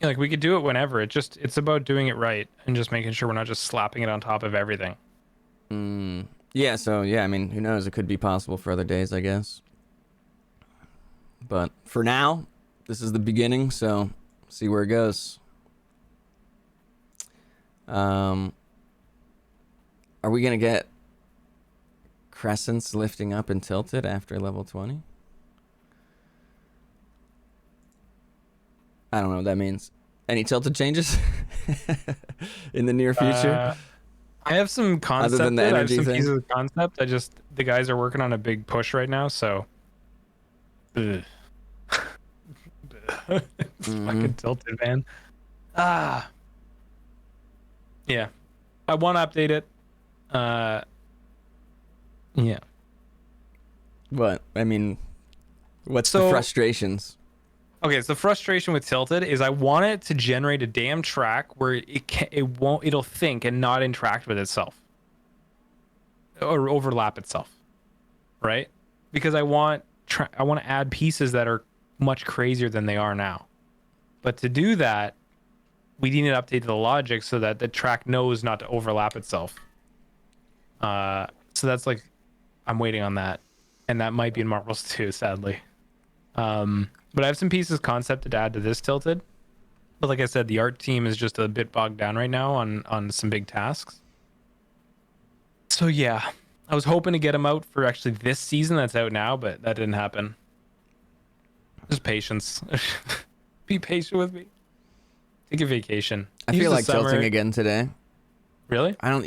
Yeah, like we could do it whenever. It's about doing it right and just making sure we're not just slapping it on top of everything. Yeah. So yeah, I mean, who knows? It could be possible for other days, I guess. But for now, this is the beginning, so see where it goes. Are we gonna get crescents lifting up and tilted after level 20? I don't know what that means. Any tilted changes in the near future? I have some concept. Other than the I have energy some thing? pieces of concept. The guys are working on a big push right now, so it's fucking tilted, man. Yeah. I want to update it. Yeah. What? I mean, what's the So- frustrations? Okay, so the frustration with Tilted is I want it to generate a damn track where it'll think and not interact with itself or overlap itself, right? Because I want to add pieces that are much crazier than they are now. But to do that, we need an update to the logic so that the track knows not to overlap itself. So that's like, I'm waiting on that, and that might be in Marvels too, sadly. But I have some pieces concepted to add to this Tilted. But like I said, the art team is just a bit bogged down right now on some big tasks. So yeah, I was hoping to get them out for actually this season that's out now, but that didn't happen. Just patience. Be patient with me. Take a vacation. I Use feel the like summer. tilting again today. Really? I'm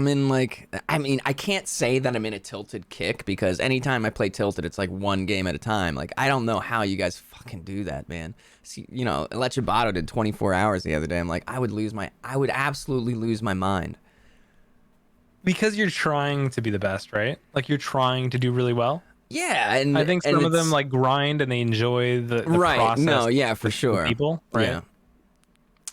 in like, I mean, I can't say that I'm in a Tilted kick because anytime I play Tilted, it's like one game at a time. Like, I don't know how you guys fucking do that, man. See, you know, Lechibato did 24 hours the other day. I'm like, I would absolutely lose my mind. Because you're trying to be the best, right? Like you're trying to do really well. Yeah, I think and some of them it's like grind and they enjoy the right. process. No, yeah, for with sure. People, right? Yeah,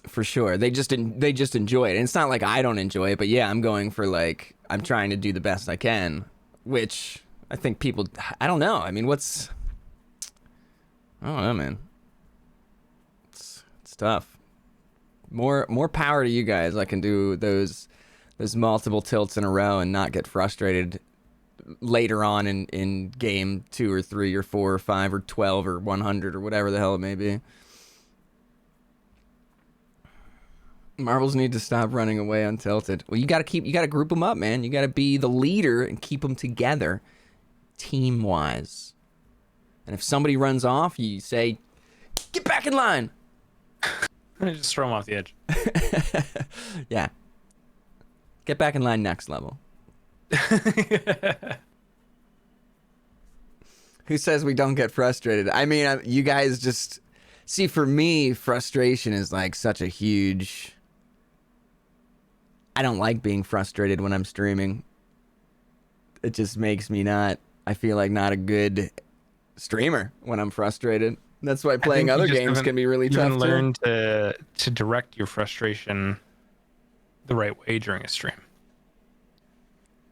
for sure. They just enjoy it. And it's not like I don't enjoy it, but yeah, I'm going for like I'm trying to do the best I can, which I think people. I don't know. I mean, I don't know, man. It's tough. More power to you guys. I can do those multiple tilts in a row and not get frustrated later on in game 2 or 3 or 4 or 5 or 12 or 100 or whatever the hell it may be. Marbles need to stop running away untilted. Well, you got to group them up, man. You got to be the leader and keep them together team wise. And if somebody runs off, you say, "Get back in line." Just throw them off the edge. Yeah. Get back in line next level. Who says we don't get frustrated? I mean, you guys just see, for me, frustration is like such a huge. I don't like being frustrated when I'm streaming. It just makes me I feel like not a good streamer when I'm frustrated. That's why playing other games can be really tough too. Learn to direct your frustration the right way during a stream.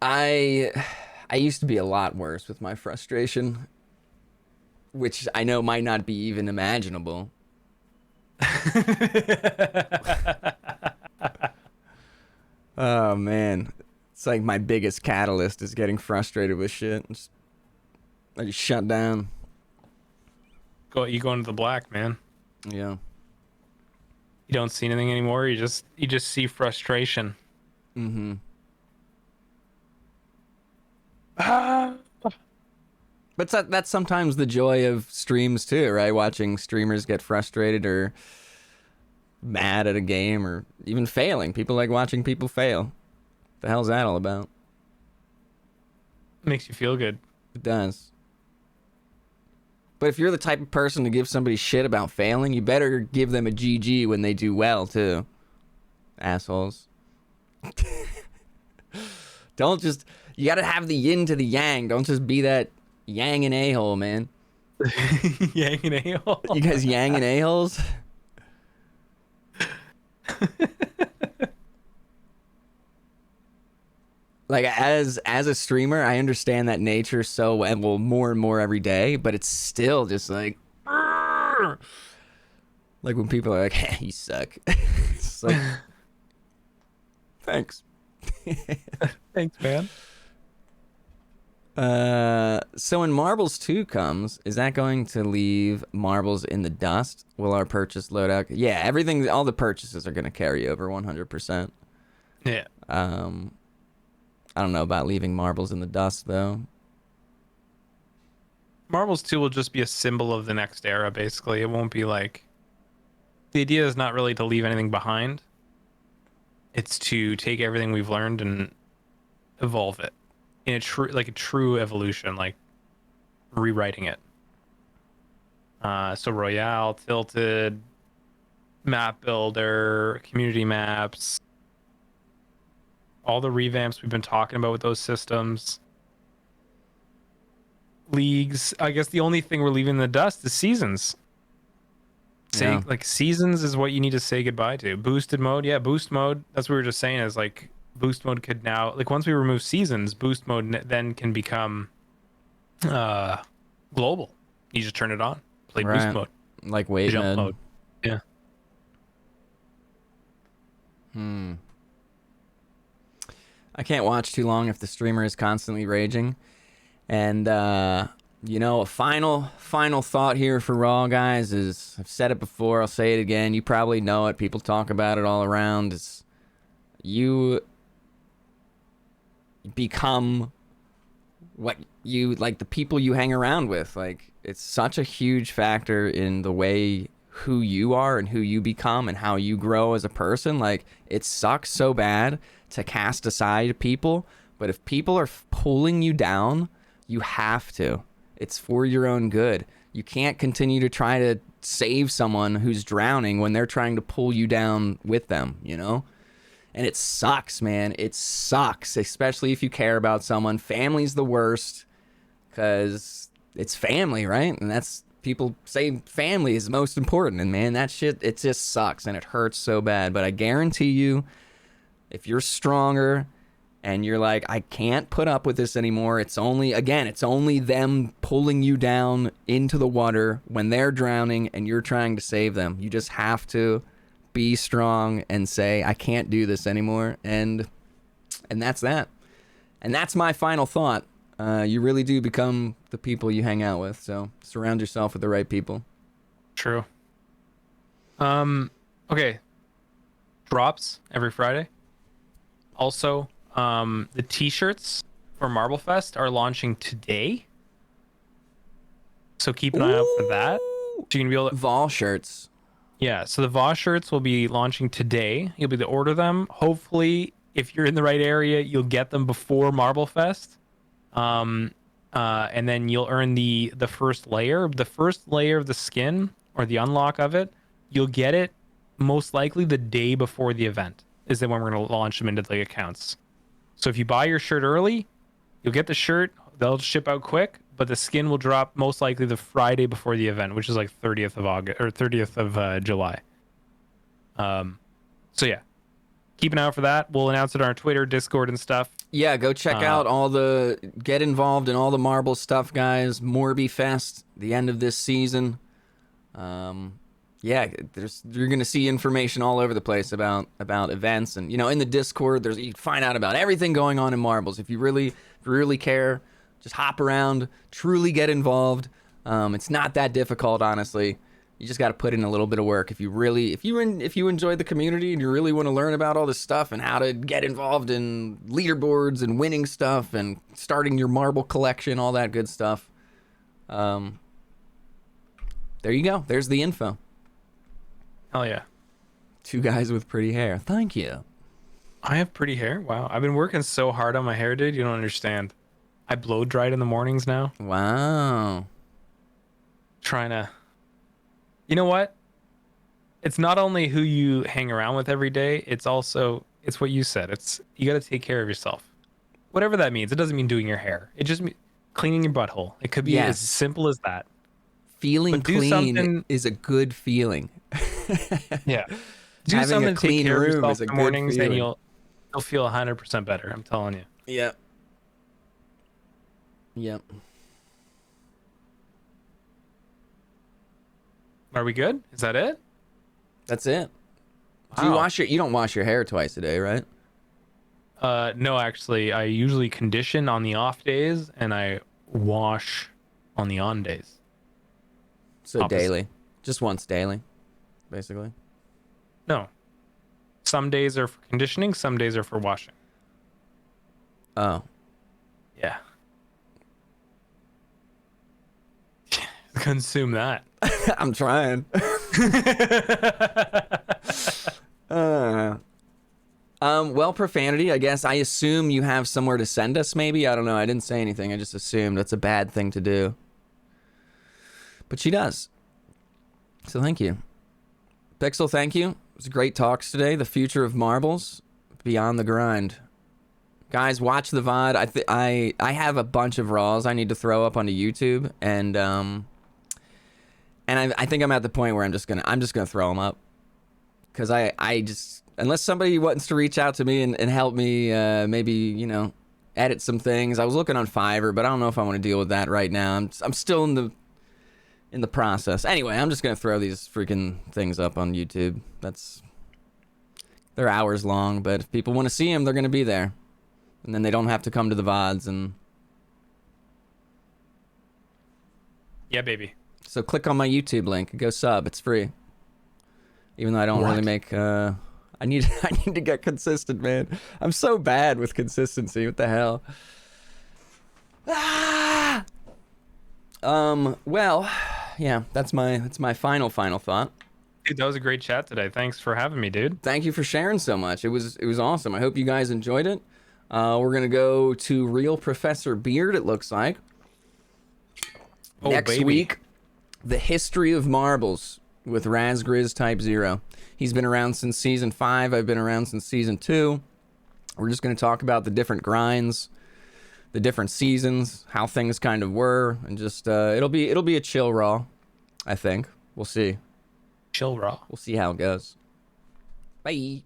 I used to be a lot worse with my frustration, which I know might not be even imaginable. Oh man, it's like my biggest catalyst is getting frustrated with shit. I just shut down. You go into the black, man. Yeah. You don't see anything anymore. You just see frustration. Mm-hmm. But that's sometimes the joy of streams too, right? Watching streamers get frustrated or mad at a game or even failing. People like watching people fail. The hell's that all about? Makes you feel good. It does. But if you're the type of person to give somebody shit about failing, you better give them a GG when they do well too. Assholes. Don't just... You gotta have the yin to the yang. Don't just be that yang and a-hole, man. Yang and a-hole? You guys yang and a-holes? Like, as a streamer, I understand that nature so well, more and more every day, but it's still just like... Like when people are like, hey, you suck. It's like... Thanks. Thanks, man. So when Marbles 2 comes, is that going to leave Marbles in the dust? Will our purchase loadout? Yeah, everything, all the purchases are going to carry over 100%. Yeah. I don't know about leaving Marbles in the dust, though. Marbles 2 will just be a symbol of the next era, basically. It won't be like... The idea is not really to leave anything behind. It's to take everything we've learned and evolve it in a true evolution, like rewriting it. So Royale, Tilted, Map Builder, Community Maps, all the revamps we've been talking about with those systems. Leagues. I guess the only thing we're leaving in the dust is seasons. Like seasons is what you need to say goodbye to. Boosted mode, yeah, boost mode. That's what we were just saying, is like boost mode could now, like once we remove seasons, boost mode then can become global. You just turn it on, play boost mode, like wave jump mode. Yeah. I can't watch too long if the streamer is constantly raging. And you know, a final thought here for Raw, guys, is, I've said it before, I'll say it again, you probably know it, people talk about it all around, is you become what you, like, the people you hang around with. Like, it's such a huge factor in the way who you are and who you become and how you grow as a person. Like, it sucks so bad to cast aside people, but if people are pulling you down, you have to. It's for your own good. You can't continue to try to save someone who's drowning when they're trying to pull you down with them, you know? And it sucks, man. It sucks, especially if you care about someone. Family's the worst because it's family, right? And that's, people say family is most important. And man, that shit, it just sucks and it hurts so bad. But I guarantee you, if you're stronger and you're like, I can't put up with this anymore. It's only them pulling you down into the water when they're drowning and you're trying to save them. You just have to be strong and say, I can't do this anymore. And that's that. And that's my final thought. You really do become the people you hang out with. So surround yourself with the right people. True. Okay. Drops every Friday. Also, the t-shirts for Marble Fest are launching today. So keep an eye out for that. So you can be able to... Vol shirts. Yeah, so the Voss shirts will be launching today. You'll be able to order them. Hopefully, if you're in the right area, you'll get them before Marble Fest. And then you'll earn the first layer. The first layer of the skin, or the unlock of it, you'll get it most likely the day before the event, is then when we're going to launch them into the accounts. So if you buy your shirt early, you'll get the shirt. They'll ship out quick, but the skin will drop most likely the Friday before the event, which is like 30th of August or 30th of July. So yeah, keep an eye out for that. We'll announce it on our Twitter, Discord, and stuff. Yeah, go check out get involved in all the marble stuff, guys. Morby Fest, the end of this season. Yeah, you're gonna see information all over the place about events, and in the Discord, you find out about everything going on in marbles. If you really care, just hop around, truly get involved. It's not that difficult, honestly. You just got to put in a little bit of work. If you enjoy the community and you really want to learn about all this stuff and how to get involved in leaderboards and winning stuff and starting your marble collection, all that good stuff. There you go. There's the info. Hell yeah. 2 guys with pretty hair. Thank you. I have pretty hair. Wow. I've been working so hard on my hair, dude. You don't understand. I blow dried in the mornings now. Wow. Trying to... You know what? It's not only who you hang around with every day, it's what you said. You got to take care of yourself. Whatever that means. It doesn't mean doing your hair. It just means cleaning your butthole. It could be as simple as that. Feeling clean is a good feeling. Yeah. Do Having something a clean to take care of room yourself is a in the good mornings, feeling. and you'll feel 100% better. I'm telling you. Yep. Yep. Are we good? Is that it? That's it. Wow. You don't wash your hair twice a day, right? No, actually, I usually condition on the off days, and I wash on the on days. So Opposite. daily. Just once daily, basically. No. Some days are for conditioning, some days are for washing. Oh. Yeah. Consume that. I'm trying. Well, profanity, I guess. I assume you have somewhere to send us, maybe? I don't know. I didn't say anything. I just assumed. That's a bad thing to do. But she does. So thank you. Pixel, thank you. It was great talks today. The future of marbles. Beyond the grind. Guys, watch the VOD. I have a bunch of raws I need to throw up onto YouTube, and I think I'm at the point where I'm just gonna throw them up, because I just, unless somebody wants to reach out to me and help me maybe edit some things. I was looking on Fiverr, but I don't know if I want to deal with that right now. I'm still in the process. Anyway, I'm just gonna throw these freaking things up on YouTube. They're hours long, but if people want to see them, they're gonna be there. And then they don't have to come to the VODs. And Yeah, baby. so click on my YouTube link. Go sub. It's free. Even though I don't really make... I need to get consistent, man. I'm so bad with consistency. What the hell? Well, yeah, that's my final thought. Dude, that was a great chat today. Thanks for having me, dude. Thank you for sharing so much. It was awesome. I hope you guys enjoyed it. We're gonna go to Real Professor Beard. It looks like Oh, next baby. week, the history of marbles with Razgriz Type 0. He's been around since season 5. I've been around since season 2. We're just gonna talk about the different grinds, the different seasons, how things kind of were, and just it'll be a chill raw. I think we'll see. Chill raw. We'll see how it goes. Bye.